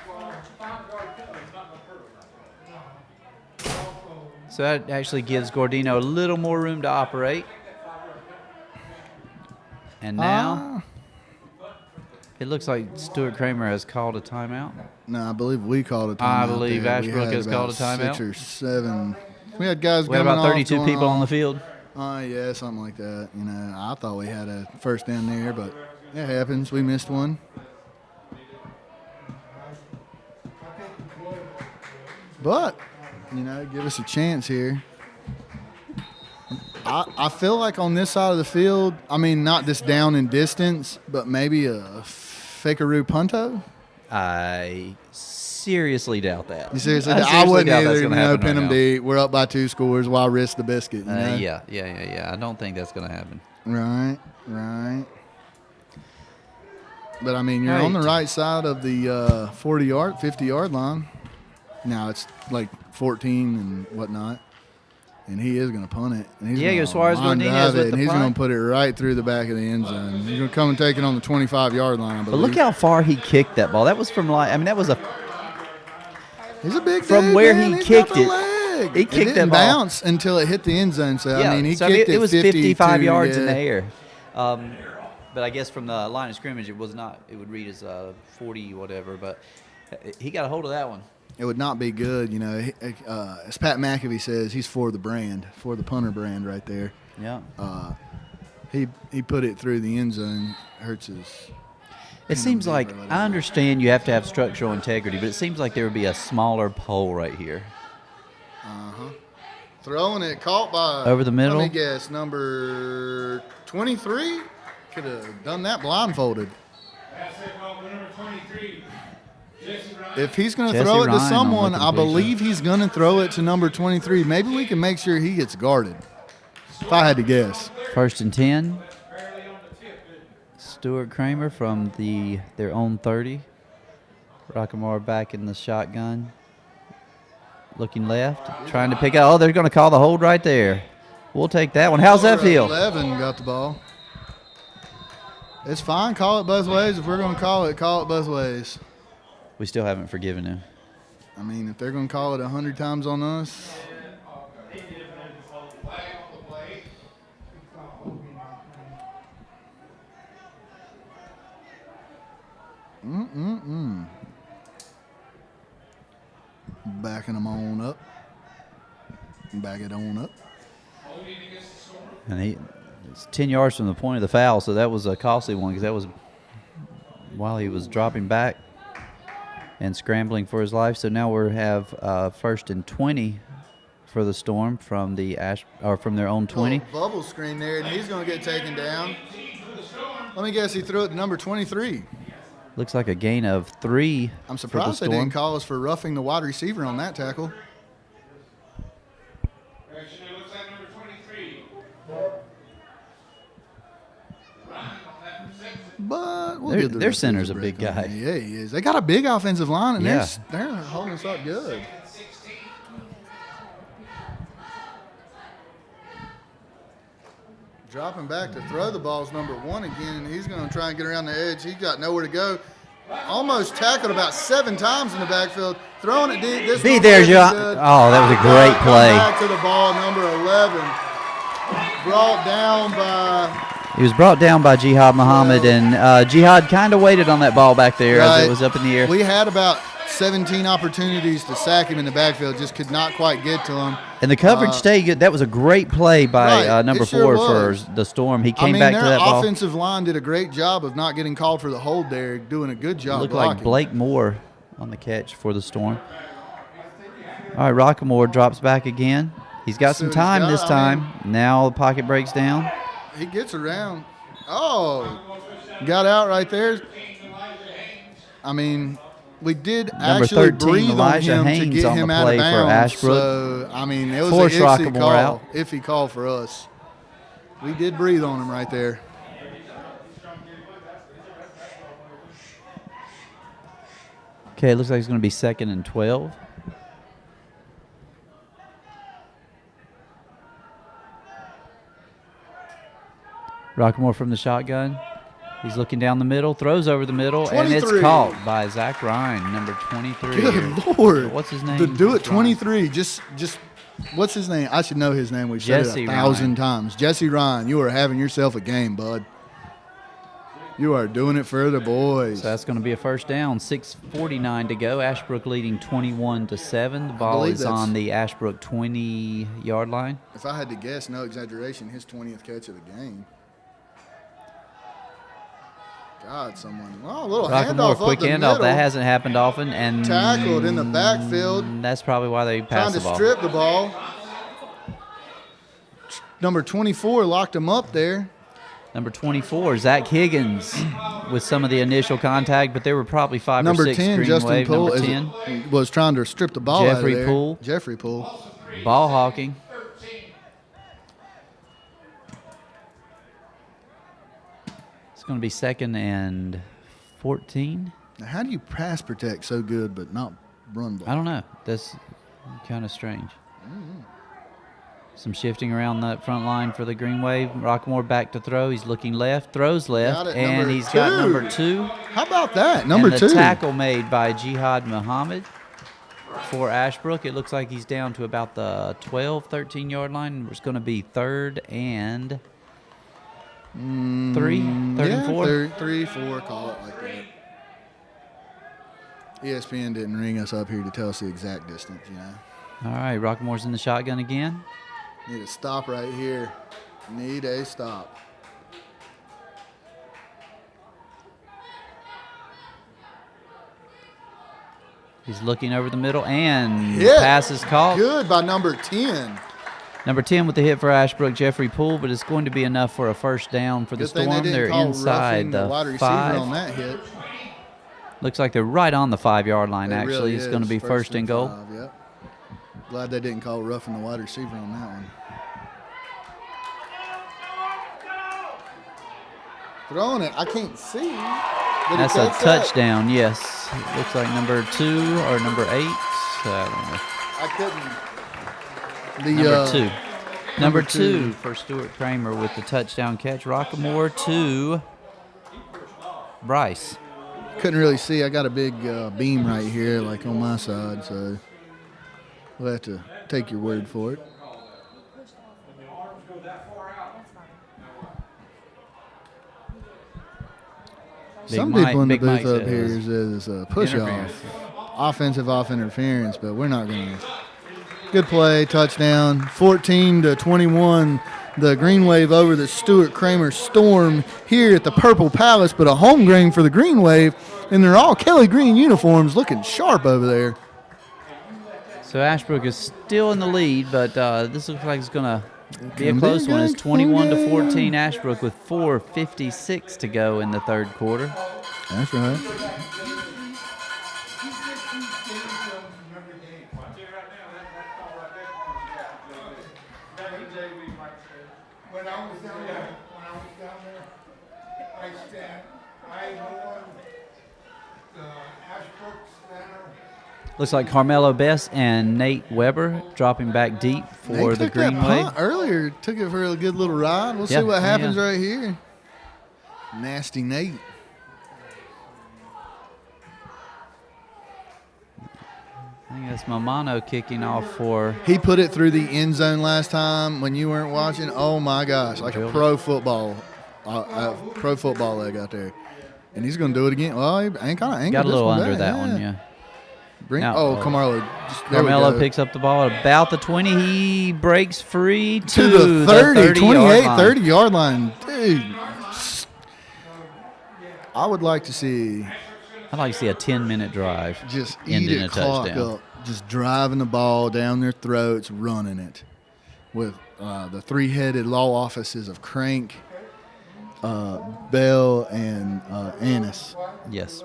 So that actually gives Gordino a little more room to operate. And now it looks like Stuart Cramer has called a timeout. No, I believe we called a timeout. I believe there. We Ashbrook had has called a about timeout. 6 or 7. We had guys We had coming about off, 32 going people on the off. field. Yeah, something like that. You know, I thought we had a first down there, but it happens. We missed one. But, you know, give us a chance here. I feel like on this side of the field, I mean, not this down in distance, but maybe a fakearoo punto. I seriously doubt that. You seriously? I I seriously wouldn't doubt that's either. You gonna know, happen pin right them now. deep. We're up by 2 scores. Why risk the biscuit? You know? Yeah. I don't think that's going to happen. Right. But I mean, you're on the right side of the 40-yard, 50-yard line. Now it's like 14 and whatnot, and he is going to punt it. And he's Diego gonna Suarez line Godinez drive with it, the and he's going punt. to put it right through the back of the end zone. He's going to come and take it on the 25-yard line. I But believe. look how far he kicked that ball. That was from that was He's a big from dude, where man. he He's kicked got the it. leg. He It kicked that didn't ball. bounce until it hit the end zone. So I mean, he so kicked it was 52, 55 yards in yeah. the air. But I guess from the line of scrimmage, it was not. It would read as 40 whatever. But he got a hold of that one. It would not be good, you know. As Pat McAfee says, he's for the brand, for the punter brand right there. Yeah. He put it through the end zone. Hurts his. It seems like I understand you have to have structural integrity, but it seems like there would be a smaller pole right here. Throwing it, caught by. Over the middle? Let me guess, number 23. Could have done that blindfolded. Pass that ball to number 23, Jesse Ryan. If he's going to Jesse throw it to Ryan on the someone, I completion. believe he's going to throw it to number 23. Maybe we can make sure he gets guarded. If I had to guess. 1st and 10. Barely on the tip, but Stuart Cramer from their own 30. Rockamore back in the shotgun. Looking left, trying to pick out. Oh, they're going to call the hold right there. We'll take that one. How's that feel? 11 got the ball. It's fine. Call it both ways. If we're going to call it both ways. We still haven't forgiven him. I mean, if they're going to call it 100 times on us. Backing them on up. Back it on up. And it's 10 yards from the point of the foul, so that was a costly one because that was while he was dropping back and scrambling for his life. So now we have 1st and 20 for the Storm from from their own 20. Bubble screen there, and he's going to get taken down. Let me guess, he threw it to number 23. Looks like a gain of 3. I'm for the surprised they Storm. didn't call us for roughing the wide receiver on that tackle. actually looks like number 23. Ryan on that reception. But we'll Their- give the their referees center's a break big on guy. that. Yeah, he is. They got a big offensive line, and Yeah. they're holding us up good. 16. Dropping back to throw the ball's number 1 again, and he's going to try and get around the edge. He's got nowhere to go. Almost tackled about 7 times in the backfield. Throwing it deep. This Be one there, wasn't John. good. Oh, that was a great Come play. Back to the ball, number 11. Brought down by He was brought down by Jihad Muhammad, and Jihad kind of waited on that ball back there as Right. it was up in the air. We had about 17 opportunities to sack him in the backfield, just could not quite get to him. And the coverage stayed good. That was a great play by Right, number it sure 4 for was. the Storm. He I came mean, back their to that ball. offensive line did a great job of not getting called for the hold there, doing a good job Looked blocking. like Blake Moore on the catch for the Storm. All right, Rockamore drops back again. He's got So some he's time got- this I time. Now the pocket breaks down. He gets around. Oh, got out right there. I mean, we did Number actually 13, breathe Elijah on him Haynes to get on him the out play of for bounds. Ashbrook. So, I mean, it was Forced an iffy Rockamore call. out. Iffy call for us. We did breathe on him right there. Okay, it looks like it's going to be 2nd and 12. Rockamore from the shotgun. He's looking down the middle, throws over the middle, and it's 23. caught by Zach Ryan, number 23. Good Lord. What's his name? To do it It's Ryan. 23. Just what's his name? I should know his name. We've said it Jesse 1,000 Ryan. times. Jesse Ryan, you are having yourself a game, bud. You are doing it for the boys. So that's going to be a first down. 6:49 to go. Ashbrook leading 21-7. The ball believe is that's- on the Ashbrook 20-yard line. If I had to guess, no exaggeration, his 20th catch of the game. God, someone. Oh, a little Rockamore, handoff quick up the handoff. middle. That hasn't happened often. And Tackled in the backfield. That's probably why they Trying passed to the ball. strip the ball. Number 24 locked him up there. Number 24, Zach Higgins, with some of the initial contact, but there were probably 5 Number or 6 10, screen Justin wave. Poole, Number 10, was trying to strip the ball Jeffrey out of there. Poole. Jeffrey Poole. ball hawking. It's going to be 2nd and 14. Now, how do you pass protect so good but not run ball? I don't know. That's kind of strange. Some shifting around that front line for the Green Wave. Rockamore back to throw. He's looking left, throws left, Got it, and number he's got 2. number 2. How about that? Number and the 2. tackle made by Jihad Muhammad for Ashbrook. It looks like he's down to about the 12, 13-yard line. It's going to be 3rd and 3, 3rd and 4. 3, 4, call it like that. ESPN didn't ring us up here to tell us the exact distance, you know. All right, Rockamore's in the shotgun again. Need a stop right here. Need a stop. He's looking over the middle, and Hit. pass is caught. Good by number 10. Number 10 with the hit for Ashbrook, Jeffrey Poole, but it's going to be enough for a first down for the Good thing Storm. they didn't They're call inside roughing the wide receiver 5. on that hit. Looks like they're right on the 5-yard line, It actually. really It's going to is. be first and goal. 5, yep. Glad they didn't call roughing the wide receiver on that one. Throwing it, I can't see. Did he That's a catch that? touchdown, yes. It looks like number 2 or number 8. I I couldn't. don't know. Number 2 2. for Stuart Cramer with the touchdown catch. Rockamore to Bryce. Couldn't really see. I got a big beam right here, like on my side, so we'll have to take your word for it. Some people in the booth up here is a push-off, offensive-off interference, but we're not going to. Good play, touchdown, 14-21. The Green Wave over the Stuart Cramer Storm here at the Purple Palace, but a home game for the Green Wave, and they're all Kelly Green uniforms, looking sharp over there. So Ashbrook is still in the lead, but this looks like it's going to be a close one. It's 21-14 Ashbrook with 4:56 to go in the third quarter. That's right. When I was down there, I won the Ashbrook Center. Looks like Carmelo Best and Nate Weber dropping back deep for the Green Wave. Earlier, took it for a good little ride. We'll see what happens right here. Nasty Nate. I think that's Mamano kicking off for. He put it through the end zone last time when you weren't watching. Oh my gosh, like a pro football leg out there. And he's going to do it again. Well, he ain't kind of angled. Got a little under back. that one, yeah. Carmelo. Carmelo picks up the ball at about the 20. He breaks free to the 30, 28, 30 30-yard line. Dude, I would like to see. I'd like to see a 10-minute drive. Just ending eat a a clock touchdown. up. Just driving the ball down their throats, running it. With the three-headed law offices of Crank, Bell, and Annis. Yes.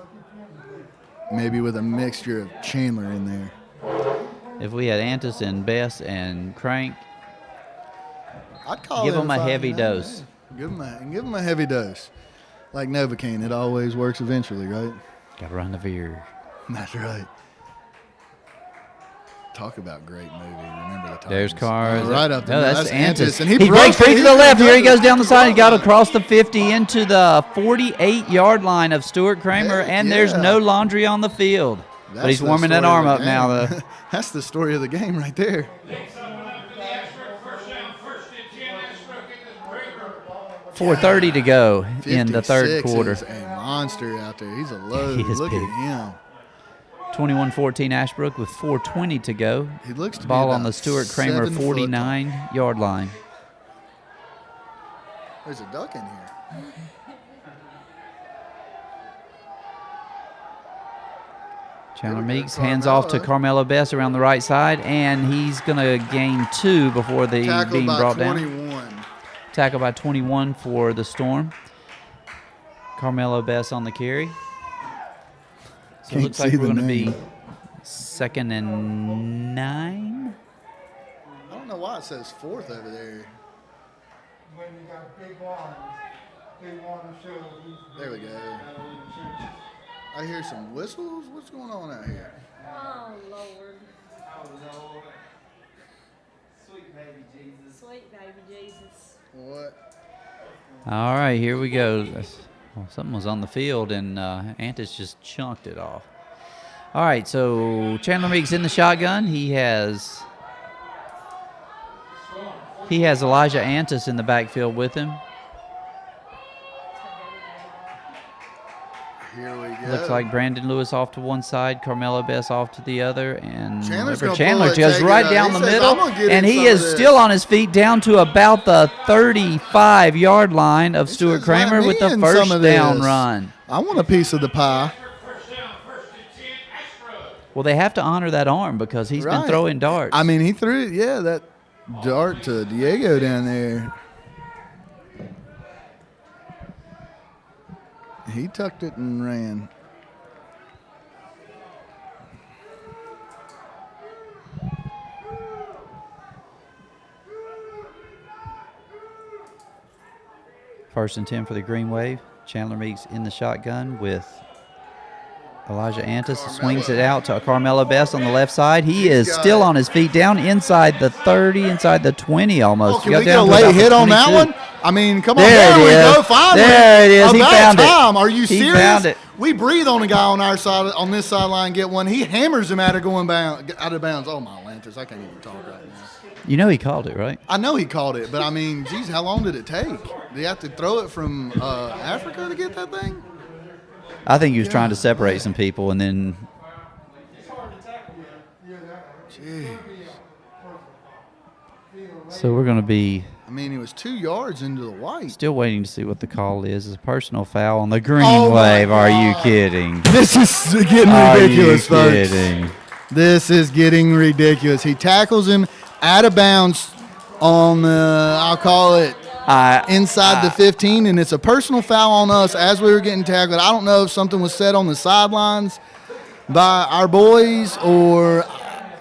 Maybe with a mixture of Chandler in there. If we had Antis and Bess and Crank, I'd call give it them a 5 heavy and 9. dose. Give them a heavy dose. Like Novocaine, it always works eventually, right? Got to run the veer. That's right. Talk about great movie. Remember the Titans. There's Cars. Right up there. No, that's Antis. And he breaks free to the left. Here he goes down the side. He got across the 50 into the 48-yard line of Stuart Cramer, and there's no laundry on the field. But he's warming that arm up now, though. That's the story of the game right there. 4:30 to go in the third 56 quarter. is a monster out there. He's a load. He is Look big. at him. 21-14 Ashbrook with 4:20 to go. He looks to be ball on about the Stuart Cramer 7 foot. 49-yard line. There's a duck in here. Chandler Meeks hands off to Carmelo Best around the right side, and he's going to gain 2 before the Tackled being by brought 21. down. Tackle by 21 for the Storm. Carmelo Best on the carry. So it looks like we're going to be 2nd and 9. I don't know why it says 4th over there. When you got big arms, they want to show you. There we go. I hear some whistles. What's going on out here? Oh, Lord. Sweet baby Jesus. Sweet baby Jesus. What? All right, here we go. Well, something was on the field, and Antis just chunked it off. All right, so Chandler Meeks in the shotgun. He has Elijah Antis in the backfield with him. Here we go. Looks like Brandon Lewis off to one side, Carmelo Best off to the other, and Chandler's gonna Chandler pull it, goes take it right out. down He the says, middle, "I'm gonna get and in he some is of this." still on his feet down to about the 35-yard line of Stuart says, "Let Cramer me with the in first some of down this." run. I want a piece of the pie. Well, they have to honor that arm because he's been Right. throwing darts. I mean, he threw it. Yeah, dart to Diego down there. He tucked it and ran. First and 10 for the Green Wave. Chandler Meeks in the shotgun with Elijah Antis. Swings it out to Carmelo Best on the left side. He is still on his feet, down inside the 30, inside the 20 almost. Oh, can we get a late hit on that one? I mean, come on. There we it is. go. Finally. There it is. He found it. Are you He serious? found it. We breathe on a guy on our side, on this sideline, get one. He hammers him out of bounds. Oh, my lanterns. I can't even talk right now. You know he called it, right? I know he called it, but I mean, geez, how long did it take? Did he have to throw it from Africa to get that thing? I think he was trying to separate some people, and then Jeez. so we're going to be I mean, he was 2 yards into the white. still waiting to see what the call is. It's a personal foul on the Green Oh, my Wave. Are you God. kidding? This is getting Are ridiculous, you folks. kidding? This is getting ridiculous. He tackles him out of bounds on the, I'll call it, inside the 15, and it's a personal foul on us as we were getting tackled. I don't know if something was said on the sidelines by our boys, or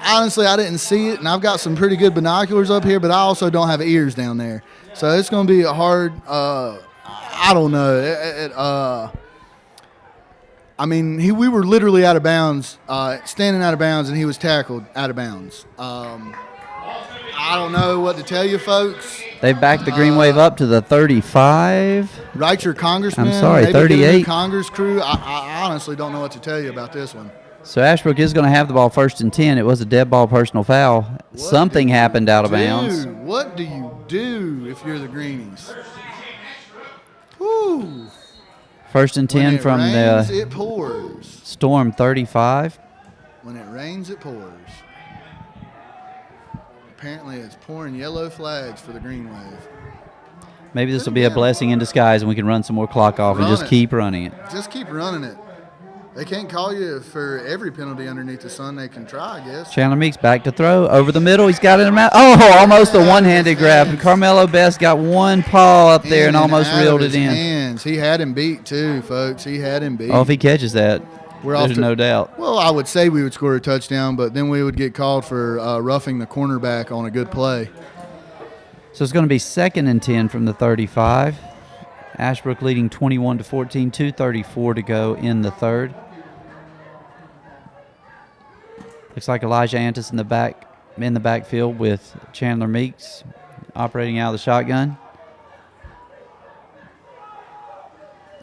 honestly, I didn't see it, and I've got some pretty good binoculars up here, but I also don't have ears down there. So it's going to be a hard, I don't know. I mean, we were literally out of bounds, standing out of bounds, and he was tackled out of bounds. I don't know what to tell you, folks. They've backed the Green Wave up to the 35. Write your congressman. I'm sorry, maybe get a new 38. Congress crew. I honestly don't know what to tell you about this one. So Ashbrook is going to have the ball first and 10. It was a dead ball personal foul. Something happened out of bounds. What do you do if you're the Greenies? Woo. First and 10 When it from rains, the it pours. Storm 35. When it rains, it pours. Apparently, it's pouring yellow flags for the Green Wave. Maybe this will be a blessing in disguise, and we can run some more clock off and Run just it. keep running it. Just keep running it. They can't call you for every penalty underneath the sun. They can try, I guess. Chandler Meeks back to throw. Over the middle. He's got it in the mouth. Oh, almost a one-handed grab. And Carmelo Best got one paw up there and almost out of reeled his it in. hands. He had him beat, too, folks. He had him beat. Oh, if he catches that, there's no doubt. Well, I would say we would score a touchdown, but then we would get called for roughing the cornerback on a good play. So it's going to be 2nd and 10 from the 35. Ashbrook leading 21-14, 2:34 to go in the third. Looks like Elijah Antis in the backfield with Chandler Meeks operating out of the shotgun.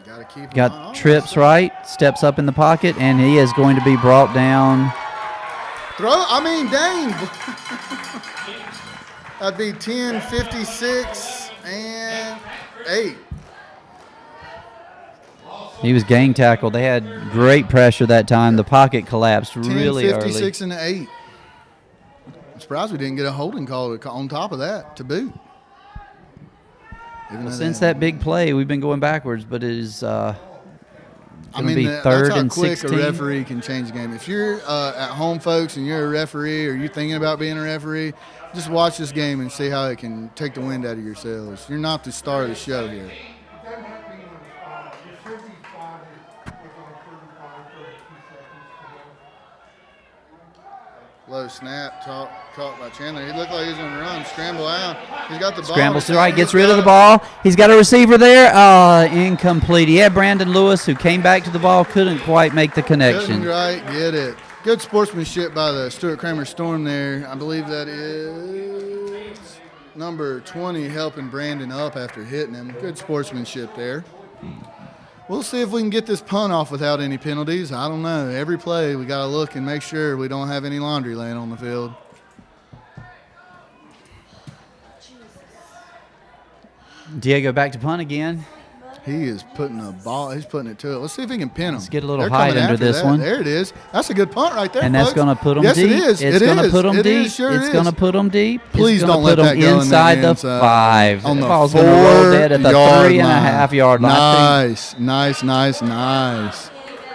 Gotta keep Got trips right, steps up in the pocket, and he is going to be brought down. Dang. That'd be 10, 56, and 8. He was gang tackled. They had great pressure that time. The pocket collapsed 10, really 56, early. and 8. I'm surprised we didn't get a holding call on top of that to boot. Well, since that big play, we've been going backwards, but it is going to be that's 3rd how and quick 16. a referee can change the game. If you're at home, folks, and you're a referee or you're thinking about being a referee, just watch this game and see how it can take the wind out of your sails. You're not the star of the show here. Low snap, caught by Chandler. He looked like he was going to run, scramble out. He's got the ball. Scrambles to the right, gets rid of the ball. He's got a receiver there. Incomplete. He had Brandon Lewis, who came back to the ball, couldn't quite make the connection. Couldn't right, get it. Good sportsmanship by the Stuart Cramer Storm there. I believe that is number 20 helping Brandon up after hitting him. Good sportsmanship there. We'll see if we can get this punt off without any penalties. I don't know. Every play, we got to look and make sure we don't have any laundry laying on the field. Diego back to punt again. He is putting a ball. He's putting it to it. Let's see if he can pin him. Let's get a little They're height coming under after this that. one. There it is. That's a good punt right there, And that's folks. going to put them yes, deep. It is. It's going to put them deep. Sure it's going to put them deep. Please it's don't put let that them go inside in the inside. 5. On the ball's going to roll dead at the 3.5 yard line. Nice.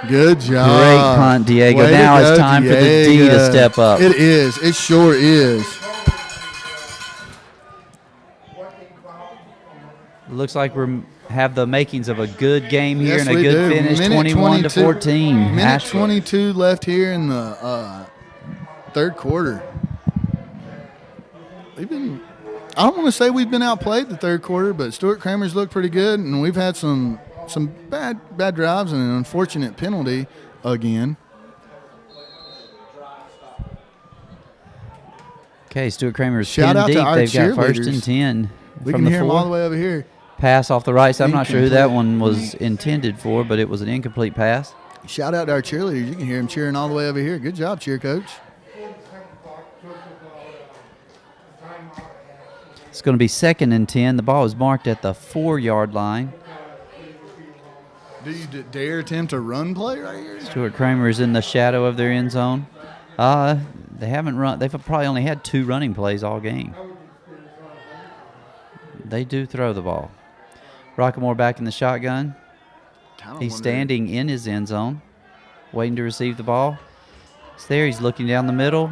Good job. Great punt, Diego. Way to now go, it's time for the D to Diego. step up. It is. It sure is. Looks like we have the makings of a good game here Yes, and a we good do. finish, Minute 21 to 22 14. Minute Ashbrook. 22 left here in the third quarter. I don't want to say we've been outplayed the third quarter, but Stuart Cramer's looked pretty good, and we've had some bad drives and an unfortunate penalty again. Okay, Stuart Cramer's Shout 10 out to deep. our They've got first cheerleaders. and 10 We from can the hear them all the 4. way over here. Pass off the right side. I'm not sure who that Incomplete. one was intended for, but it was an incomplete pass. Shout out to our cheerleaders. You can hear them cheering all the way over here. Good job, cheer coach. It's going to be 2nd and 10. The ball is marked at the 4-yard line. Do you dare attempt a run play right here? Stuart Cramer is in the shadow of their end zone. They haven't run. They've probably only had 2 running plays all game. They do throw the ball. Rockmore back in the shotgun. He's standing in his end zone, waiting to receive the ball. It's there. He's looking down the middle.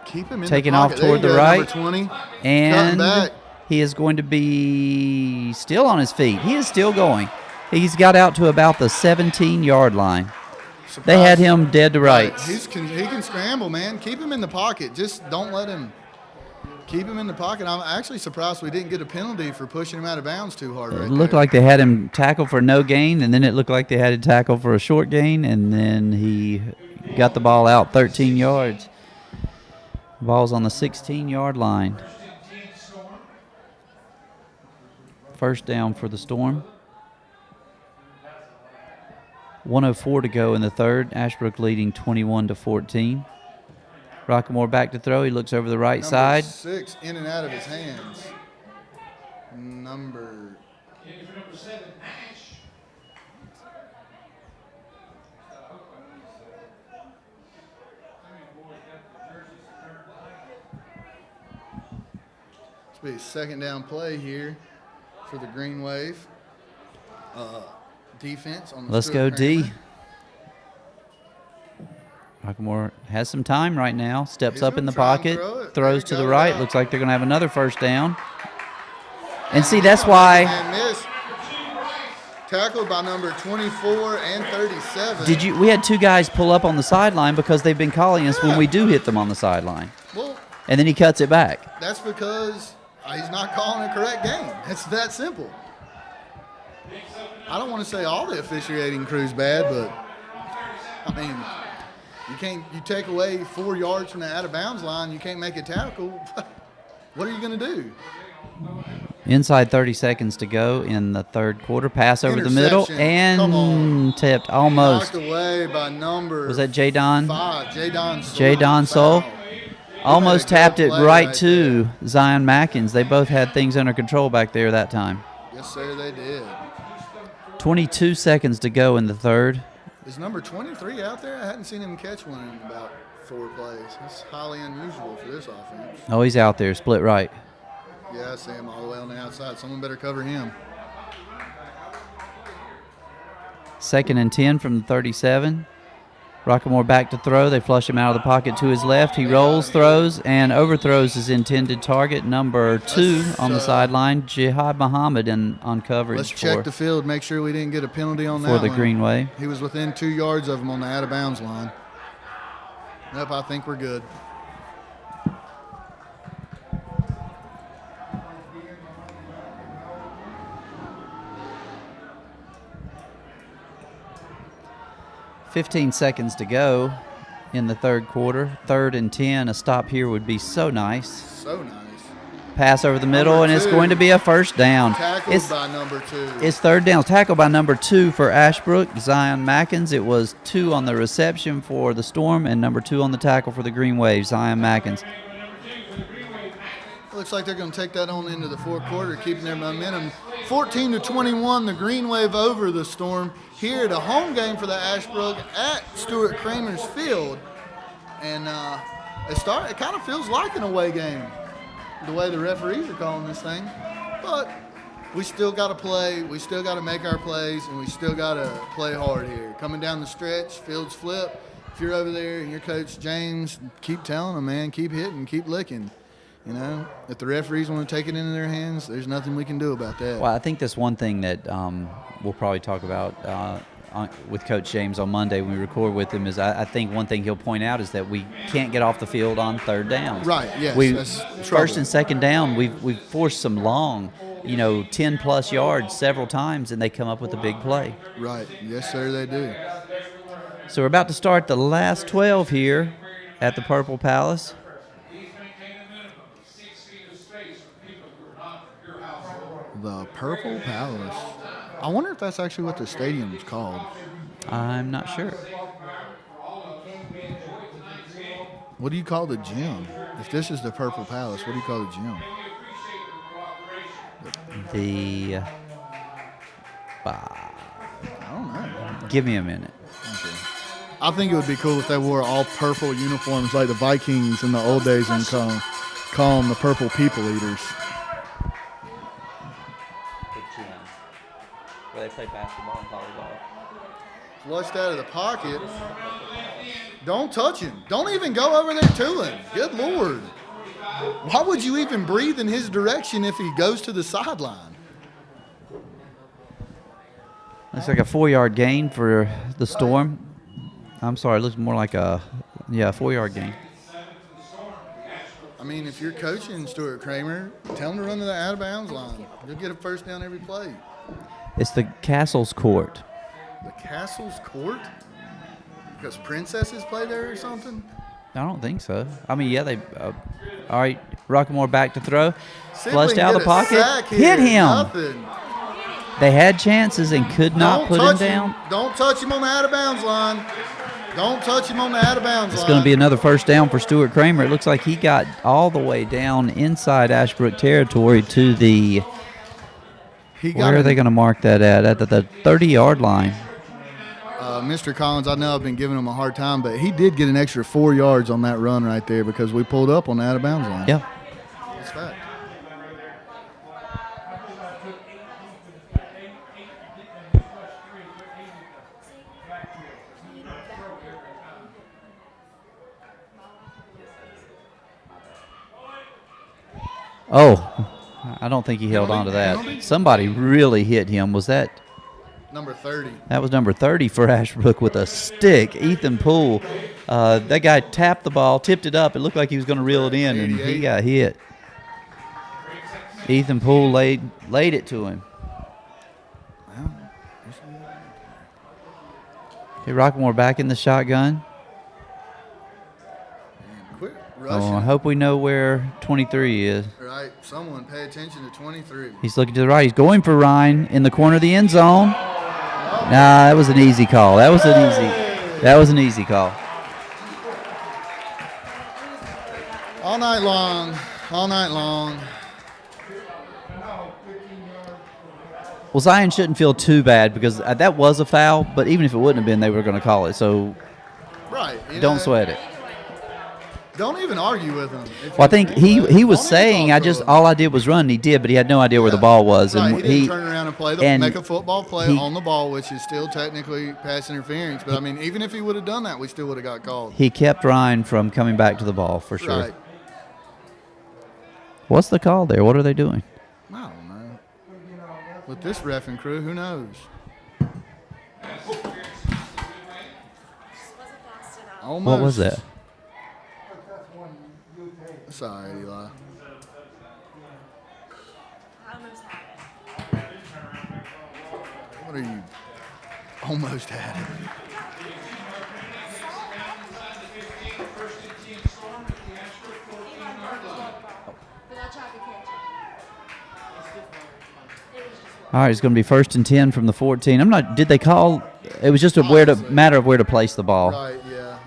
Keep him in Taking the off pocket. There toward you the go, right. number 20. Cutting And back. he is going to be still on his feet. He is still going. He's got out to about the 17-yard line. They had him dead to rights. He can scramble, man. Keep him in the pocket. Just don't let him. Keep him in the pocket. I'm actually surprised we didn't get a penalty for pushing him out of bounds too hard right It looked there. like they had him tackle for no gain, and then it looked like they had him tackle for a short gain, and then he got the ball out 13 yards. Ball's on the 16-yard line. First down for the Storm. 1:04 to go in the third. Ashbrook leading 21 to 14. Rockmore back to throw. He looks over the right Number side. 6 in and out of his hands. Number 7, Nash. This will be a second down play here for the Green Wave. Defense on the Let's Stuart go D. Cramer. Rockmore has some time right now. Steps He's up in gonna the try and pocket. throw it. Throws There to you the go. right. Looks like they're going to have another first down. And see, that's why. And miss. Tackled by number 24 and 37. We had 2 guys pull up on the sideline because they've been calling us when we do hit them on the sideline. Well, And then he cuts it back. that's because he's not calling a correct game. It's that simple. I don't want to say all the officiating crew's bad, but I mean, you take away 4 yards from the out of bounds line, you can't make a tackle. What are you going to do? Inside 30 seconds to go in the third quarter. Pass over the middle Interception. Come and on. tipped almost. Knocked away by number Was that Jadon? 5, Jadon Soul. Jadon Soul. Foul. Almost He made a tapped good it play right to there. Zion Mackins. They both had things under control back there that time. Yes, sir, they did. 22 seconds to go in the third. Is number 23 out there? I hadn't seen him catch one in about 4 plays. That's highly unusual for this offense. Oh, he's out there, split right. Yeah, I see him all the way on the outside. Someone better cover him. 2nd and 10 from the 37. Rockmore back to throw. They flush him out of the pocket to his left. He rolls, throws, and overthrows his intended target, number 2 on the sideline, Jihad Muhammad, on coverage Let's check for the field, make sure we didn't get a penalty on that the one. Green Wave. He was within 2 yards of him on the out-of-bounds line. Nope, I think we're good. $15 seconds to go in the third quarter. 3rd and 10. A stop here would be so nice. So nice. Pass over the middle, Number and it's 2. going to be a first down. Tackled by number 2. It's third down. Tackled by number 2 for Ashbrook, Zion Mackins. It was 2 on the reception for the Storm and number 2 on the tackle for the Green Wave, Zion Mackins. Looks like they're going to take that on into the fourth quarter, keeping their momentum. 14-21, the Green Wave over the Storm here at a home game for the Ashbrook at Stuart Cramer's field. And it kind of feels like an away game, the way the referees are calling this thing. But we still got to play. We still got to make our plays, and we still got to play hard here. Coming down the stretch, fields flip. If you're over there and your coach, James, keep telling them, man, keep hitting, keep licking. You know, if the referees want to take it into their hands, there's nothing we can do about that. Well, I think that's one thing that we'll probably talk about with Coach James on Monday when we record with him. Is I think one thing he'll point out is that we can't get off the field on third downs. Right. Yes. That's First trouble. and second down, we've forced some long, 10+ yards several times, and they come up with a big play. Right. Yes, sir. They do. So we're about to start the last 12 here at the Purple Palace. Please maintain a minimum of 6 feet of space for people who are not from your household. The Purple Palace. I wonder if that's actually what the stadium is called. I'm not sure. What do you call the gym? If this is the Purple Palace, what do you call the gym? The I don't know. give me a minute. Okay. I think it would be cool if they wore all purple uniforms like the Vikings in the old days and call them the Purple People Eaters. The gym where they play basketball and volleyball. Flushed out of the pocket. Don't touch him. Don't even go over there to him. Good Lord. Why would you even breathe in his direction if he goes to the sideline? Looks like a 4-yard gain for the Storm. I'm sorry, it looks more like a 4-yard gain. I mean, if you're coaching Stuart Cramer, tell him to run to the out-of-bounds line. You'll get a first down every play. It's the Castle's Court. The Castle's Court? Because princesses play there or something? I don't think so. I mean, yeah, they. All right, Rockmore back to throw. See if we Flushed can out get of the a pocket. sack here. Hit him. Nothing. They had chances and could not put him touch down. Don't touch him on the out-of-bounds line. Don't touch him on the out-of-bounds line. It's going to be another first down for Stuart Cramer. It looks like he got all the way down inside Ashbrook territory to the. Where are they going to mark that at? At the 30-yard line. Mr. Collins, I know I've been giving him a hard time, but he did get an extra 4 yards on that run right there because we pulled up on the out-of-bounds line. Yeah. That's fact. Oh, I don't think he held on to that. Somebody really hit him. Was that? Number 30. That was number 30 for Ashbrook with a stick. Ethan Poole. That guy tapped the ball, tipped it up. It looked like he was going to reel it in, and he got hit. Ethan Poole laid it to him. Okay, Rockmore back in the shotgun. Quit rushing. Oh, I hope we know where 23 is. Right. Someone pay attention to 23. He's looking to the right. He's going for Ryan in the corner of the end zone. Nah, that was an easy call. That was an easy call. All night long. All night long. Well, Zion shouldn't feel too bad because that was a foul, but even if it wouldn't have been, they were going to call it. So Right. don't sweat it. Don't even argue with him. Well, I think he was saying all I did was run. And he did, but he had no idea where the ball was, Right, and he didn't turn around and play make a football play he- on the ball, which is still technically pass interference. But I mean, even if he would have done that, we still would have got called. he kept Ryan from coming back to the ball for sure. Right. What's the call there? What are they doing? I don't know. With this reffing crew, who knows? Almost. What was that? Sorry, Eli. What are you? Almost had it. All right, it's going to be 1st and 10 from the 14. Did they call? It was just a matter of where to place the ball. Right, yeah.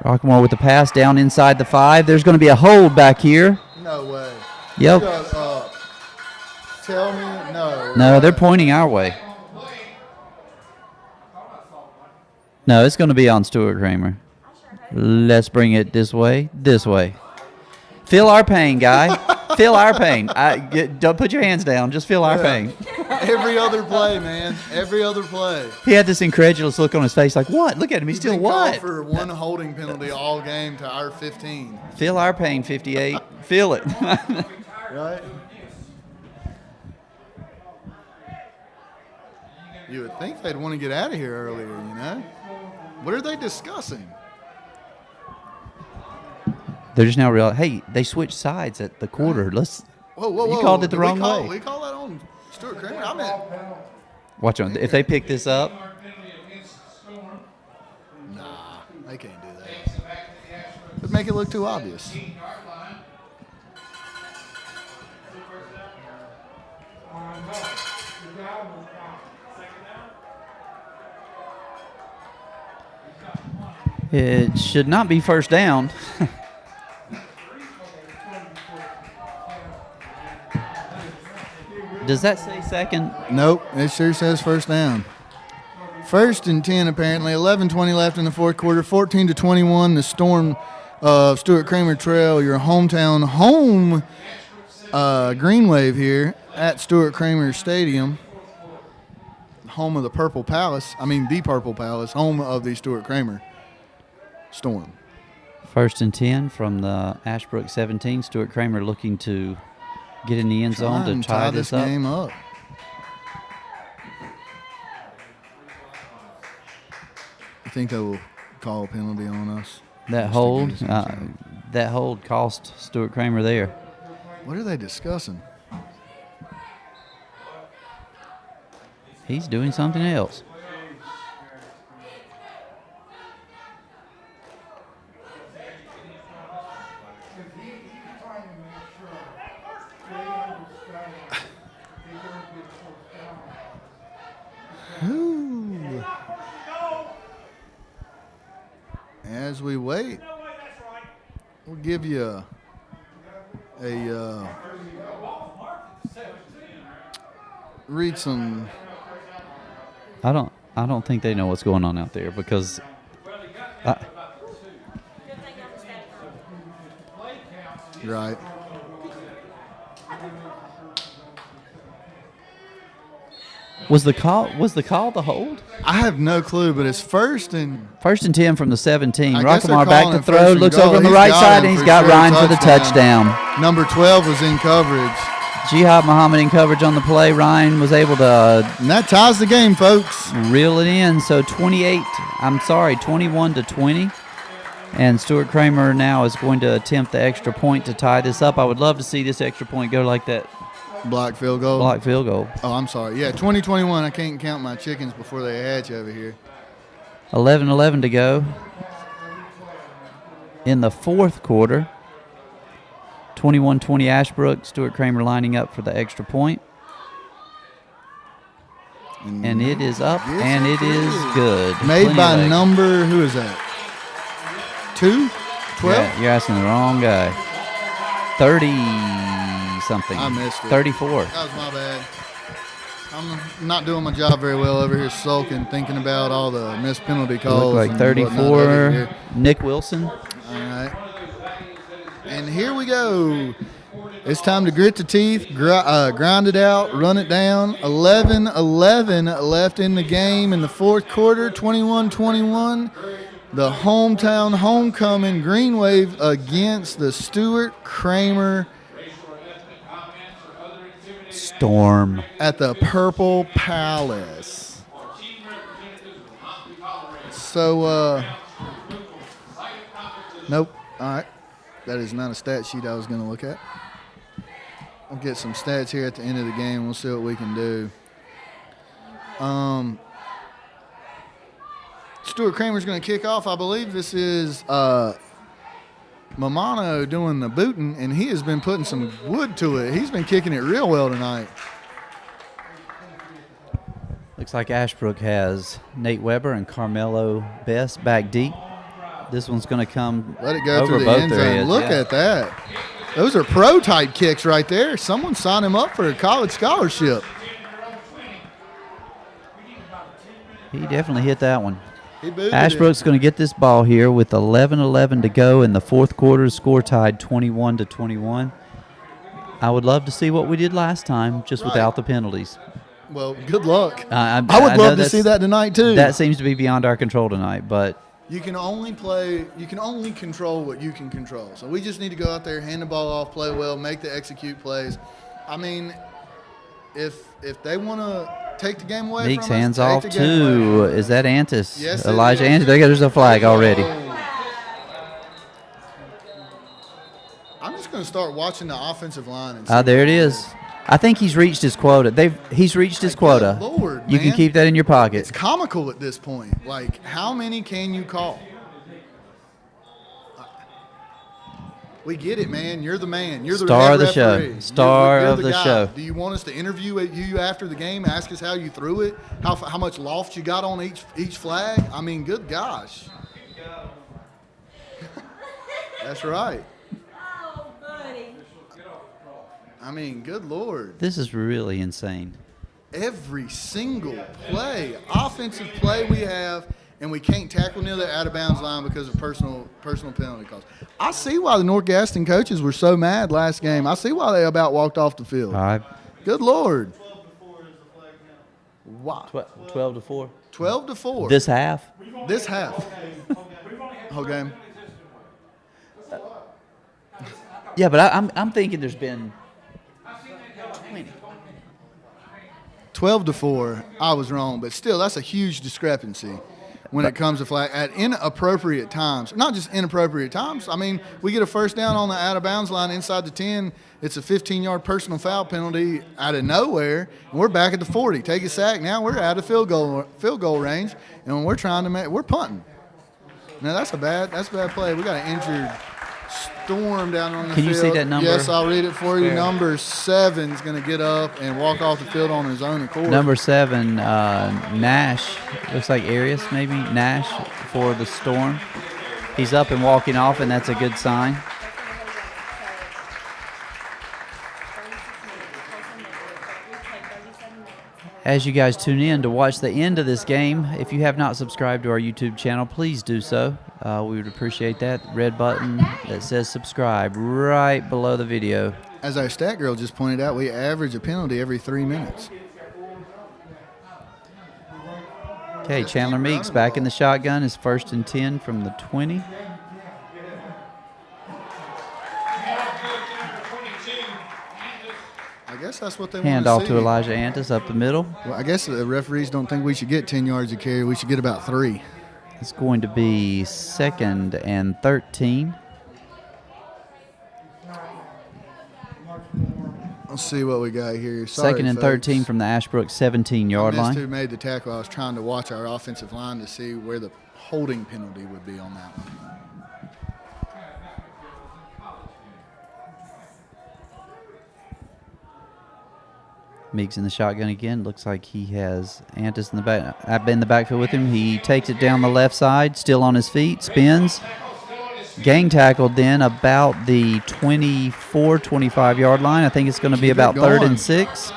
Rockmore with the pass down inside the 5. There's going to be a hold back here. No way. Yep. Shut up. Tell me no. No, they're pointing our way. No, it's going to be on Stuart Cramer. Let's bring it this way. Feel our pain, guy. Feel our pain. Don't put your hands down. Just feel our pain. Every other play, man. Every other play. He had this incredulous look on his face like, what? Look at him. He's still been what? called for one holding penalty all game to our 15. Feel our pain, 58. Feel it. Right? You would think they'd want to get out of here earlier, you know? What are they discussing? They're just now realizing, hey, they switched sides at the quarter. Whoa. You called it the Did wrong way. way. We call that on Stuart Cramer? I meant, Watch on. If they pick this up, nah, they can't do that. It'd make it look too obvious. it should not be first down. Does that say second? Nope, it sure says first down. First and 10 apparently. 11:20 left in the fourth quarter. 14-21. The Storm of Stuart Cramer Trail, your hometown home green wave here at Stuart Cramer Stadium. Home of the Purple Palace. I mean the Purple Palace. Home of the Stuart Cramer Storm. First and 10 from the Ashbrook 17. Stuart Cramer looking to get in the end zone to tie this up. Game up. I think they will call a penalty on us. That hold cost Stuart Cramer there. What are they discussing? He's doing something else. As we wait, we'll give you read some. I don't think they know what's going on out there because Right. Was the call the hold? I have no clue, but it's first and 10 from the 17. I guess they're Rockamore back calling to it throw. first and Looks goal. over on the He's right got side, him and he's for got sure, Ryan for the touchdown. number 12 was in coverage. Jihad Muhammad in coverage on the play. Ryan was able to And that ties the game, folks. reel it in. So 21-20. And Stuart Cramer now is going to attempt the extra point to tie this up. I would love to see this extra point go like that. Block field goal. Block field goal. Oh, I'm sorry. Yeah, 2021. I can't count my chickens before they hatch over here. 11:11 to go in the fourth quarter. 21-20 Ashbrook. Stuart Cramer lining up for the extra point. And it is up, and it is good. Made Plenty by of legs. number, who is that? 2? 12? Yeah, you're asking the wrong guy. 30-something. I missed it. 34. That was my bad. I'm not doing my job very well over here, sulking, thinking about all the missed penalty calls. Look like and whatnot over 34. here. Nick Wilson. All right. And here we go. It's time to grit the teeth, grind it out, run it down. 11-11 left in the game in the fourth quarter, 21-21. The hometown homecoming Green Wave against the Stuart Cramer Storm. at the Purple Palace. So, nope. All right. That is not a stat sheet I was going to look at. We'll get some stats here at the end of the game. We'll see what we can do. Stuart Cramer's going to kick off. I believe this is Mamano doing the booting, and he has been putting some wood to it. He's been kicking it real well tonight. Looks like Ashbrook has Nate Weber and Carmelo Best back deep. This one's going to come Let it go over through the both end their zone. heads. Look Yeah. at that. Those are pro-type kicks right there. Someone signed him up for a college scholarship. He definitely hit that one. He booted Ashbrook's going to get this ball here with 11:11 to go in the fourth quarter. Score tied 21-21. I would love to see what we did last time, just Right. without the penalties. Well, good luck. I would know love to see that's- that tonight too. That seems to be beyond our control tonight, but You can only control what you can control. So we just need to go out there, hand the ball off, play well, make the execute plays. I mean, if they want to take the game away Meeks from us, hands take off the game away to, from us. is that Antis? Yes, it Elijah is. Antis. There's a flag already. Oh. I'm just going to start watching the offensive line. And see There what it they is. do. I think he's reached his quota. He's reached his quota. Good Lord, You can man. keep that in your pocket. It's comical at this point. Like, how many can you call? We get it, man. You're the man. You're the Star head of the show. referee. Star You're of the guy. show. Do you want us to interview you after the game? Ask us how you threw it? How much loft you got on each flag? I mean, good gosh. That's right. Oh, buddy. I mean, good Lord. This is really insane. Every single play, offensive play we have, and we can't tackle near the out-of-bounds line because of personal penalty calls. I see why the North Gaston coaches were so mad last game. I see why they about walked off the field. All right. Good Lord. Wow. 12 to 4. 12 to 4. This half. This half. Whole game. Yeah, but I'm thinking there's been 20. 12 to 4. I was wrong, but still, that's a huge discrepancy when it comes to flag at inappropriate times. Not just inappropriate times. I mean, we get a first down on the out-of-bounds line inside the 10. It's a 15-yard personal foul penalty out of nowhere, and we're back at the 40. Take a sack. Now we're out of field goal range, and when we're trying to we're punting. Now that's a bad play. We got an injured Storm down on the Can field. you see that number? Yes, I'll read it for you. Fair. Number 7 is going to get up and walk off the field on his own accord. Number 7, Nash. Looks like Arias, maybe. Nash for the Storm. He's up and walking off, and that's a good sign. As you guys tune in to watch the end of this game, if you have not subscribed to our YouTube channel, please do so. We would appreciate that. Red button that says subscribe right below the video. As our stat girl just pointed out, we average a penalty every 3 minutes. Okay, Chandler Meeks back in the shotgun. Is 1st and 10 from the 20. I guess that's what they Hand want off to to see. Elijah Antis up the middle. Well, I guess the referees don't think we should get 10 yards a carry. We should get about 3. It's going to be 2nd and 13. Let's see what we got here. Sorry, 2nd and folks. 13 from the Ashbrook 17-yard I missed line. who made the tackle. I was trying to watch our offensive line to see where the holding penalty would be on that one. Meeks in the shotgun again. Looks like he has Antis in the back. I've been in the backfield with him. He takes it down the left side, still on his feet, spins. Gang tackled then about the 24, 25-yard line. I think it's going to be Keep it about 3rd going. and 6.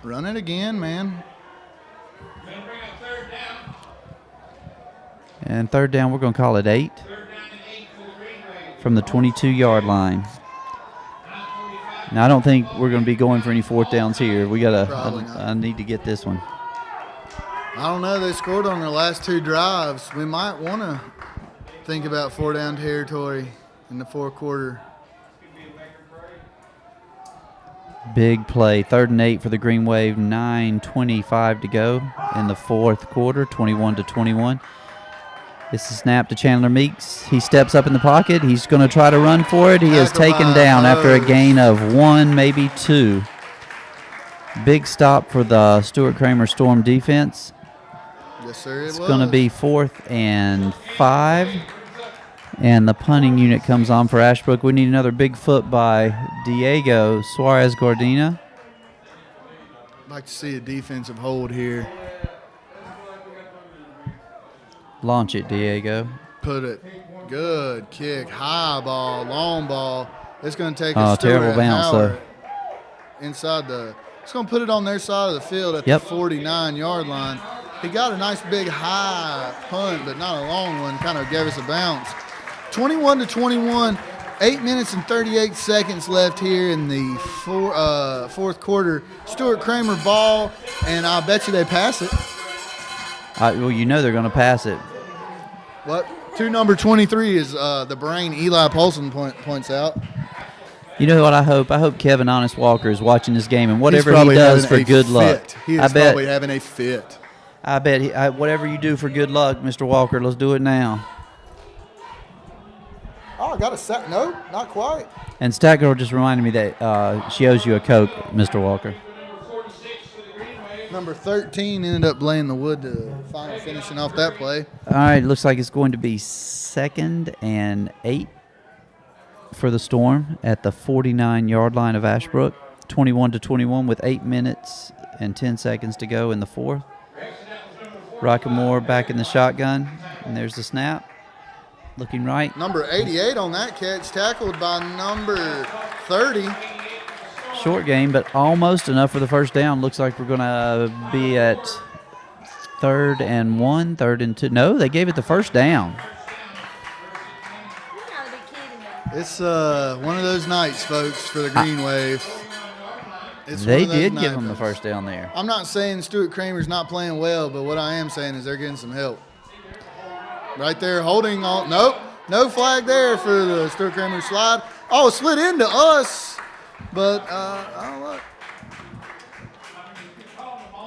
Run it again, man. And 3rd down, we're going to call it 8 from the 22-yard line. Now, I don't think we're going to be going for any 4th downs here. We got Probably not. I need to get this one. I don't know. They scored on their last 2 drives. We might want to think about 4-down territory in the 4th quarter. Big play, 3rd and 8 for the Green Wave, 9:25 to go in the 4th quarter, 21-21. It's a snap to Chandler Meeks. He steps up in the pocket. He's going to try to run for it. He is Tackle taken by down after a Hose. gain of 1, maybe 2. Big stop for the Stuart Cramer Storm defense. Yes, sir, It's going to be 4th and 5. And the punting unit comes on for Ashbrook. We need another big foot by Diego Suarez Gordina. I'd like to see a defensive hold here. Launch it, Diego. Put it. Good kick. High ball. Long ball. It's going to take Oh, a Stuart terrible bounce, Howard inside the. It's going to put it on their side of the field at Yep. the 49-yard line. He got a nice big high punt, but not a long one. Kind of gave us a bounce. 21-21. 8 minutes and 38 seconds left here in the fourth quarter. Stuart Cramer ball, and I bet you they pass it. Well, you know they're going to pass it. What? To number 23 is the brain Eli Paulson points out. You know what I hope? I hope Kevin Honest Walker is watching this game, and whatever He's he does for having a good fit. luck. He is probably having a fit. I bet whatever you do for good luck, Mr. Walker, let's do it now. Oh, I got a sack. No, not quite. And Stat Girl just reminded me that she owes you a Coke, Mr. Walker. Number 13 ended up laying the wood to final finishing off that play. All right, looks like it's going to be 2nd and 8 for the Storm at the 49-yard line of Ashbrook. 21-21 with 8 minutes and 10 seconds to go in the fourth. Rockamore back in the shotgun, and there's the snap. Looking right. Number 88 on that catch, tackled by number 30. Short game, but almost enough for the first down. Looks like we're going to be at 3rd and 1, 3rd and 2. No, they gave it the first down. You gotta be kidding me. It's one of those nights, folks, for the Green Wave. It's They one of those did give nights. them the first down there. I'm not saying Stuart Cramer's not playing well, but what I am saying is they're getting some help. Right there, holding on. Nope, no flag there for the Stuart Cramer slide. Oh, it slid into us, but oh look.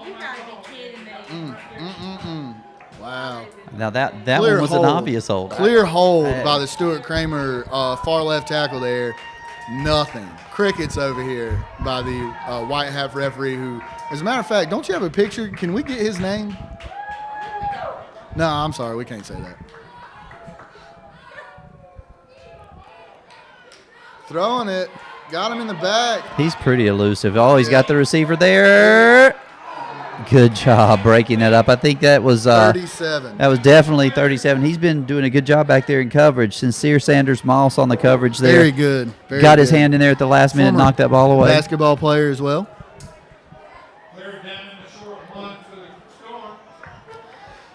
You gotta be kidding me. Wow. Now that Clear one was hold. an obvious hold. Clear hold by the Stuart Cramer far left tackle there. Nothing. Crickets over here by the white half referee who, as a matter of fact, don't you have a picture? Can we get his name? No, I'm sorry. We can't say that. Throwing it. Got him in the back. He's pretty elusive. Oh, he's got the receiver there. Good job breaking that up. I think that was 37. That was definitely 37. He's been doing a good job back there in coverage. Sincere Sanders Moss on the coverage there. Very good. Very got his good. hand in there at the last minute, Former knocked that ball away. Basketball player as well. Clear down in the short one for the Storm.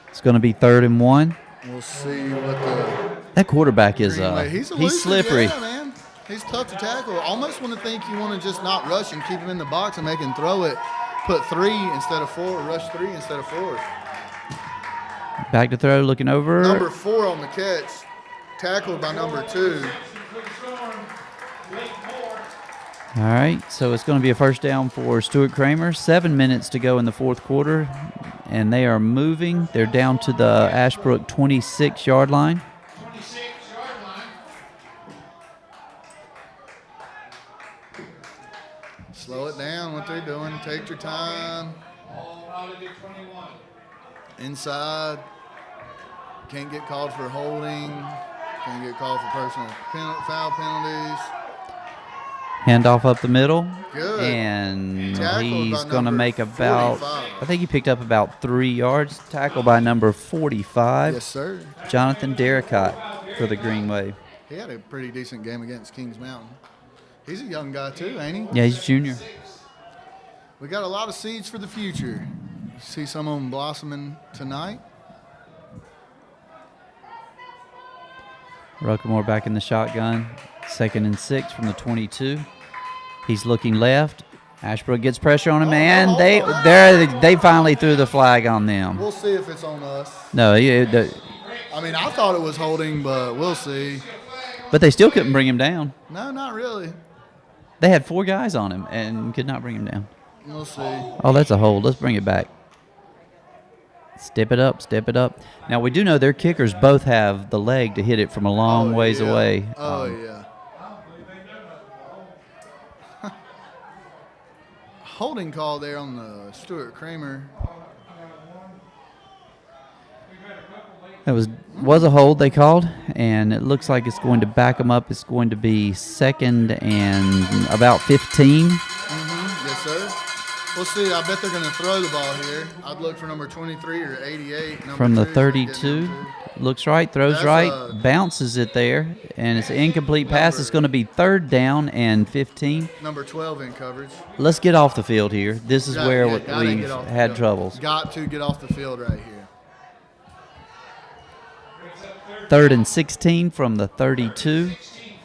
It's going to be 3rd and 1. We'll see what the That quarterback is Green Wave. He's elusive, slippery. Yeah, man. He's tough to tackle. Almost want to think you want to just not rush and keep him in the box and make him throw it. Put 3 instead of 4, rush 3 instead of 4. Back to throw, looking over. Number 4 on the catch, tackled by number 2. All right, so it's going to be a first down for Stuart Cramer. 7 minutes to go in the fourth quarter, and they are moving. They're down to the Ashbrook 26-yard line. 26-yard line. Slow it down, what they're doing. Take your time. All routed at 21. Inside. Can't get called for holding. Can't get called for personal foul penalties. Handoff up the middle. Good. And Tackled he's by going to number make about, 45. I think he picked up about 3 yards. Tackle by number 45. Yes, sir. Jonathan Derricott for the Green Wave. He had a pretty decent game against Kings Mountain. He's a young guy too, ain't he? Yeah, he's junior. We got a lot of seeds for the future. See some of them blossoming tonight. Ruckamore back in the shotgun. 2nd and 6 from the 22. He's looking left. Ashbrook gets pressure on him, and they finally threw the flag on them. We'll see if it's on us. No, I mean, I thought it was holding, but we'll see. but they still couldn't bring him down. No, not really. They had 4 guys on him and could not bring him down. We'll see. Oh, that's a hold. Let's bring it back. Step it up, step it up. Now, we do know their kickers both have the leg to hit it from a long ways yeah. away. Oh, yeah. Holding call there on the Stuart Cramer. That was a hold they called, and it looks like it's going to back them up. It's going to be 2nd and about 15. Yes, sir. We'll see. I bet they're going to throw the ball here. I'd look for number 23 or 88. From the number 2 is getting 32. them Looks right, throws That's right, bounces it there, and it's an incomplete pass. It's going to be 3rd down and 15. to. Number 12 in coverage. Let's get off the field here. This is where Gotta we've get off the had field. troubles. Got to get off the field right here. 3rd and 16 from the 32.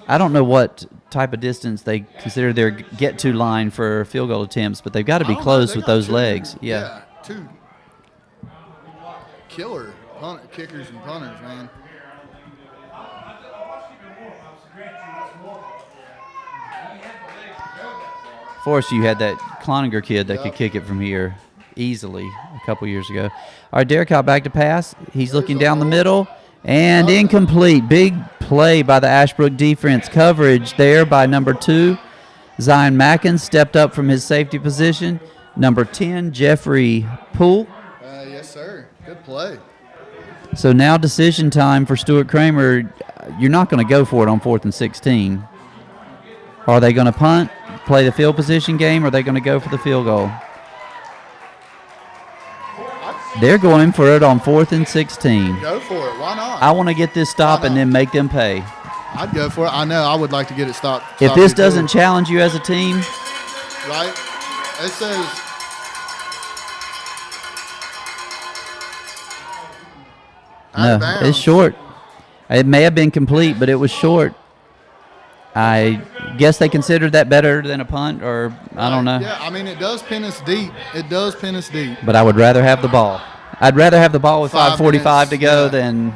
I don't know what type of distance they consider their get-to line for field goal attempts, but they've got to be close with those legs. Yeah. Two killer kickers and punters, man. Forrest, you had that Cloninger kid that could kick it from here easily a couple years ago. All right, Derek Howe back to pass. He's looking down the middle, and incomplete. Big play by the Ashbrook defense. Coverage there by number 2. Zion Mackin stepped up from his safety position. Number 10, Jeffrey Poole. Yes, sir. Good play. So now decision time for Stuart Cramer. You're not going to go for it on 4th and 16. Are they going to punt, play the field position game, or are they going to go for the field goal? They're going for it on 4th and 16. Go for it. Why not? I want to get this stop and then make them pay. I'd go for it. I know. I would like to get it stopped. If this doesn't challenge you as a team. Right? It says. No, it's short. It may have been complete, but it was short. I guess they considered that better than a punt, or I don't know. Yeah, I mean, it does pin us deep. It does pin us deep. But I would rather have the ball. I'd rather have the ball with 5:45 to go than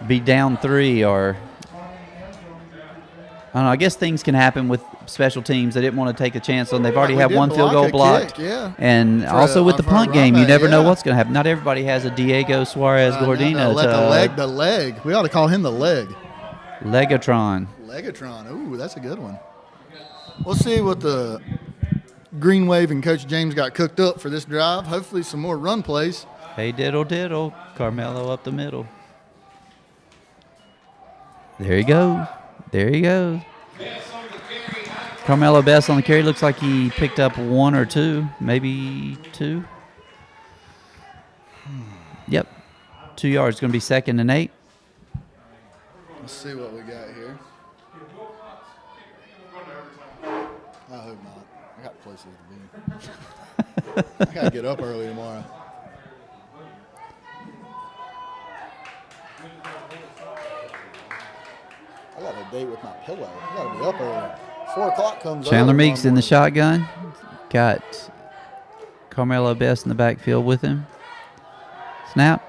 be down 3 or I don't know. I guess things can happen with special teams. They didn't want to take a chance on. They've already had one field goal blocked. Kick, yeah. And also with the punt game, you never know what's going to happen. Not everybody has a Diego Suarez Gordino. The leg. We ought to call him the leg. Legatron. Ooh, that's a good one. We'll see what the Green Wave and Coach James got cooked up for this drive. Hopefully some more run plays. Hey, diddle, diddle. Carmelo up the middle. There he goes. There he goes. Carmelo Best on the carry. Looks like he picked up 1 or 2, maybe 2. Yep. 2 yards. Going to be 2nd and 8. Let's see what we got here. I hope not. I got places to be. I got to get up early tomorrow. I got a date with my pillow. I got to be up early. 4 o'clock comes. Chandler Meeks in the shotgun. Got Carmelo Best in the backfield with him. Snap.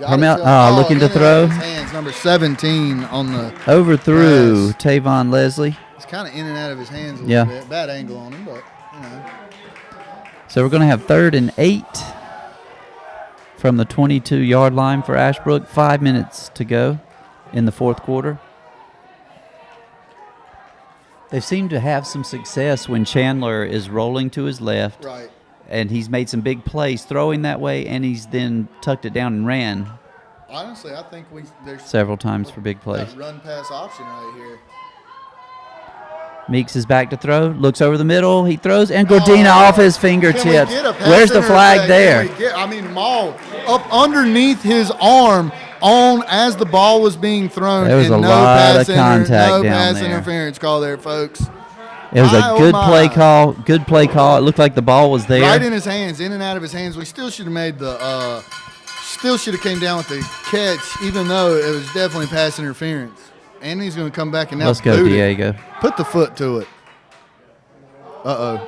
Looking to throw. Hands, number 17 on the overthrew Tavon Leslie. It's kind of in and out of his hands a little bit. Bad angle on him, but you know. So we're going to have 3rd and 8 from the 22-yard line for Ashbrook. 5 minutes to go in the 4th quarter. They seem to have some success when Chandler is rolling to his left. Right. And he's made some big plays throwing that way, and he's then tucked it down and ran. Honestly, I think there's several times for big plays. That run pass option right here. Meeks is back to throw. Looks over the middle. He throws, and Gordina off his fingertips. Where's the flag there? Maul up underneath his arm as the ball was being thrown. There was a lot of contact down there. No pass interference call there, folks. It was a good play call. Good play call. It looked like the ball was there. Right in his hands, in and out of his hands. We still should have made still should have came down with the catch, even though it was definitely pass interference. And he's going to come back and now let's go, Diego. Put the foot to it. Uh-oh.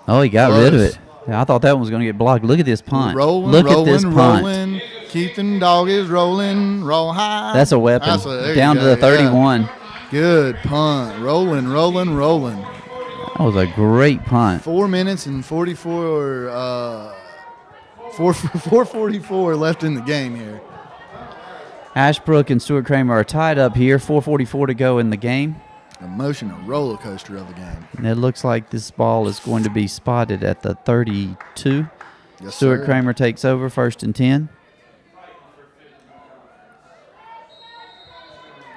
Oh, he got rid of it. I thought that one was going to get blocked. Look at this punt. Look at this punt. Keaton dog is rolling. Roll high. That's a weapon. Down to the 31. Yeah. Good punt. Rolling. That was a great punt. 4 minutes and 4:44 left in the game here. Ashbrook and Stuart Cramer are tied up here. 4:44 to go in the game. Emotional roller coaster of a game. And it looks like this ball is going to be spotted at the 32. Yes, Stuart sir. Cramer takes over, 1st and 10.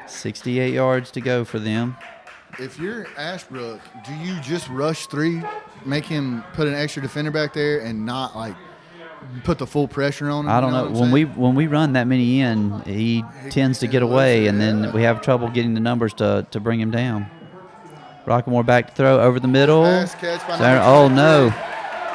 68 yards to go for them. If you're Ashbrook, do you just rush 3, make him put an extra defender back there and not put the full pressure on him? I don't know. When we run that many in, he tends to get away, and then we have trouble getting the numbers to bring him down. Rockamore back to throw over the middle. Oh, no.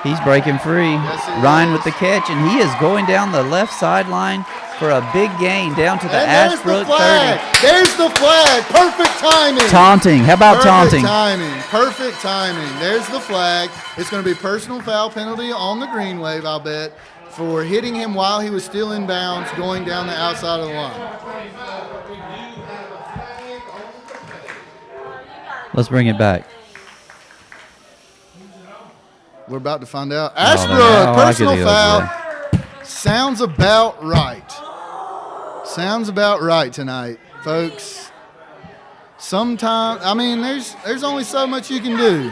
He's breaking free. Yes, Ryan with the catch, and he is going down the left sideline for a big gain down to the And Ashbrook 30. There's the flag. Perfect timing. Taunting. How about taunting? Perfect timing. There's the flag. It's going to be personal foul penalty on the green wave, I'll bet, for hitting him while he was still in bounds going down the outside of the line. Let's bring it back. We're about to find out. Oh, Ashbrook, personal I foul. Sounds about right. Sounds about right tonight, folks. Sometimes, I mean, there's only so much you can do.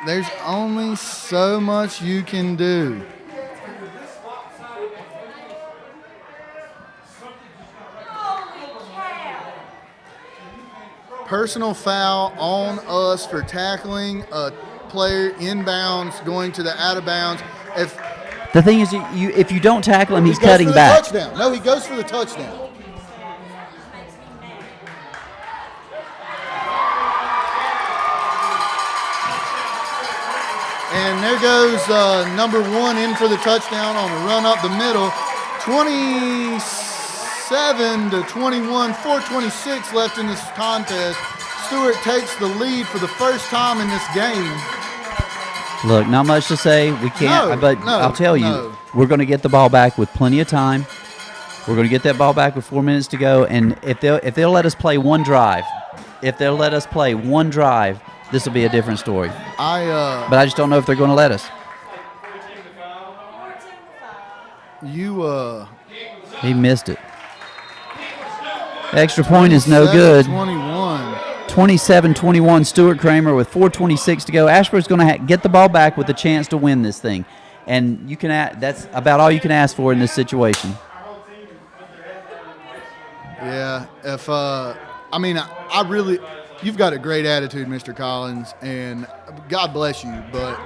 There's only so much you can do. Personal foul on us for tackling a player inbounds going to the out of bounds. The thing is, if you don't tackle him, he's cutting back. Touchdown. No, he goes for the touchdown. And there goes number 1 in for the touchdown on a run up the middle. 27-21, 4:26 left in this contest. Stewart takes the lead for the first time in this game. Look, not much to say. We can't, I'll tell you, we're going to get the ball back with plenty of time. We're going to get that ball back with 4 minutes to go. And if they'll let us play one drive, this will be a different story. But I just don't know if they're going to let us. He missed it. Extra point is no good. 27-21, Stuart Cramer with 4:26 to go. Ashbrook's going to get the ball back with a chance to win this thing. And that's about all you can ask for in this situation. Yeah, you've got a great attitude, Mr. Collins, and God bless you, but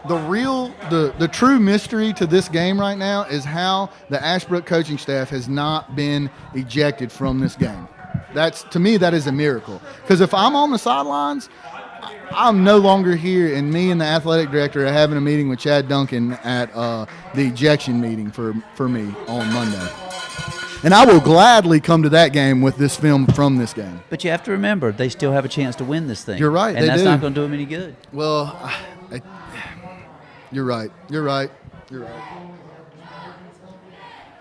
the true mystery to this game right now is how the Ashbrook coaching staff has not been ejected from this game. To me, that is a miracle. Because if I'm on the sidelines, I'm no longer here, and me and the athletic director are having a meeting with Chad Duncan at the ejection meeting for me on Monday. And I will gladly come to that game with this film from this game. But you have to remember, they still have a chance to win this thing. You're right, and that's not going to do them any good. Well, you're right.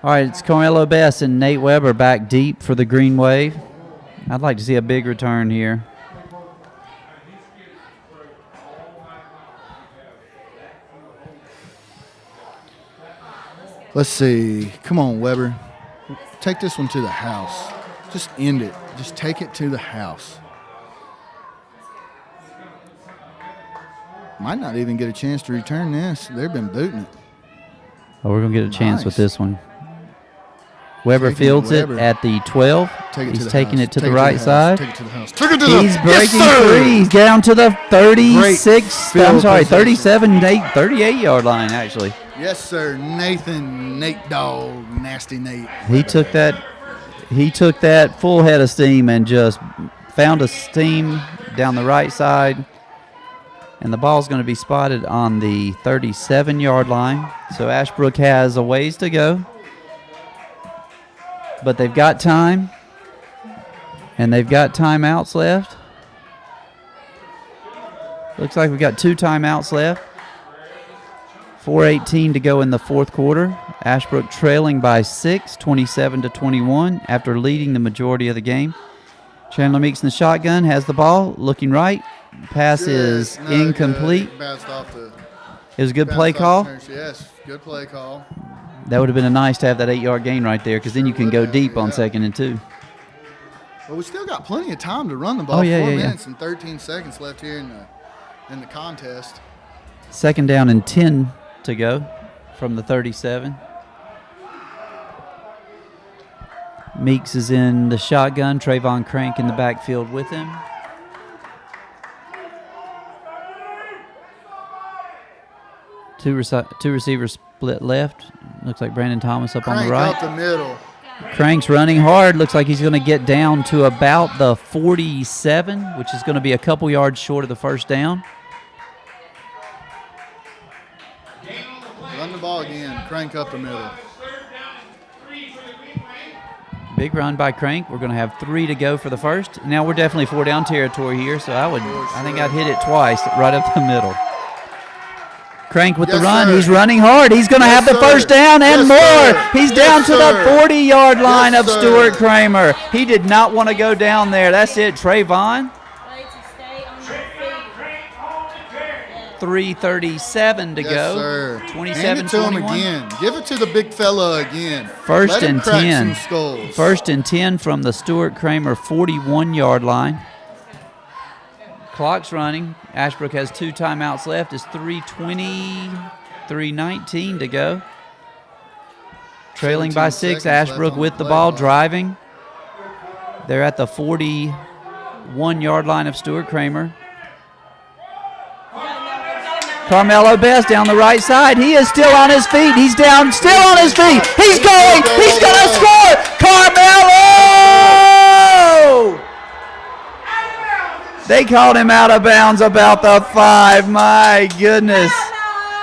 All right, it's Carmelo Best and Nate Weber back deep for the green wave. I'd like to see a big return here. Let's see. Come on, Weber. Take this one to the house. Just end it. Just take it to the house. Might not even get a chance to return this. They've been booting it. Oh, we're going to get a chance with this one. Weber fields it at the 12. He's taking it to the right side. Take it to the house. He's breaking free. He's down to the 36. I'm sorry, 38-yard line, actually. Yes, sir. Nate Dog, nasty Nate. He took that full head of steam and just found a steam down the right side. And the ball's going to be spotted on the 37-yard line. So Ashbrook has a ways to go. But they've got time, and they've got timeouts left. Looks like we've got 2 timeouts left. 4:18 to go in the fourth quarter. Ashbrook trailing by 6, 27-21, after leading the majority of the game. Chandler Meeks in the shotgun has the ball, looking right. Pass is incomplete. It was a good play call. Yes, good play call. That would have been nice to have that 8-yard gain right there, because then you can go deep on 2nd and 2. Well, we still got plenty of time to run the ball. 4 minutes and 13 seconds left here in the contest. 2nd down and 10 to go from the 37. Meeks is in the shotgun. Trayvon Crank in the backfield with him. Two receivers split left. Looks like Brandon Thomas up on the right. Up the middle. Crank's running hard. Looks like he's going to get down to about the 47, which is going to be a couple yards short of the first down. Run the the ball again. Crank up the middle. Third down and 3 for the Green Wave. Big run by Crank. We're going to have 3 to go for the first. Now we're definitely 4 down territory here, so I think I'd hit it twice right up the middle. Crank with the run. Sir. He's running hard. He's going to have the sir. first down and Yes, more. sir. He's Yes, down to the sir. 40-yard line Yes, of sir. Stuart Cramer. He did not want to go down there. That's it, Trayvon. Way to stay on your feet. Crank on the carry. 3:37 to Yes, go. sir. Hand 27 it to him 21. again. Give it to the big fella again. First Let him and crack 10. some skulls. First and 10 from the Stuart Cramer 41-yard line. Clock's running. Ashbrook has 2 timeouts left. It's 3:20, 3:19 to go. Trailing by 17 6. seconds left Ashbrook on with the the play ball, clock. driving. They're at the 41-yard line of Stuart Cramer. Carmelo Best down the right side. He is still on his feet. He's down, still on his feet. He's going. He's going to score. Carmelo! They called him out of bounds about the 5. My goodness.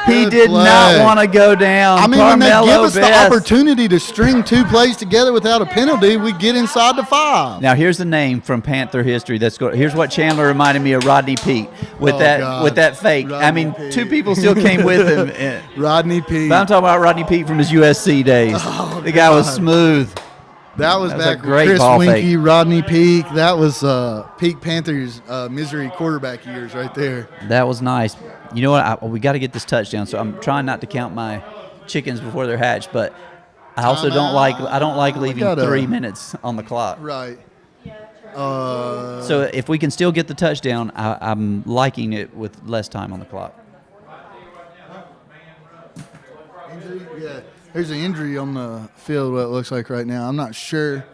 He Good did not play. want to go down. I mean, when they Carmelo give us the Best. opportunity to string 2 plays together without a penalty, we get inside the 5. Now here's the name from Panther history. Here's what Chandler reminded me of Rodney Peete with Oh, that God. with that fake. I Rodney mean, Peete. 2 people still came with him. Rodney P. But I'm talking about Rodney Peete from his USC days. The guy was God. smooth. That was That was back a with great Chris ball Winkie, fake. Rodney Peak. That was Peak Panthers' misery quarterback years right there. That was nice. You know what? We got to get this touchdown. So I'm trying not to count my chickens before they're hatched, but I also don't like leaving gotta- 3 minutes on the clock. Right. So if we can still get the touchdown, I'm liking it with less time on the clock. Injury? Yeah. There's an injury on the field, what it looks like right now. I'm not sure.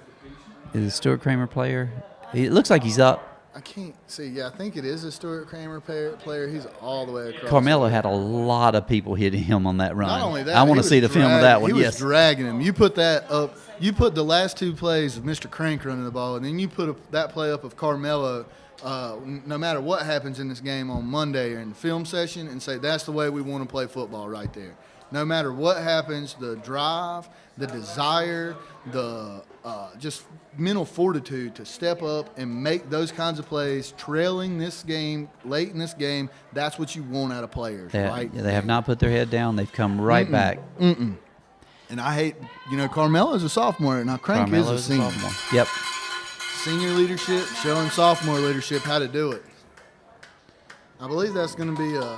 Is it Stuart Cramer player? It looks like he's up. I can't see. Yeah, I think it is a Stuart Cramer player. He's all the way across. Carmelo had a lot of people hitting him on that run. Not only that, I want he to see the was film of that one. He was Yes. dragging him. You put that up. You put the last 2 plays of Mr. Crank running the ball, and then you put that play up of Carmelo. No matter what happens in this game on Monday or in the film session, and say that's the way we want to play football right there. No matter what happens, the drive, the desire, the just mental fortitude to step up and make those kinds of plays, trailing this game, late in this game, that's what you want out of players, right? They have not put their head down. They've come right back. And I hate, Carmelo's a sophomore. Now, Crank is a Carmelo's a senior. sophomore. Yep. Senior leadership, showing sophomore leadership how to do it. I believe that's going to be a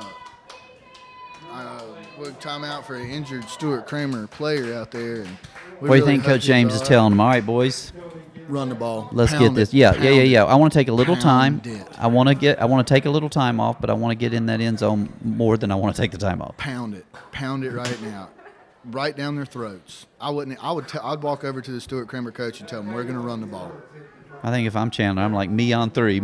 timeout for an injured Stuart Cramer player out there. And we What do you really think hope Coach he's James all is right. telling them? All right, boys, Run the ball. let's Pound get this. it. Yeah. Pound I want to take a little time. Pound it. I want to take a little time off, but I want to get in that end zone more than I want to take the time off. Pound it. Pound it right now. Right down their throats. I'd walk over to the Stuart Cramer coach and tell him we're going to run the ball. I think if I'm Chandler, I'm like me on 3, go.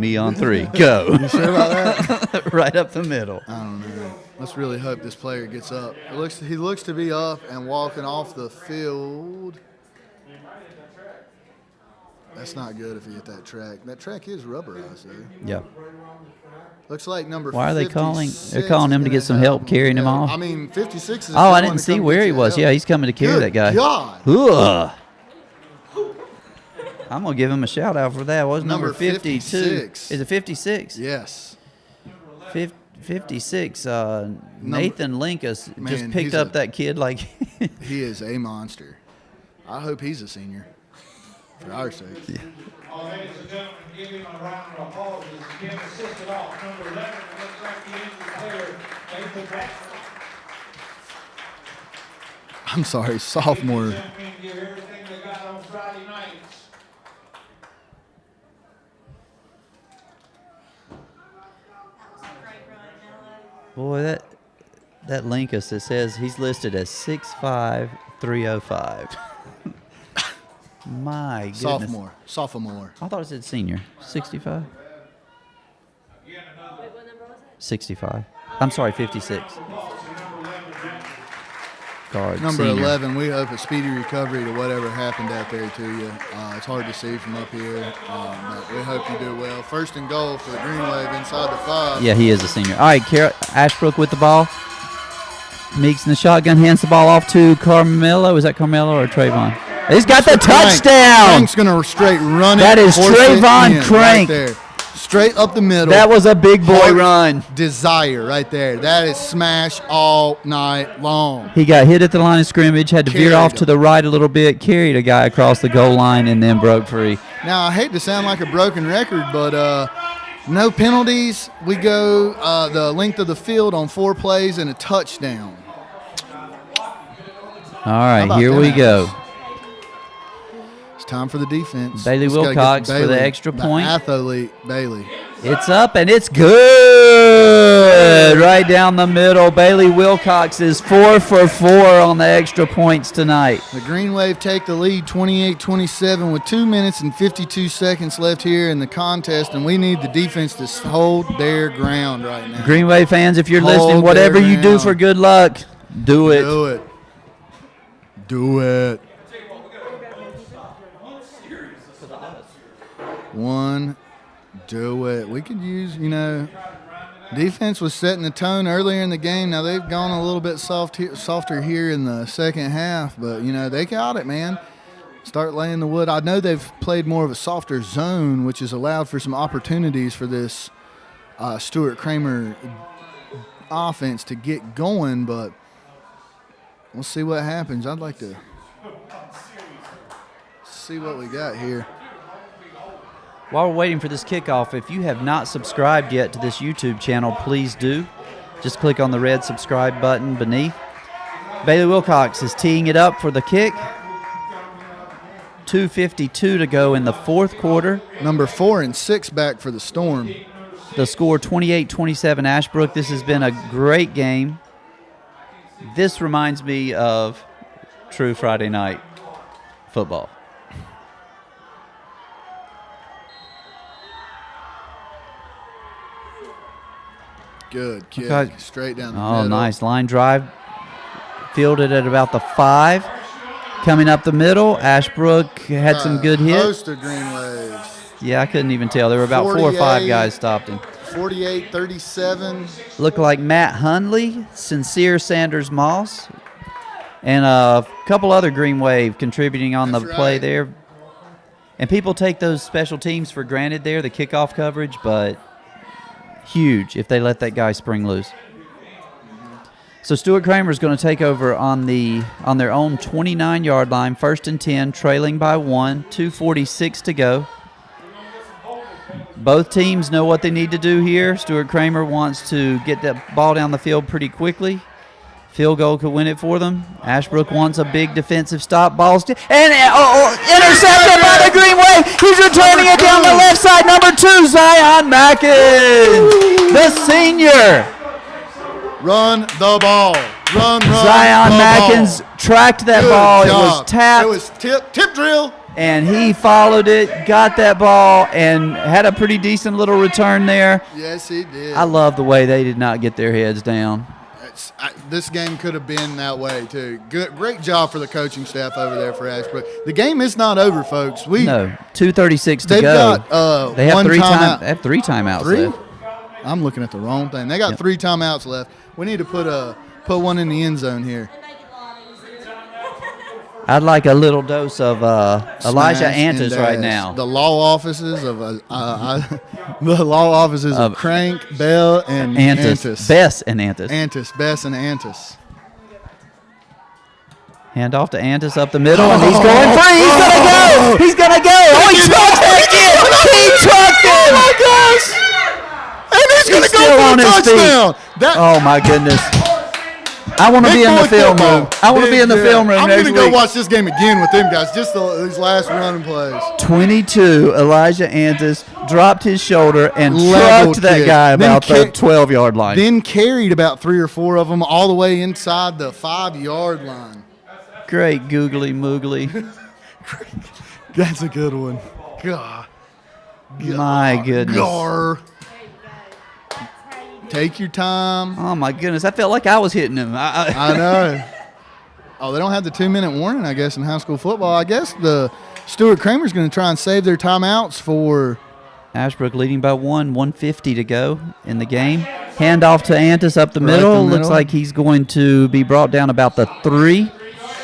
You sure about that? Right up the middle. I don't know. Let's really hope this player gets up. He looks to be up and walking off the field. That's not good if he hit that track. That track is rubberized, though. Yeah. Looks like number. Why are they calling? 56 They're calling him to is get gonna some have help carrying him yeah. off. I mean, 56 is. Oh, I the one didn't to see come where get he you was. help. Yeah, he's coming to carry Good that guy. God. Ugh. I'm going to give him a shout out for that. What was number Number 52? 56. Is it 56? Yes. 56. Nathan Linkus just Man, picked he's up a- that kid like. He is a monster. I hope he's a senior. For our sake. All ladies and gentlemen, give him a round of applause as again assisted off. Number 11, it looks like the injured player, Nathan Baxter. I'm sorry, sophomore. Ladies and gentlemen, give everything they got on Friday nights. Boy, that Linkus, it says he's listed as 6'5", 305. My goodness. Sophomore. I thought it said senior. 65? 65. I'm sorry, 56. Guard, Number senior. 11, we hope a speedy recovery to whatever happened out there to you. It's hard to see from up here, but we hope you do well. First and goal for the Green Wave inside the 5. Yeah, he is a senior. All right, Ashbrook with the ball. Meeks in the shotgun, hands the ball off to Carmelo. Is that Carmelo or Trayvon? He's got the Crank. touchdown. Crank's going to straight run it. That is force it Trayvon in Crank. Right there. Straight up the middle. That was a big boy Heart run. Desire right there. That is smash all night long. He got hit at the line of scrimmage, had to veer Carried off him. to the right a little bit, carried a guy across the goal line, and then broke free. Now, I hate to sound like a broken record, but no penalties. We go the length of the field on 4 plays and a touchdown. All right, about here them we apples? go. It's time for the defense. Bailey Just gotta get Wilcox for the Bailey, extra point. Athlete Bailey. It's up, and it's good. Right down the middle. Bailey Wilcox is 4 for 4 on the extra points tonight. The Green Wave take the lead 28-27 with 2 minutes and 52 seconds left here in the contest, and we need the defense to hold their ground right now. Green Wave fans, if you're Hold listening, whatever their you do ground. for good luck, do it. Do it. Do it. One, do it. We could use, defense was setting the tone earlier in the game. Now they've gone a little bit softer here in the second half, but, they got it, man. Start laying the wood. I know they've played more of a softer zone, which has allowed for some opportunities for this Stuart Cramer offense to get going, but we'll see what happens. I'd like to see what we got here. While we're waiting for this kickoff, if you have not subscribed yet to this YouTube channel, please do. Just click on the red subscribe button beneath. Bailey Wilcox is teeing it up for the kick. 2:52 to go in the fourth quarter. Number 4 and 6 back for the Storm. The score 28-27 Ashbrook. This has been a great game. This reminds me of true Friday night football. Good kick. Okay. Straight down the Oh, middle. nice. Line drive. Fielded at about the 5. Coming up the middle, Ashbrook had some good hits. Host of Green Waves. Yeah, I couldn't even tell. There were about 4 or 5 48. guys stopped him. 48-37. Looked like Matt Hundley, Sincere Sanders Moss, and a couple other Green Wave contributing on That's the play right. there. And people take those special teams for granted there, the kickoff coverage, but huge if they let that guy spring loose. So Stuart Cramer is going to take over on their own 29-yard line, 1st and 10, trailing by 1, 2:46 to go. Both teams know what they need to do here. Stuart Cramer wants to get that ball down the field pretty quickly. Field goal could win it for them. Ashbrook wants a big defensive stop. Balls and intercepted by the Green Wave. He's returning it down the left side. Number 2, Zion Mackin, the senior. Run the ball. Run Zion the Mackins ball. tracked that Good ball. It job. was tapped. It was tip drill. And he followed it, got that ball, and had a pretty decent little return there. Yes, he did. I love the way they did not get their heads down. This game could have been that way, too. Great job for the coaching staff over there for Ashbrook. The game is not over, folks. No, 2:36 to They've go. got They have one three timeout. They have 3 timeouts 3? left. I'm looking at the wrong thing. They got 3 timeouts left. We need to put one in the end zone here. I'd like a little dose of Elijah Smash Antis and right dash. now. The law offices of of Crank, Bell, and Antis. Bess and Antis. Bess, and Antis. Hand off to Antis up the middle, and he's going free. He's going to go. He's going to go. Oh, he trucked that kid. He trucked him. Oh, my gosh. And he's going to still go on for a his feet. touchdown. Oh, my goodness. I want to be in the film room. I want to be in the film room I'm next going week. to go watch this game again with them guys, just these last running plays. 22, Elijah Antis dropped his shoulder and Leveled trucked that kid. guy Then about the 12-yard line. Then carried about 3 or 4 of them all the way inside the 5-yard line. Great googly moogly. That's a good one. God. My goodness. Gar. Take your time. Oh, my goodness. I felt like I was hitting him. I know. Oh, they don't have the 2-minute warning, I guess, in high school football. I guess the Stuart Cramer's going to try and save their timeouts for Ashbrook leading by 1, 150 to go in the game. Handoff to Antis up the Right middle. the Looks middle. like he's going to be brought down about the 3.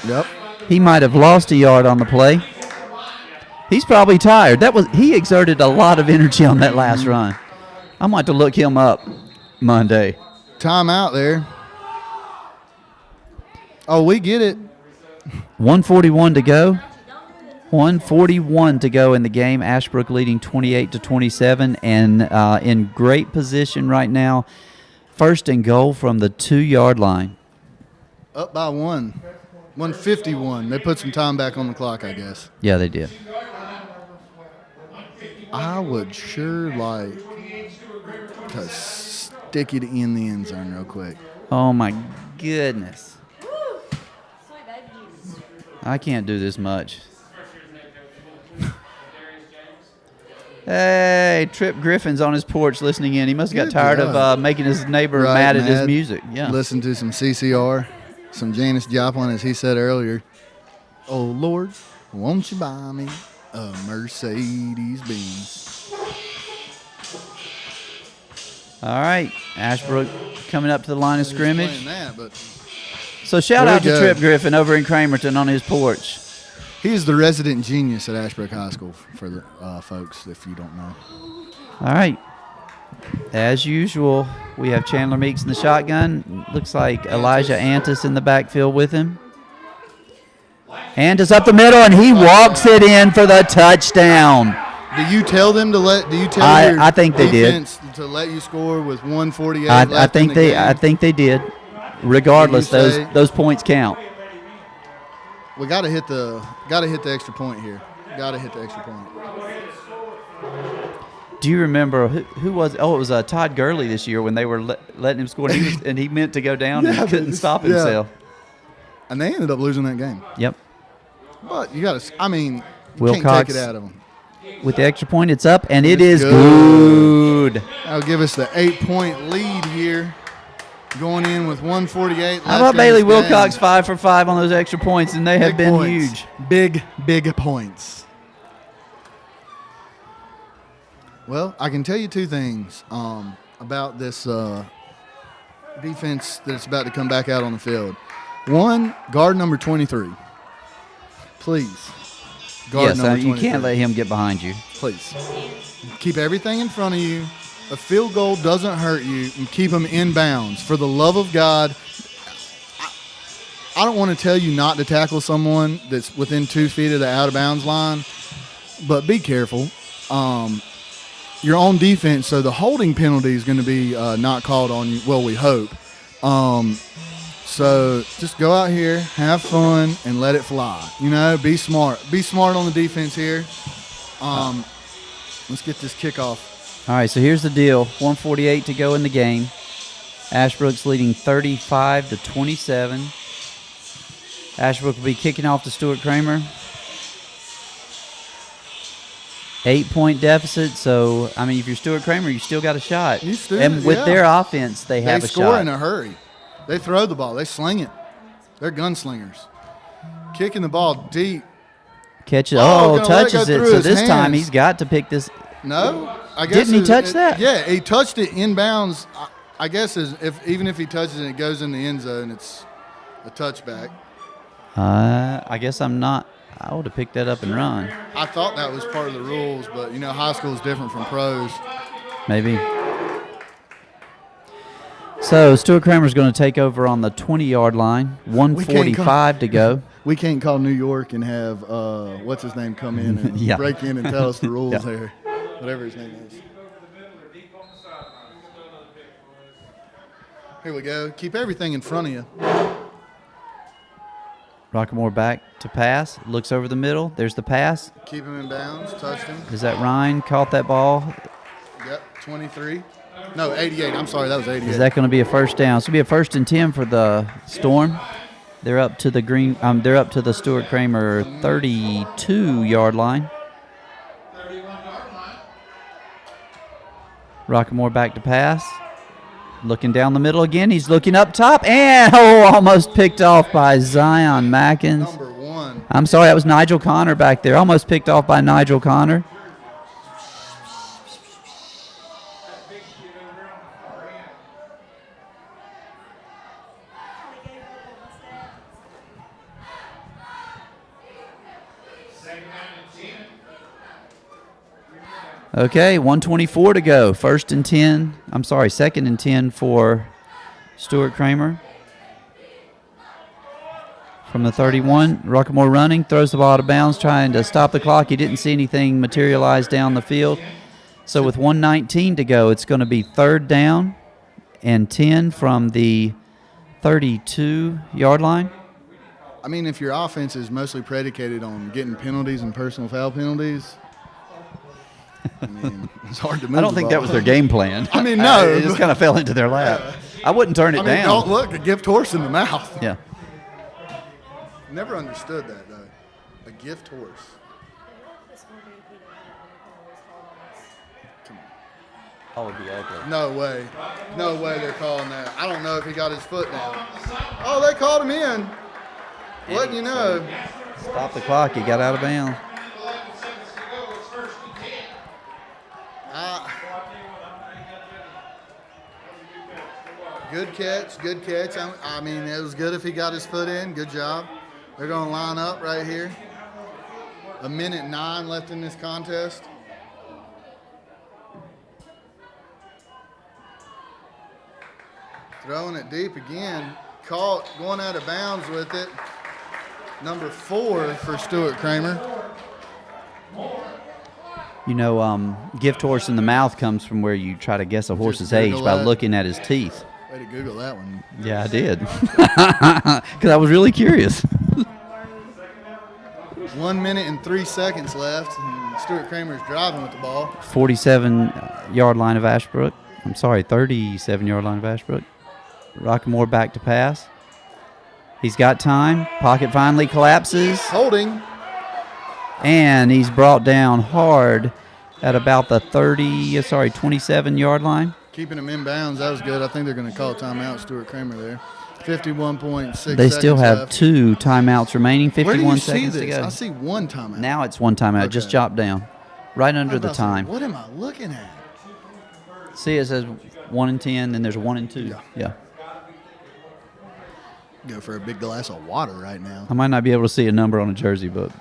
Yep. He might have lost a yard on the play. He's probably tired. He exerted a lot of energy on that last run. I might have to look him up Monday. Timeout there. Oh, we get it. 1:41 to go. 1:41 to go in the game. Ashbrook leading 28-27, and in great position right now. First and goal from the 2-yard line. Up by 1. 151. They put some time back on the clock, I guess. Yeah, they did. I would sure like to stick it in the end zone real quick. Oh, my goodness. I can't do this much. Hey, Trip Griffin's on his porch listening in. He must have got Good tired God. of making his neighbor Right, mad at his mad. music. Yeah. Listen to some CCR, some Janis Joplin, as he said earlier. Oh, Lord, won't you buy me a Mercedes-Benz? All right, Ashbrook coming up to the line of scrimmage. Playing that, but So shout There out we to go. Trip Griffin over in Cramerton on his porch. he is the resident genius at Ashbrook High School for the folks, if you don't know. All right. As usual, we have Chandler Meeks in the shotgun. Looks like Elijah Antis in the backfield with him. Antis up the middle, and he walks it in for the touchdown. Do you tell them to let? Do you tell your I think they did. defense to let you score with 1:48 I left think in the they game? I think they did. Regardless, Did you say- those points count. We got to hit the extra point here. Got to hit the extra point. Do you remember who was? Oh, it was Todd Gurley this year when they were letting him score, and he meant to go down and he couldn't stop yeah. himself. And they ended up losing that game. Yep. But you got to. I mean, you Wilcox. can't take it out of them. With the extra point, it's up, and it It's is good. good. That'll give us the 8-point lead here. Going in with 1:48 left. How about in Bailey this Wilcox game. 5 for 5 on those extra points, and they have Big been points. huge. Big points. Well, I can tell you two things about this defense that's about to come back out on the field. One, guard number 23. Please. Guard Yes, number you 23. can't let him get behind you. Please. Keep everything in front of you. A field goal doesn't hurt you, and keep them in bounds. For the love of God, I don't want to tell you not to tackle someone that's within 2 feet of the out-of-bounds line, but be careful. You're on defense, so the holding penalty is going to be not called on you. Well, we hope. So just go out here, have fun, and let it fly. You know, be smart. Be smart on the defense here. Let's get this kickoff. All right, so here's the deal. 1:48 to go in the game. Ashbrook's leading 35-27. Ashbrook will be kicking off to Stuart Cramer. 8-point deficit, so, I mean, if you're Stuart Cramer, you still got a shot. You still- and with yeah. their offense, they have They a score shot. in a hurry. They throw the ball. They sling it. They're gunslingers. Kicking the ball deep. Catch it. Oh, Oh, gonna let it go touches it. through So his this time hands. he's got to pick this. No, I guess Didn't he touch that? Yeah, he touched it inbounds. I guess even if he touches it, it goes in the end zone. It's a touchback. I guess I'm not. I would have picked that up and run. I thought that was part of the rules, but you know, high school is different from pros. Maybe. So Stuart Cramer's going to take over on the 20-yard line. 1:45 to go. We can't call New York and have what's his name come in and Yeah. break in and tell us the rules Yeah. there, whatever his name is. Here we go. Keep everything in front of you. Rockamore back to pass. Looks over the middle. There's the pass. Keep him in bounds. Touched him. Is that Ryan caught that ball? Yep. 23. No, 88. I'm sorry, that was 88. Is that going to be a first down? It's going to be a 1st and 10 for the Storm. They're up to the they're up to the Stuart Cramer 32-yard line. 31-yard line. Rockamore back to pass. Looking down the middle again. He's looking up top. And, almost picked off by Zion Mackins. Number 1. I'm sorry, that was Nigel Connor back there. Almost picked off by Nigel Connor. Okay, 1:24 to go. Second and 10 for Stuart Cramer. From the 31, Ruckamore running, throws the ball out of bounds, trying to stop the clock. He didn't see anything materialize down the field. So with 1:19 to go, it's going to be 3rd down and 10 from the 32-yard line. I mean, if your offense is mostly predicated on getting penalties and personal foul penalties, I mean, it's hard to move. I don't think that was their game plan. I mean, no. It just kind of fell into their lap. I wouldn't turn it down. Don't look, a gift horse in the mouth. Yeah. Never understood that, though. A gift horse. That would be ugly. No way. No way they're calling that. I don't know if he got his foot down. Oh, they called him in. Letting you know. Stop the clock. He got out of bounds. Good catch, good catch. I mean, it was good if he got his foot in. Good job. They're going to line up right here. 1:09 left in this contest. Throwing it deep again. Caught, going out of bounds with it. Number 4 for Stuart Cramer. You know, gift horse in the mouth comes from where you try to guess a horse's age by looking at his teeth. Way to Google that one. Yeah, I did. Because I was really curious. 1 minute and 3 seconds left. And Stuart Cramer's driving with the ball. 47-yard line of Ashbrook. 37-yard line of Ashbrook. Rockamore back to pass. He's got time. Pocket finally collapses. Holding. And he's brought down hard at about the 27-yard line. Keeping him in bounds. That was good. I think they're going to call a timeout, Stuart Cramer there. 51.6 seconds They still have left. 2 timeouts remaining. 51 Where do you seconds see to this? go. I see 1 timeout. Now it's 1 timeout. Okay. Just dropped down. Right under the time. What am I looking at? See, it says 1 and 10, then there's 1 and 2. Yeah. Go for a big glass of water right now. I might not be able to see a number on a jersey, but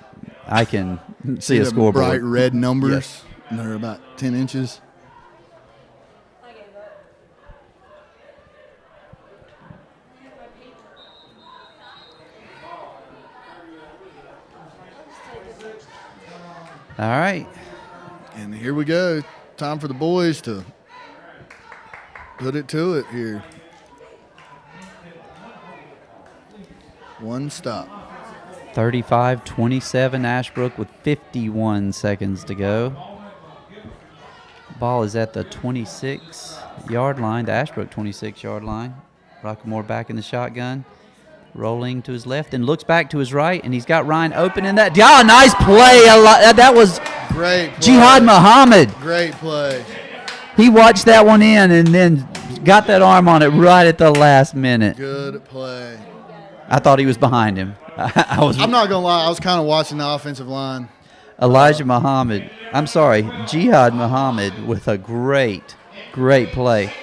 I can see a the scoreboard. bright red numbers. Yes. And they're about 10 inches. All right. And here we go. Time for the boys to put it to it here. One stop. 35-27 Ashbrook with 51 seconds to go. Ball is at the 26-yard line, the Ashbrook 26-yard line. Rockamore back in the shotgun, rolling to his left and looks back to his right, and he's got Ryan open in that. Yeah, nice play. That was great play. Jihad Muhammad. Great play. He watched that one in and then got that arm on it right at the last minute. Good play. I thought he was behind him. I'm not going to lie. I was kind of watching the offensive line. Jihad Muhammad with a great play.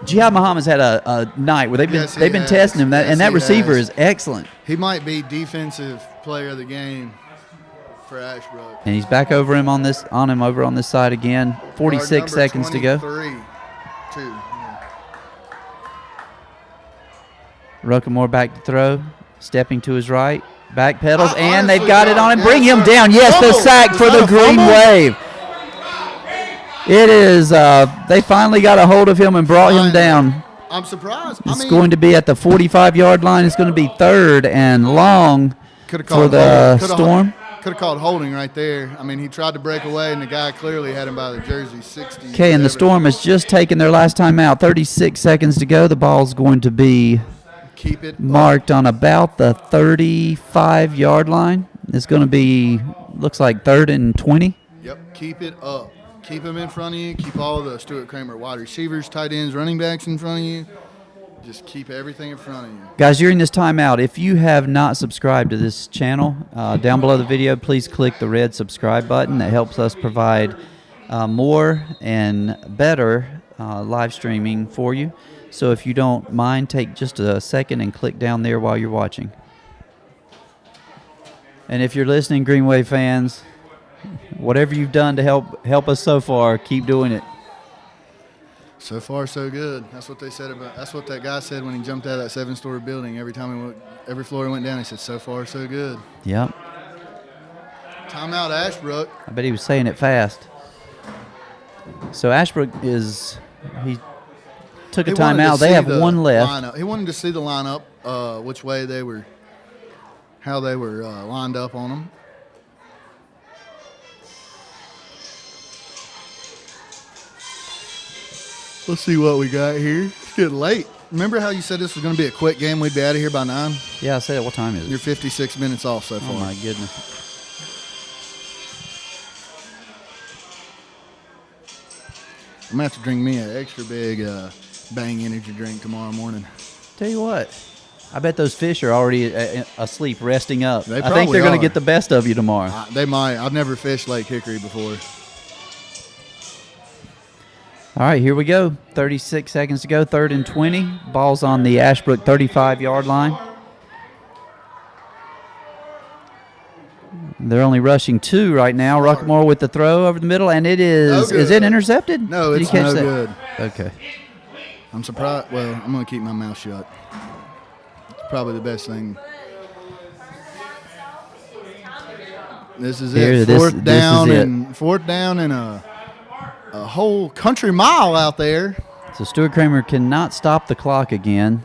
Jihad Muhammad's had a night where they've been testing him, and that receiver is excellent. He might be defensive player of the game for Ashbrook. And he's back over him on this side again. 46 seconds to go. 2. Ruckamore back to throw, stepping to his right, back pedals, and they've got it on him. Bring him down. Yes, the sack for the Green Wave. It is. They finally got a hold of him and brought him down. I'm surprised. It's going to be at the 45-yard line. It's going to be 3rd and long for the Storm. Could have called holding right there. I mean, he tried to break away, and the guy clearly had him by the jersey. 60. Okay, and the Storm has just taken their last time out. 36 seconds to go. The ball's going to be marked on about the 35-yard line. It's going to be, looks like 3rd and 20. Yep, keep it up. Keep them in front of you. Keep all the Stuart Cramer wide receivers, tight ends, running backs in front of you. Just keep everything in front of you. Guys, during this timeout, if you have not subscribed to this channel, down below the video, please click the red subscribe button. That helps us provide more and better live streaming for you. So if you don't mind, take just a second and click down there while you're watching. And if you're listening, Green Wave fans, whatever you've done to help us so far, keep doing it. So far, so good. That's what they said about. That's what that guy said when he jumped out of that 7-story building. Every floor he went down, he said, "So far, so good." Yep. Timeout, Ashbrook. I bet he was saying it fast. So Ashbrook he took a timeout. They have one left. Lineup. He wanted to see the lineup, which way they were, how they were lined up on them. Let's see what we got here. It's getting late. Remember how you said this was going to be a quick game? We'd be out of here by 9? Yeah, I said it. What time is it? You're 56 minutes off so far. Oh, my goodness. I'm going to have to drink me an extra big Bang energy drink tomorrow morning. Tell you what, I bet those fish are already asleep, resting up. They I think they're going are. to get the best of you tomorrow. They might. I've never fished Lake Hickory before. All right, here we go. 36 seconds to go, 3rd and 20. Ball's on the Ashbrook 35-yard line. They're only rushing 2 right now. Ruckmore with the throw over the middle, and it is. No Is it intercepted? No, Did it's he catch no that? good. Okay. I'm surprised. Well, I'm going to keep my mouth shut. It's probably the best thing. This is Here, it. this Fourth down is it. and fourth down and a whole country mile out there. So Stuart Cramer cannot stop the clock again.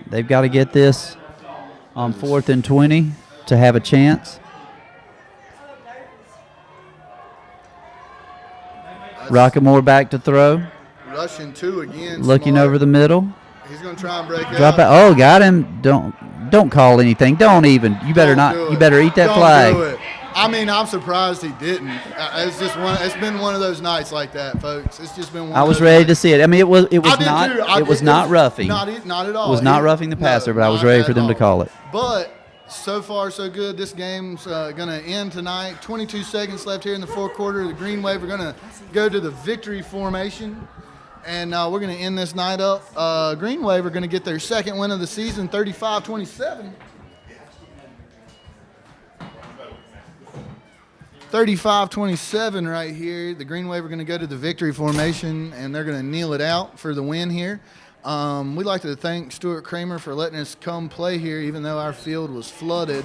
They've got to get this on 4th and 20 to have a chance. Rockamore back to throw. Rushing 2 again. Looking Smart. over the middle. He's going to try and break Drop out. out. Oh, got him. Don't call anything. Don't even. You better Don't not. do You it. better eat that Don't flag. do it. I mean, I'm surprised he didn't. It's been one of those nights like that, folks. It's just been one. I of was those ready nights. to see it. I mean, it was I did not. too. It was not roughing. Not at all. It was not He- roughing the passer, no, but I was not ready at for them to all. call it. But so far, so good. This game's going to end tonight. 22 seconds left here in the fourth quarter. The Green Wave are going to go to the victory formation, and we're going to end this night up. Green Wave are going to get their second win of the season, 35-27. 35-27 right here. The Green Wave are going to go to the victory formation, and they're going to kneel it out for the win here. We'd like to thank Stuart Cramer for letting us come play here, even though our field was flooded.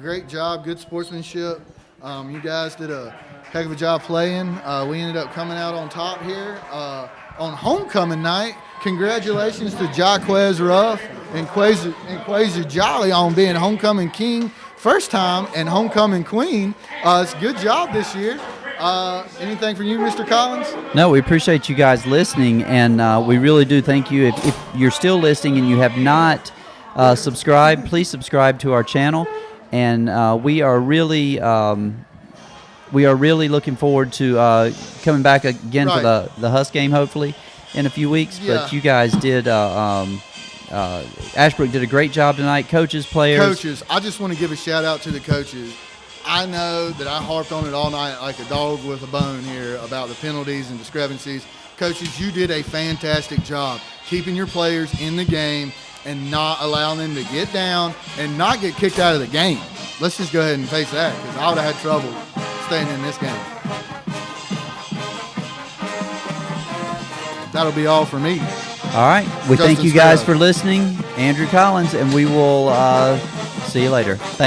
Great job, good sportsmanship. You guys did a heck of a job playing. We ended up coming out on top here on homecoming night. Congratulations to Jaquez Ruff and Quasi Jolly on being homecoming king first time and homecoming queen. It's a good job this year. Anything for you, Mr. Collins? No, we appreciate you guys listening, and we really do thank you. If you're still listening and you have not subscribed, please subscribe to our channel. And we are really looking forward to coming back again Right. for the Husk game, hopefully, in a few weeks. Yeah. But you guys did. Ashbrook did a great job tonight. Coaches, players. Coaches, I just want to give a shout out to the coaches. I know that I harped on it all night like a dog with a bone here about the penalties and discrepancies. Coaches, you did a fantastic job keeping your players in the game and not allowing them to get down and not get kicked out of the game. Let's just go ahead and face that, because I would have had trouble staying in this game. That'll be all for me. All right. We thank Justin you guys Sparrow. for listening. Andrew Collins, and we will see you later. Thanks.